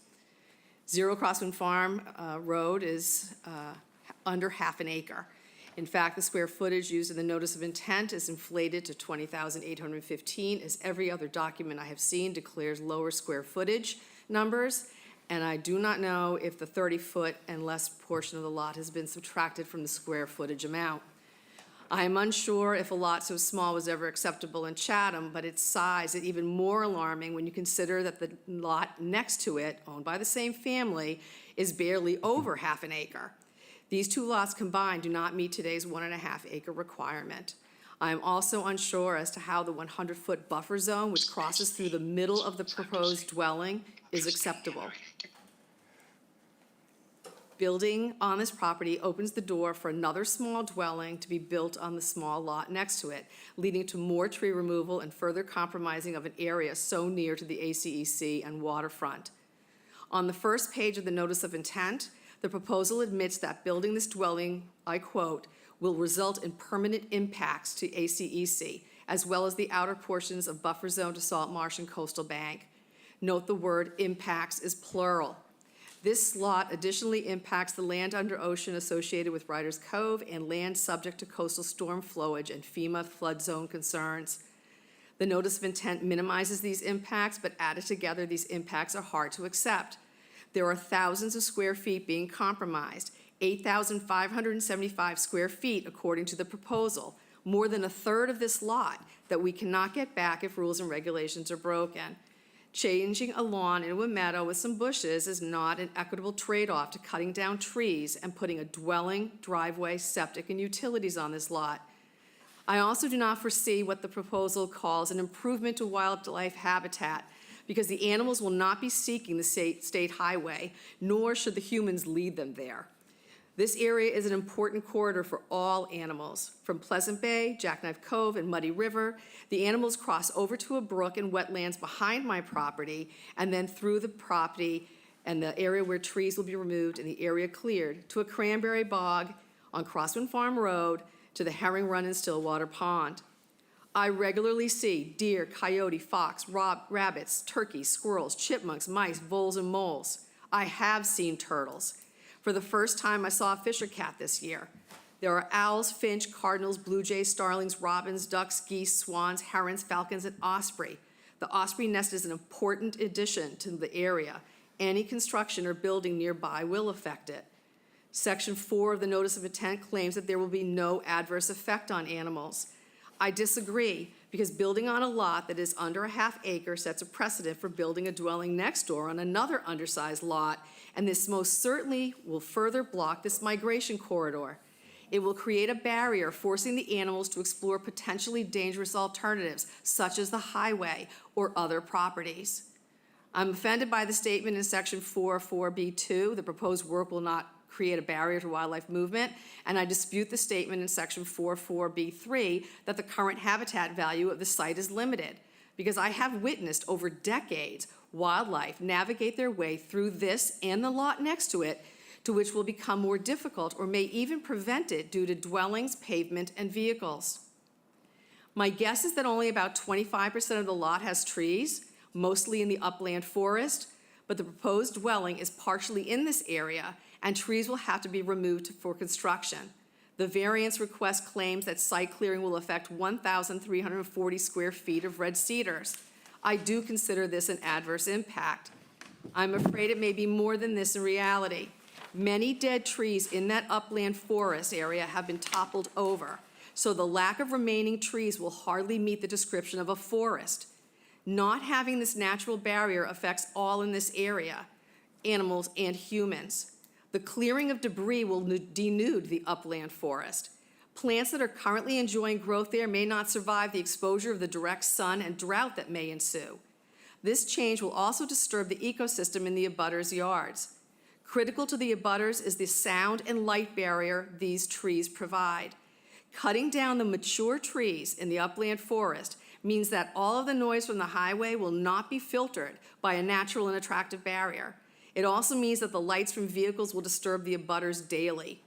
0 Crosswind Farm Road is under half an acre. In fact, the square footage used in the notice of intent is inflated to 20,815, as every other document I have seen declares lower square footage numbers, and I do not know if the 30-foot and less portion of the lot has been subtracted from the square footage amount. I am unsure if a lot so small was ever acceptable in Chatham, but its size is even more alarming when you consider that the lot next to it, owned by the same family, is barely over half an acre. These two lots combined do not meet today's 1.5 acre requirement. I am also unsure as to how the 100-foot buffer zone, which crosses through the middle of the proposed dwelling, is acceptable. Building on this property opens the door for another small dwelling to be built on the small lot next to it, leading to more tree removal and further compromising of an area so near to the ACEC and waterfront. On the first page of the notice of intent, the proposal admits that building this dwelling, I quote, will result in permanent impacts to ACEC, as well as the outer portions of buffer zone to Salt Marsh and Coastal Bank. Note the word impacts is plural. This lot additionally impacts the land under ocean associated with Riders Cove and land subject to coastal storm flowage and FEMA flood zone concerns. The notice of intent minimizes these impacts, but added together, these impacts are hard to accept. There are thousands of square feet being compromised, 8,575 square feet according to the proposal, more than a third of this lot that we cannot get back if rules and regulations are broken. Changing a lawn into a meadow with some bushes is not an equitable trade-off to cutting down trees and putting a dwelling, driveway, septic, and utilities on this lot. I also do not foresee what the proposal calls an improvement to wildlife habitat, because the animals will not be seeking the state highway, nor should the humans lead them there. This area is an important corridor for all animals. From Pleasant Bay, Jackknife Cove, and Muddy River, the animals cross over to a brook and wetlands behind my property, and then through the property and the area where trees will be removed and the area cleared to a cranberry bog on Crosswind Farm Road to the Herring Run and Stillwater Pond. I regularly see deer, coyote, fox, rabbits, turkeys, squirrels, chipmunks, mice, voles, and moles. I have seen turtles. For the first time, I saw a fisher cat this year. There are owls, finch, cardinals, blue jays, starlings, robins, ducks, geese, swans, herons, falcons, and osprey. The osprey nest is an important addition to the area. Any construction or building nearby will affect it. Section 4 of the Notice of Intent claims that there will be no adverse effect on animals. I disagree, because building on a lot that is under a half acre sets a precedent for building a dwelling next door on another undersized lot, and this most certainly will further block this migration corridor. It will create a barrier forcing the animals to explore potentially dangerous alternatives, such as the highway or other properties. I'm offended by the statement in Section 4.4b2, the proposed work will not create a barrier to wildlife movement, and I dispute the statement in Section 4.4b3 that the current habitat value of the site is limited, because I have witnessed over decades wildlife navigate their way through this and the lot next to it, to which will become more difficult or may even prevent it due to dwellings, pavement, and vehicles. My guess is that only about 25% of the lot has trees, mostly in the upland forest, but the proposed dwelling is partially in this area and trees will have to be removed for construction. The variance request claims that site clearing will affect 1,340 square feet of red cedars. I do consider this an adverse impact. I'm afraid it may be more than this in reality. Many dead trees in that upland forest area have been toppled over, so the lack of remaining trees will hardly meet the description of a forest. Not having this natural barrier affects all in this area, animals and humans. The clearing of debris will denude the upland forest. Plants that are currently enjoying growth there may not survive the exposure of the direct sun and drought that may ensue. This change will also disturb the ecosystem in the abutters' yards. Critical to the abutters is the sound and light barrier these trees provide. Cutting down the mature trees in the upland forest means that all of the noise from the highway will not be filtered by a natural and attractive barrier. It also means that the lights from vehicles will disturb the abutters daily.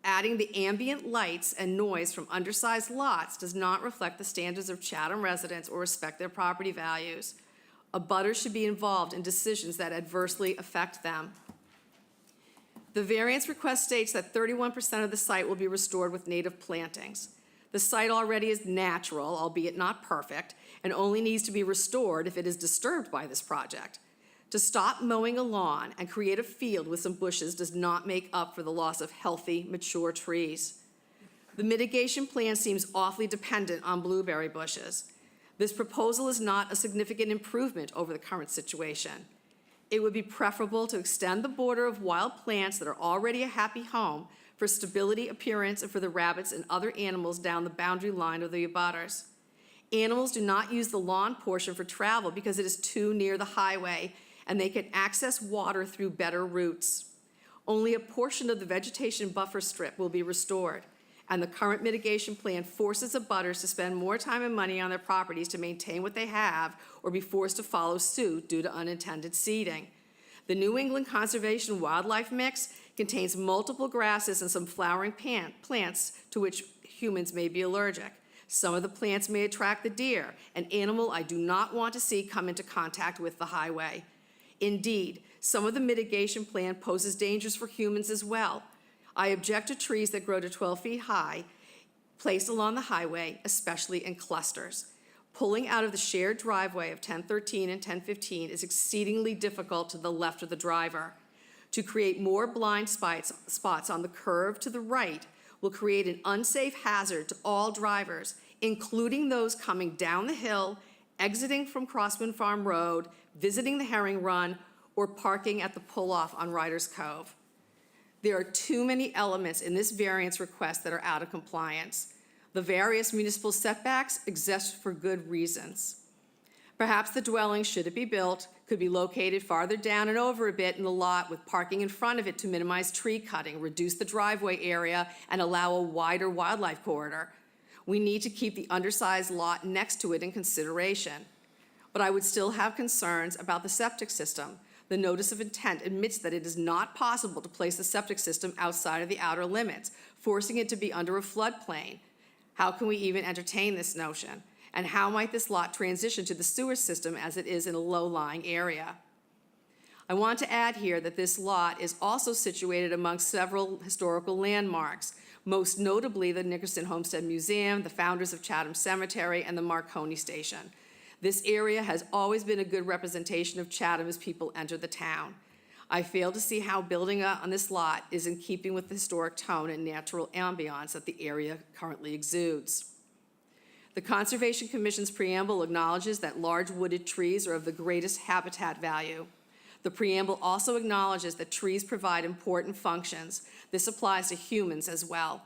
Adding the ambient lights and noise from undersized lots does not reflect the standards of Chatham residents or respect their property values. Abutters should be involved in decisions that adversely affect them. The variance request states that 31% of the site will be restored with native plantings. The site already is natural, albeit not perfect, and only needs to be restored if it is disturbed by this project. To stop mowing a lawn and create a field with some bushes does not make up for the loss of healthy, mature trees. The mitigation plan seems awfully dependent on blueberry bushes. This proposal is not a significant improvement over the current situation. It would be preferable to extend the border of wild plants that are already a happy home for stability, appearance, and for the rabbits and other animals down the boundary line of the abutters. Animals do not use the lawn portion for travel because it is too near the highway and they can access water through better routes. Only a portion of the vegetation buffer strip will be restored, and the current mitigation plan forces abutters to spend more time and money on their properties to maintain what they have or be forced to follow suit due to unintended seeding. The New England Conservation Wildlife Mix contains multiple grasses and some flowering plants to which humans may be allergic. Some of the plants may attract the deer, an animal I do not want to see come into contact with the highway. Indeed, some of the mitigation plan poses dangers for humans as well. I object to trees that grow to 12 feet high, placed along the highway, especially in clusters. Pulling out of the shared driveway of 1013 and 1015 is exceedingly difficult to the left of the driver. To create more blind spots on the curve to the right will create an unsafe hazard to all drivers, including those coming down the hill, exiting from Crossman Farm Road, visiting the Herring Run, or parking at the pull-off on Riders Cove. There are too many elements in this variance request that are out of compliance. The various municipal setbacks exist for good reasons. Perhaps the dwelling, should it be built, could be located farther down and over a bit in the lot with parking in front of it to minimize tree cutting, reduce the driveway area, and allow a wider wildlife corridor. We need to keep the undersized lot next to it in consideration. But I would still have concerns about the septic system. The notice of intent admits that it is not possible to place the septic system outside of the outer limits, forcing it to be under a floodplain. How can we even entertain this notion? And how might this lot transition to the sewer system as it is in a low-lying area? I want to add here that this lot is also situated among several historical landmarks, most notably the Nickerson Homestead Museum, the founders of Chatham Cemetery, and the Marconi Station. This area has always been a good representation of Chatham as people enter the town. I fail to see how building on this lot is in keeping with the historic tone and natural ambiance that the area currently exudes. The Conservation Commission's preamble acknowledges that large wooded trees are of the greatest habitat value. The preamble also acknowledges that trees provide important functions. This applies to humans as well.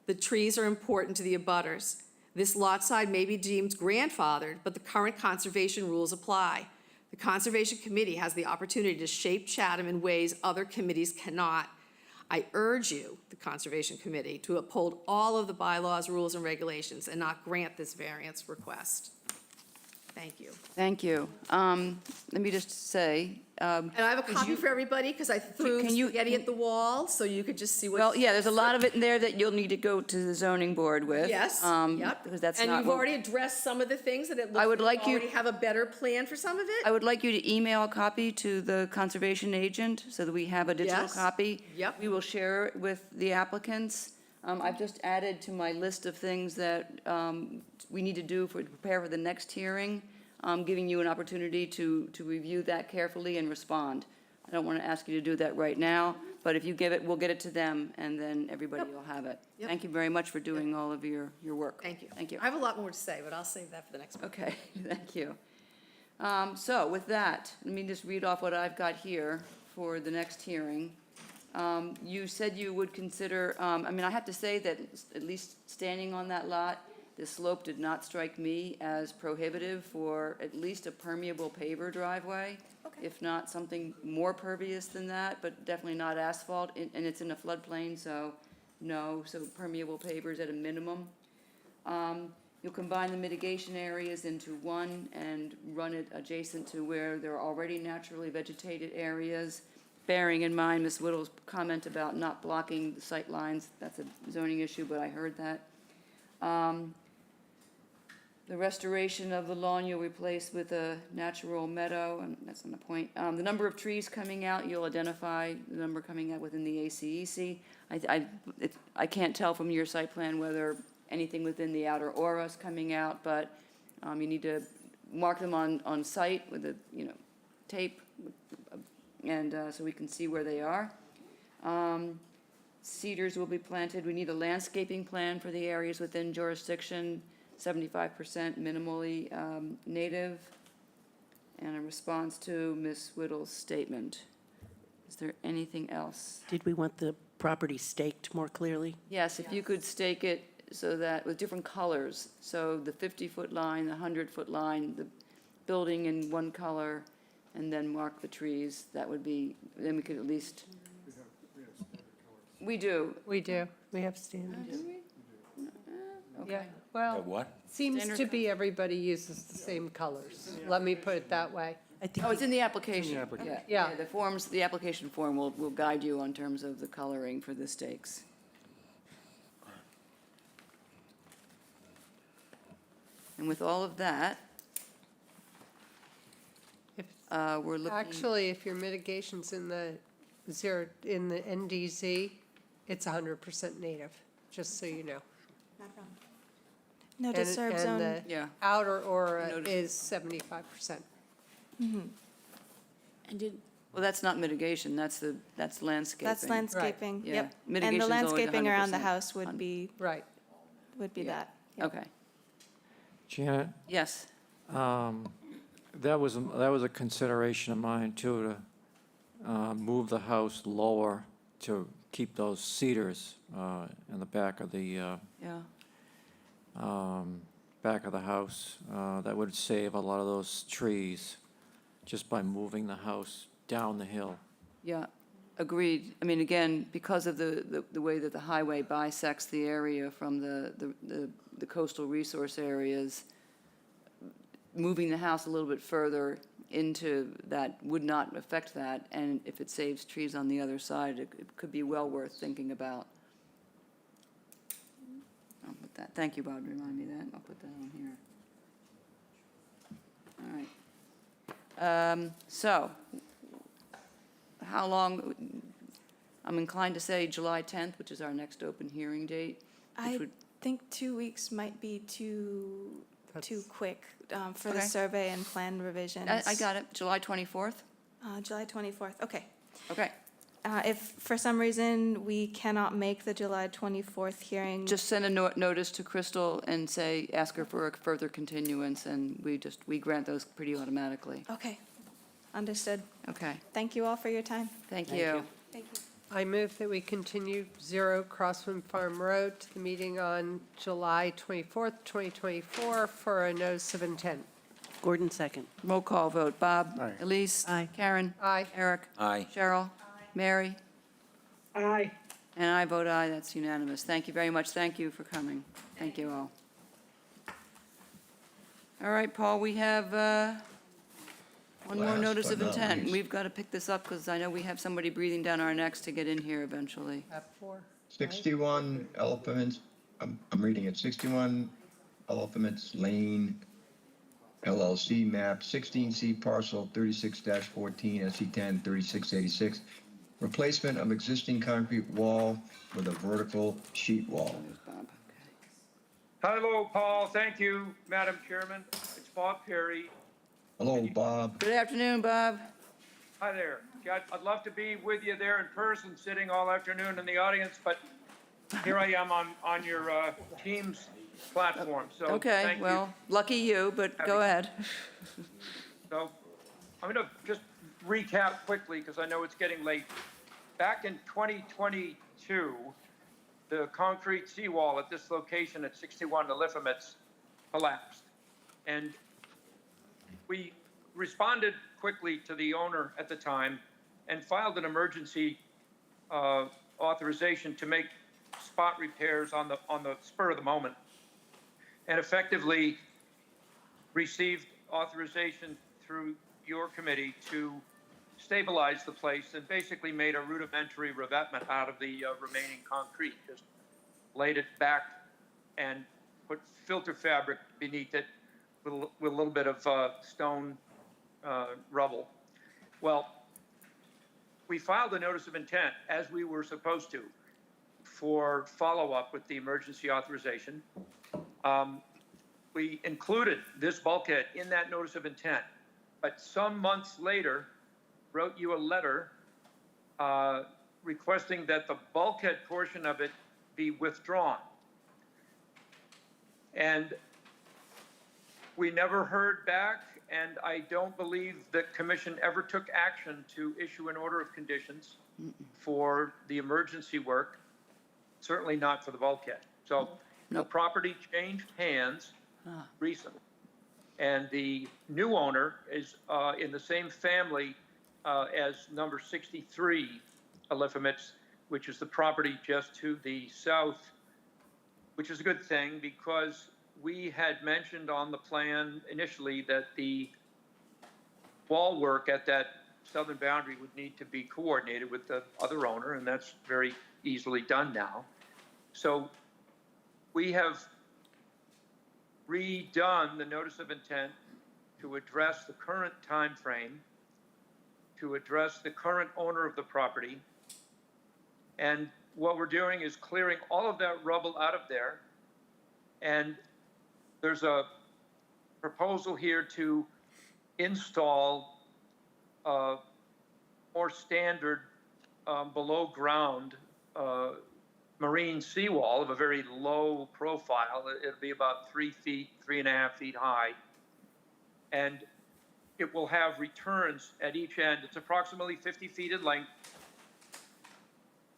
The trees are important to the abutters. This lot side may be deemed grandfathered, but the current conservation rules apply. The Conservation Committee has the opportunity to shape Chatham in ways other committees cannot. I urge you, the Conservation Committee, to uphold all of the bylaws, rules, and regulations and not grant this variance request. Thank you. Thank you. Let me just say. And I have a copy for everybody because I threw Can you- spaghetti at the wall, so you could just see what. Well, yeah, there's a lot of it in there that you'll need to go to the zoning board with. Yes, yep. Because that's And not you've what. already addressed some of the things, and it looks I would like like you you- already have a better plan for some of it. I would like you to email a copy to the conservation agent so that we have a digital Yes. copy. Yep. We will share it with the applicants. I've just added to my list of things that we need to do to prepare for the next hearing, giving you an opportunity to review that carefully and respond. I don't want to ask you to do that right now, but if you give it, we'll get it to them, and then everybody will have it. Yep. Thank you very much for doing all of your work. Thank you. Thank you. I have a lot more to say, but I'll save that for the next one. Okay, thank you. So with that, let me just read off what I've got here for the next hearing. You said you would consider, I mean, I have to say that at least standing on that lot, the slope did not strike me as prohibitive for at least a permeable paver driveway. If not something more pervious than that, but definitely not asphalt, and it's in a floodplain, so no, so permeable pavers at a minimum. You'll combine the mitigation areas into one and run it adjacent to where there are already naturally vegetated areas, bearing in mind Ms. Whittle's comment about not blocking the sight lines. That's a zoning issue, but I heard that. The restoration of the lawn you'll replace with a natural meadow, and that's not the point. The number of trees coming out, you'll identify the number coming out within the ACEC. I can't tell from your site plan whether anything within the outer aura is coming out, but you need to mark them on site with a, tape, and so we can see where they are. Cedars will be planted. We need a landscaping plan for the areas within jurisdiction, 75% minimally native, and a response to Ms. Whittle's statement. Is there anything else? Did we want the property staked more clearly? Yes, if you could stake it so that, with different colors, so the 50-foot line, the 100-foot line, the building in one color, and then mark the trees, that would be, then we could at least. We do. We do. We have standards. Okay. Yeah, well, What? seems Standard to be everybody uses the same colors. Let me put it that way. Oh, it's in the application. application. Yeah. The forms, the application form will guide you on terms of the coloring for the stakes. And with all of that, If- we're looking. Actually, if your mitigation's in the NDZ, it's 100% native, just so you know. No And- disturb zone. And Yeah. the outer aura Notice- is 75%. And did, Well, that's not mitigation, that's landscaping. That's landscaping, Yeah. yep. And Mitigation's the always landscaping around the 100% house would be Right. Yeah. that. Yep. Okay, Janet, yes. that was a consideration of mine too, to move the house lower to keep those cedars in the back of the Yeah. back of the house. That would save a lot of those trees just by moving the house down the hill. Yeah, agreed. I mean, again, because of the way that the highway bisects the area from the coastal resource areas, moving the house a little bit further into that would not affect that, and if it saves trees on the other side, it could be well worth thinking about. I'll put that, thank you, Bob, remind me that, I'll put that on here. All right. So, how long, I'm inclined to say July 10th, which is our next open hearing date. which I would- think 2 weeks might be too quick for the Okay. survey and plan revisions. I got it, July 24th? July 24th, okay. Okay. If for some reason we cannot make the July 24th hearing. Just send a notice to Crystal and say, ask her for a further continuance, and we grant those pretty automatically. Okay, understood. Okay, Thank you all for your time. thank you. Thank you. I move that we continue 0 Crosswind Farm Road to the meeting on July 24th, 2024 for a notice of intent. Gordon, second. Roll call vote, Bob? Aye. Elise? Aye. Karen? Aye. Eric? Aye. Cheryl? Mary? Aye. And I vote aye, that's unanimous. Thank you very much, thank you for coming. Thank you all. All right, Paul, we have one more Last notice but of not intent. least. We've got to pick this up because I know we have somebody breathing down our necks to get in here eventually. At 4. 61 Elephants, I'm reading it, 61 Elephants Lane LLC map 16C parcel 36-14 SC10 3686. Replacement of existing concrete wall with a vertical sheet wall. There's Bob. Hello, Paul. Thank you, Madam Chairman. It's Bob Perry. Hello, Bob. Good afternoon, Bob. Hi there. I'd love to be with you there in person, sitting all afternoon in the audience, but here I am on your Teams platform. So Okay, thank you. well, lucky you, but go ahead. So I'm going to just recap quickly because I know it's getting late. Back in 2022, the concrete seawall at this location at 61 Eliphamitz collapsed. And we responded quickly to the owner at the time and filed an emergency authorization to make spot repairs on the spur of the moment, and effectively received authorization through your committee to stabilize the place and basically made a rudimentary revetment out of the remaining concrete. Just laid it back and put filter fabric beneath it with a little bit of stone rubble. Well, we filed a notice of intent, as we were supposed to, for follow-up with the emergency authorization. We included this bulkhead in that notice of intent, but some months later wrote you a letter requesting that the bulkhead portion of it be withdrawn. And we never heard back, and I don't believe the commission ever took action to issue an order of conditions for the emergency work, certainly not for the bulkhead. So the property changed hands recently, and the new owner is in the same family as number 63 Eliphamitz, which is the property just to the south, which is a good thing because we had mentioned on the plan initially that the wall work at that southern boundary would need to be coordinated with the other owner, and that's very easily done now. So we have redone the notice of intent to address the current time frame, to address the current owner of the property. And what we're doing is clearing all of that rubble out of there. And there's a proposal here to install a more standard below ground marine seawall of a very low profile. It'll be about 3 feet, 3.5 feet high. And it will have returns at each end. It's approximately 50 feet in length.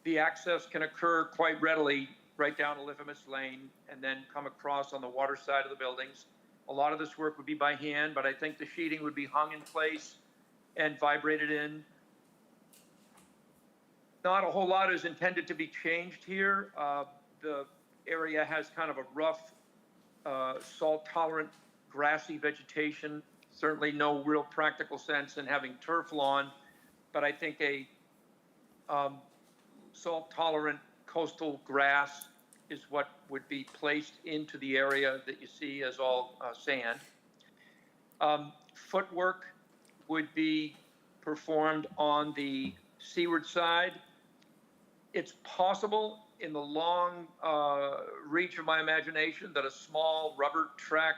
The access can occur quite readily right down Eliphamitz Lane and then come across on the water side of the buildings. A lot of this work would be by hand, but I think the sheeting would be hung in place and vibrated in. Not a whole lot is intended to be changed here. The area has kind of a rough, salt-tolerant, grassy vegetation. Certainly no real practical sense in having turf lawn, but I think a salt-tolerant coastal grass is what would be placed into the area that you see as all sand. Footwork would be performed on the seaward side. It's possible in the long reach of my imagination that a small rubber track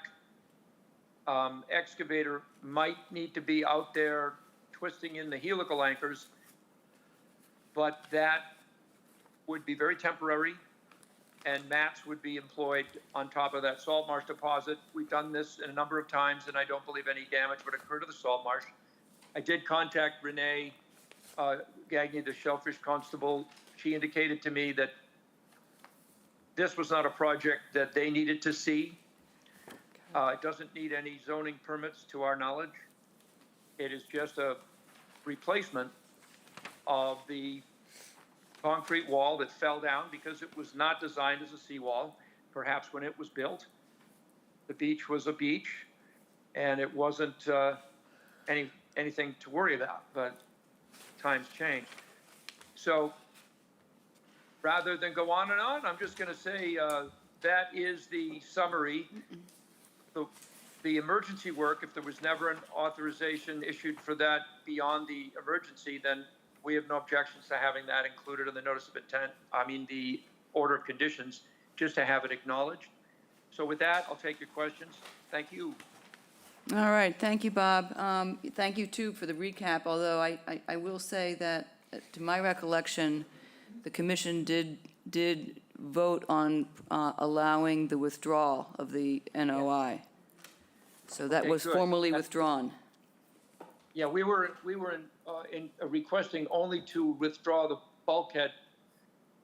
excavator might need to be out there twisting in the helical anchors, but that would be very temporary, and mats would be employed on top of that salt marsh deposit. We've done this a number of times, and I don't believe any damage would occur to the salt marsh. I did contact Renee Gagné, the shellfish constable. She indicated to me that this was not a project that they needed to see. It doesn't need any zoning permits to our knowledge. It is just a replacement of the concrete wall that fell down because it was not designed as a seawall. Perhaps when it was built, the beach was a beach, and it wasn't anything to worry about, but times change. So rather than go on and on, I'm just going to say that is the summary. The emergency work, if there was never an authorization issued for that beyond the emergency, then we have no objections to having that included in the notice of intent, the order of conditions, just to have it acknowledged. So with that, I'll take your questions. Thank you. All right, thank you, Bob. Thank you, too, for the recap, although I will say that, to my recollection, the commission did vote on allowing the withdrawal of the NOI. So that Okay, was good. formally withdrawn. Yeah, we were in requesting only to withdraw the bulkhead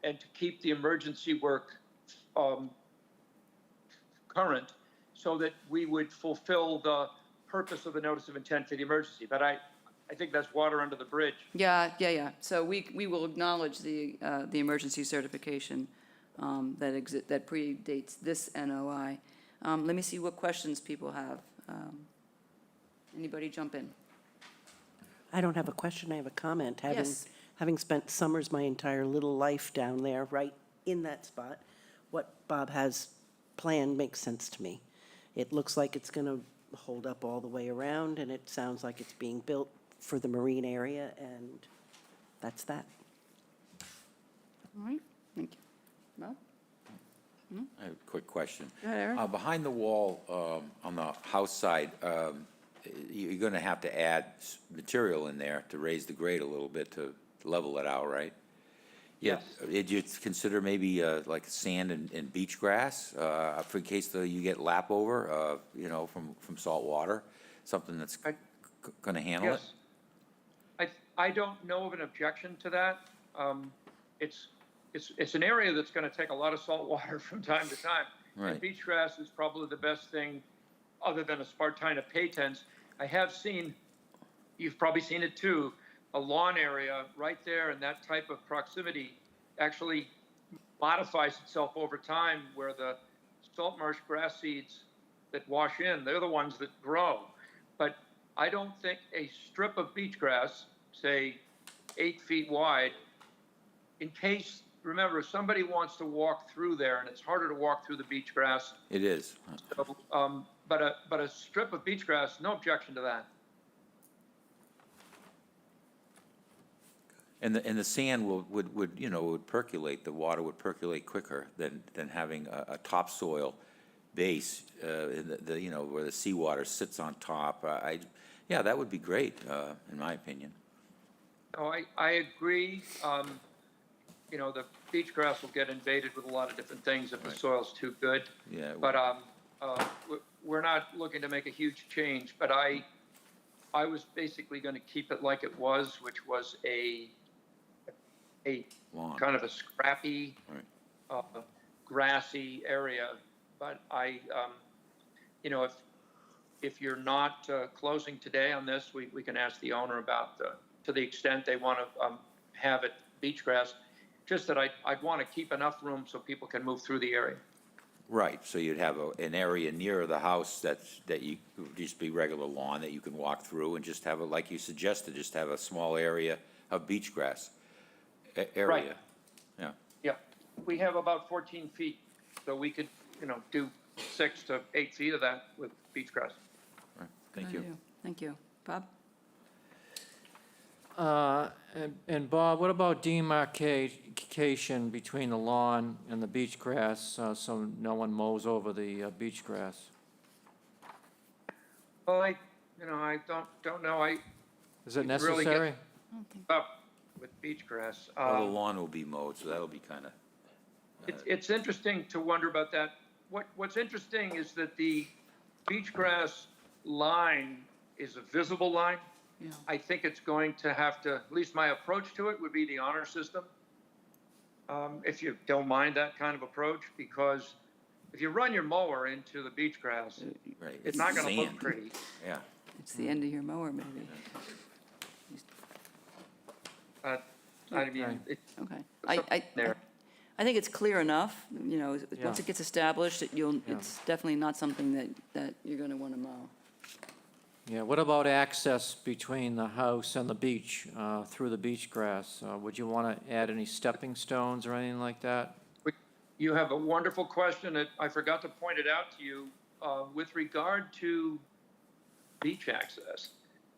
and to keep the emergency work current, so that we would fulfill the purpose of the notice of intent for the emergency. But I think that's water under the bridge. Yeah. So we will acknowledge the emergency certification that predates this NOI. Let me see what questions people have. Anybody jump in? I don't have a question, I have a comment. Yes. Having spent summers my entire little life down there, right in that spot, what Bob has planned makes sense to me. It looks like it's going to hold up all the way around, and it sounds like it's being built for the marine area, and that's that. All right, thank you. Bob? I have a quick question. Go ahead, Eric. Behind the wall, on the house side, you're going to have to add material in there to raise the grade a little bit to level it out, right? Yes. Did you consider maybe like sand and beach grass for in case you get lap over, from salt water, something that's going to handle it? Yes. I don't know of an objection to that. It's an area that's going to take a lot of salt water from time to time. Right. And beach grass is probably the best thing other than a Spartina patens. I have seen, you've probably seen it too, a lawn area right there in that type of proximity actually modifies itself over time, where the salt marsh grass seeds that wash in, they're the ones that grow. But I don't think a strip of beach grass, say 8 feet wide, in case, remember, if somebody wants to walk through there, and it's harder to walk through the beach grass. It is. So, but a strip of beach grass, no objection to that. And the sand would percolate, the water would percolate quicker than having a topsoil base, where the seawater sits on top. That would be great, in my opinion. Oh, I agree. The beach grass will get invaded with a lot of different things if the soil's too good. Yeah. But we're not looking to make a huge change. But I was basically going to keep it like it was, which was a Lawn. kind of a scrappy, grassy area. But if you're not closing today on this, we can ask the owner about to the extent they want to have it beach grass. Just that I'd want to keep enough room so people can move through the area. Right, so you'd have an area near the house that you would just be regular lawn that you can walk through, and just have like you suggested, just have a small area of beach grass area. Right. Yeah. Yeah, we have about 14 feet, so we could, do 6 to 8 feet of that with beach grass. Right. Thank you. Thank you. Bob? And Bob, what about demarcation between the lawn and the beach grass, so no one mows over the beach grass? Well, I don't know. Is it really necessary? up with beach grass. Well, the lawn will be mowed, so that'll be kind of. It's interesting to wonder about that. What's interesting is that the beach grass line is a visible line. Yeah. I think it's going to have to, at least my approach to it would be the honor system. If you don't mind that kind of approach, because if you run your mower into the beach grass, Right. it's not going to look sand. pretty. Yeah. It's the end of your mower, maybe. Okay. I think it's clear enough, once it gets established, it's definitely not something that you're going to want to mow. Yeah, what about access between the house and the beach, through the beach grass? Would you want to add any stepping stones or anything like that? You have a wonderful question that I forgot to point it out to you with regard to beach access.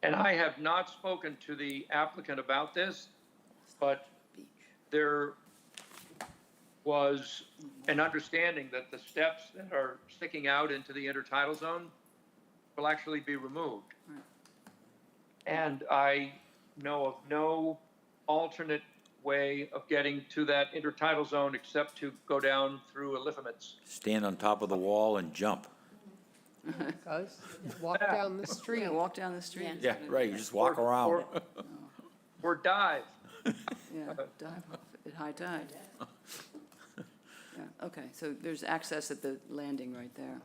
And I have not spoken to the applicant about this, but there was an understanding that the steps that are sticking out into the intertidal zone will actually be removed. And I know of no alternate way of getting to that intertidal zone except to go down through Eliphamitz. Stand on top of the wall and jump. Guys, walk down the street. Yeah, walk down the street. Yeah, right, you just walk around. Or dive. Yeah, dive off at high tide. Yeah, okay, so there's access at the landing right there.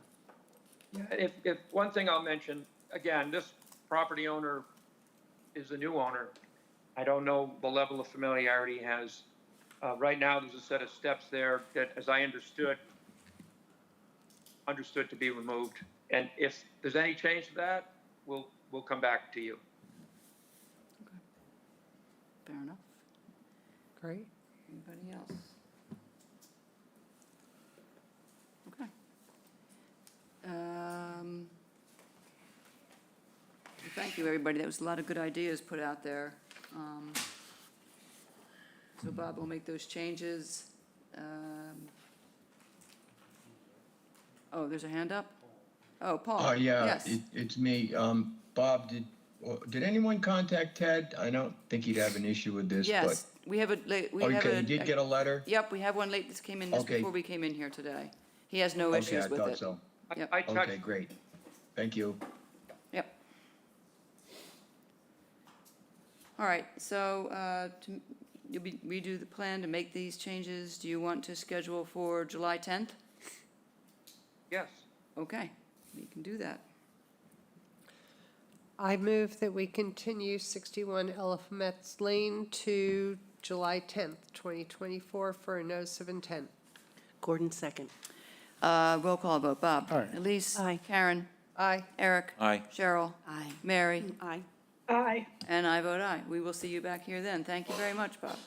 Yeah, if one thing I'll mention, again, this property owner is a new owner. I don't know the level of familiarity he has. Right now, there's a set of steps there that, as I understood to be removed. And if there's any change to that, we'll come back to you. Fair enough. Great. Anybody else? Okay. Thank you, everybody. That was a lot of good ideas put out there. So Bob will make those changes. Oh, there's a hand up? Oh, Paul? Yeah, Yes. it's me. Bob, did anyone contact Ted? I don't think he'd have an issue with this, but. Yes, we have a, we have Okay, a. you did get a letter? Yep, we have one late, this came in just Okay. before we came in here today. He has no Okay, issues I with thought it. so. Yep. I touched. Okay, great. Thank you. Yep. All right, so you'll redo the plan to make these changes. Do you want to schedule for July 10th? Yes. Okay, we can do that. I move that we continue 61 Eliphamitz Lane to July 10th, 2024 for a notice of intent. Gordon, second. Roll call vote. Bob? Aye. Elise? Aye. Karen? Aye. Eric? Aye. Cheryl? Aye. Mary? Aye. Aye. And I vote aye. We will see you back here then. Thank you very much, Bob.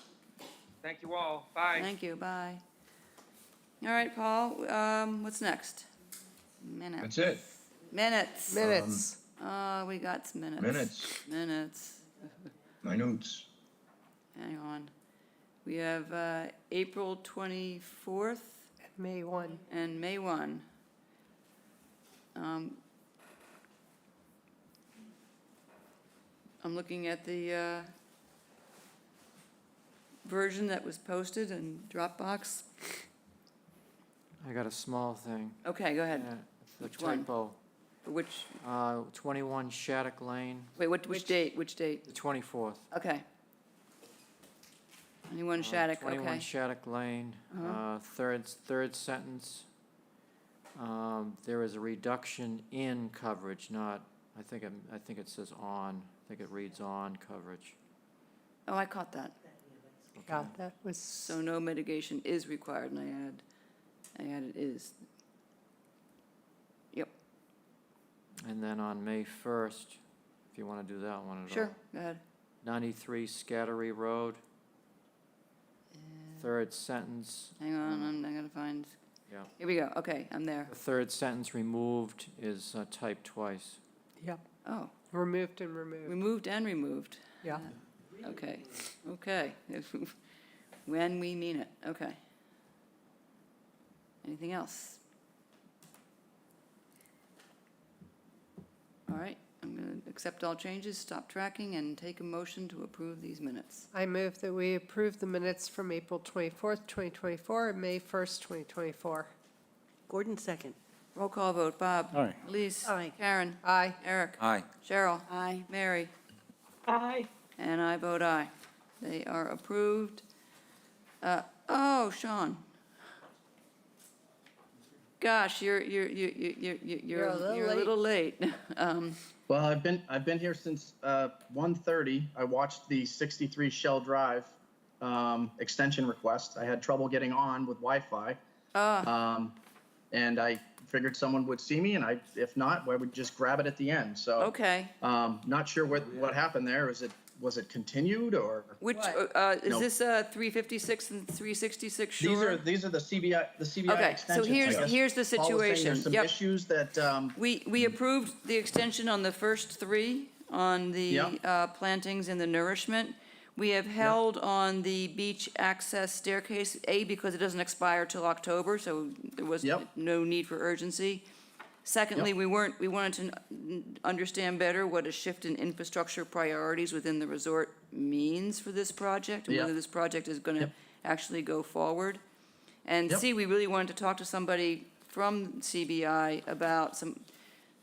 Thank you all. Bye. Thank you, bye. All right, Paul, what's next? Minutes. That's it. Minutes. Minutes. We got some minutes. Minutes. Minutes. Minutes. Hang on. We have April 24th May 1. and May 1. I'm looking at the version that was posted in Dropbox. I got a small thing. Okay, go ahead. Yeah, it's Which a one? typo. For which, 21 Shattuck Lane, wait, which date, which date? the 24th. Okay. Anyone Shattuck, 21 okay. Shattuck Lane, Uh-huh. third sentence. There is a reduction in coverage, not, I think it says on. I think it reads on coverage. Oh, I caught that. Yeah, that was, So no mitigation is required, and I added is. Yep, And then on May 1st, if you want to do that one at all. sure, go ahead. 93 Scattery Road, third sentence. Hang on, I gotta find, Yeah. here we go, okay, I'm there. The third sentence removed is typed twice. yep, Oh, removed and removed. removed and removed. Yeah. Okay, okay. When we mean it, okay. Anything else? All right, I'm going to accept all changes, stop tracking, and take a motion to approve these minutes. I move that we approve the minutes from April 24th, 2024, and May 1st, 2024. Gordon, second. Roll call vote, Bob. Aye. Elise. Aye. Karen. Aye. Eric. Aye. Cheryl. Aye. Mary. Aye. And I vote aye. They are approved. Sean. Gosh, you're a little late. Well, I've been here since 1:30. I watched the 63 Shell Drive extension request. I had trouble getting on with Wi-Fi. And I figured someone would see me, and if not, I would just grab it at the end, so. Okay. Not sure what happened there. Was it continued, or? Which, is No. this 356 and 366 Shore? These are the CBI Okay, so extensions. I guess here's the Paul was saying situation. There's some Yep. issues that, We approved the extension on the first three, on the Yep. plantings and the nourishment. We have held on the beach access staircase, because it doesn't expire till October, so there was Yep. no need for urgency. Secondly, we wanted to understand better what a shift in infrastructure priorities within the resort means for this project, and Yep. whether this project is gonna Yep. actually go forward. And Yep. C, we really wanted to talk to somebody from CBI about some,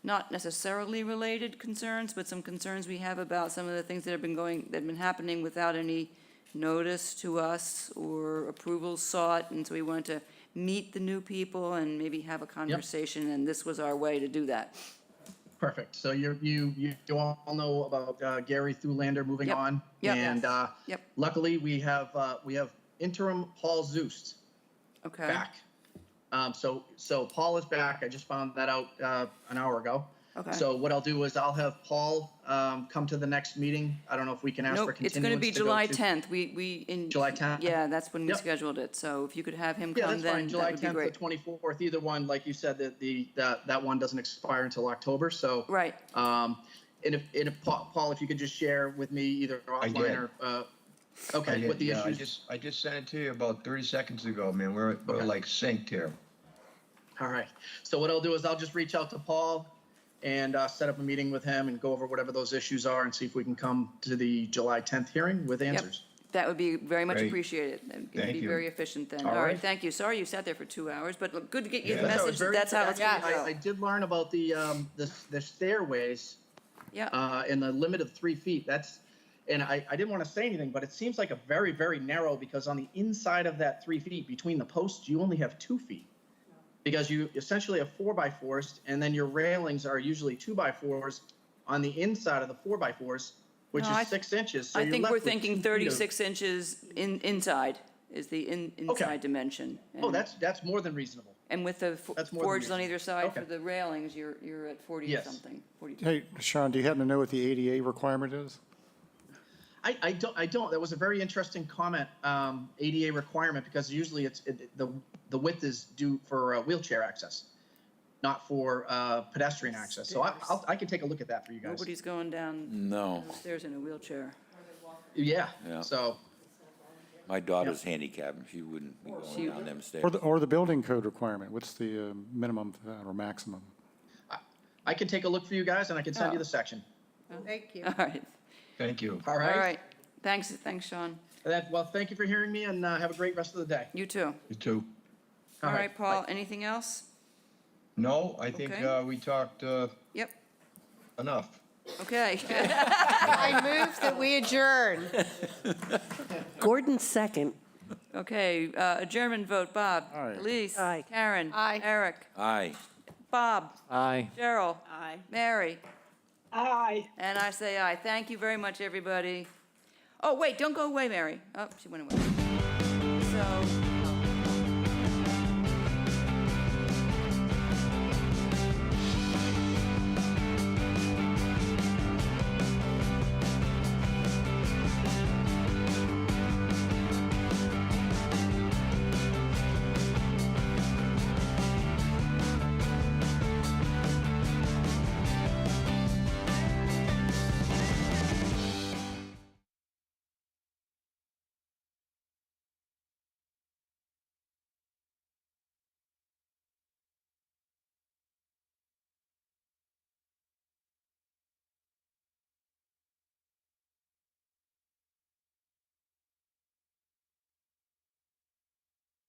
not necessarily related concerns, but some concerns we have about some of the things that have been happening without any notice to us or approval sought, and so we wanted to meet the new people and maybe have a conversation, and this was our way to do that. perfect. So you all know about Gary Thulander moving Yep. on. Yep. And Yep. luckily, we have interim Paul Zust Okay. back. So Paul is back. I just found that out an hour ago. Okay. So what I'll do is I'll have Paul come to the next meeting. I don't know if we can ask for Nope, continuance. it's gonna be to go July to- 10th. July 10th? Yeah, that's when we Yep. scheduled it, so if you could have him Yeah, come that's then, fine. that July would be 10th or great. 24th, either one, like you said, that one doesn't expire until October, so. Right. And if, Paul, if you could just share with me either offline did. or, I okay, did, what the yeah, issues. I just sent it to you about 30 seconds ago, man. We're like synced here. All right. So what I'll do is I'll just reach out to Paul and set up a meeting with him and go over whatever those issues are and see if we can come to the July 10th hearing with answers. That would be very much Great. appreciated. It'd Thank be you. very efficient then. All All right, right. thank you. Sorry you sat there for 2 hours, but look, good to get you the That's how message that that's how it's gonna I go. did learn about the stairways Yeah, and the limit of 3 feet. And I didn't want to say anything, but it seems like a very, very narrow, because on the inside of that 3 feet between the posts, you only have 2 feet. Because you essentially have 4x4s, and then your railings are usually 2x4s on the inside of the 4x4s, which No, is I 6 inches. So I you're think left we're with 2 thinking feet of- 36 inches inside is the inside dimension. Oh, And- that's more than reasonable. And with the That's more than forges on reasonable. either side for Okay. the railings, you're at 40 Yes. something, 42. Hey, Sean, do you happen to know what the ADA requirement is? I don't. That was a very interesting comment, ADA requirement, because usually the width is due for wheelchair access, not for pedestrian access. So I can take a look at that for you guys. Nobody's going down No. the stairs in a wheelchair. Yeah, Yeah. so, My daughter's handicapped, and she wouldn't be going down them stairs. Or the building code requirement? What's the minimum or maximum? I can take a look for you guys and I can send you the section. Thank you. All right, Thank you. All all right? right. Thanks, Sean. Well, thank you for hearing me and have a great rest of the day. You too. You too. All All right, right, Paul, anything else? No, I think Okay. we talked Yep, enough. okay. I move that we adjourn. Gordon second. Okay, adjournment vote, Bob. Aye. Elise. Aye. Karen. Aye. Eric. Aye. Bob. Aye. Cheryl. Aye. Mary. Aye. And I say aye. Thank you very much, everybody. Oh, wait, don't go away, Mary. Oh, she went away. So.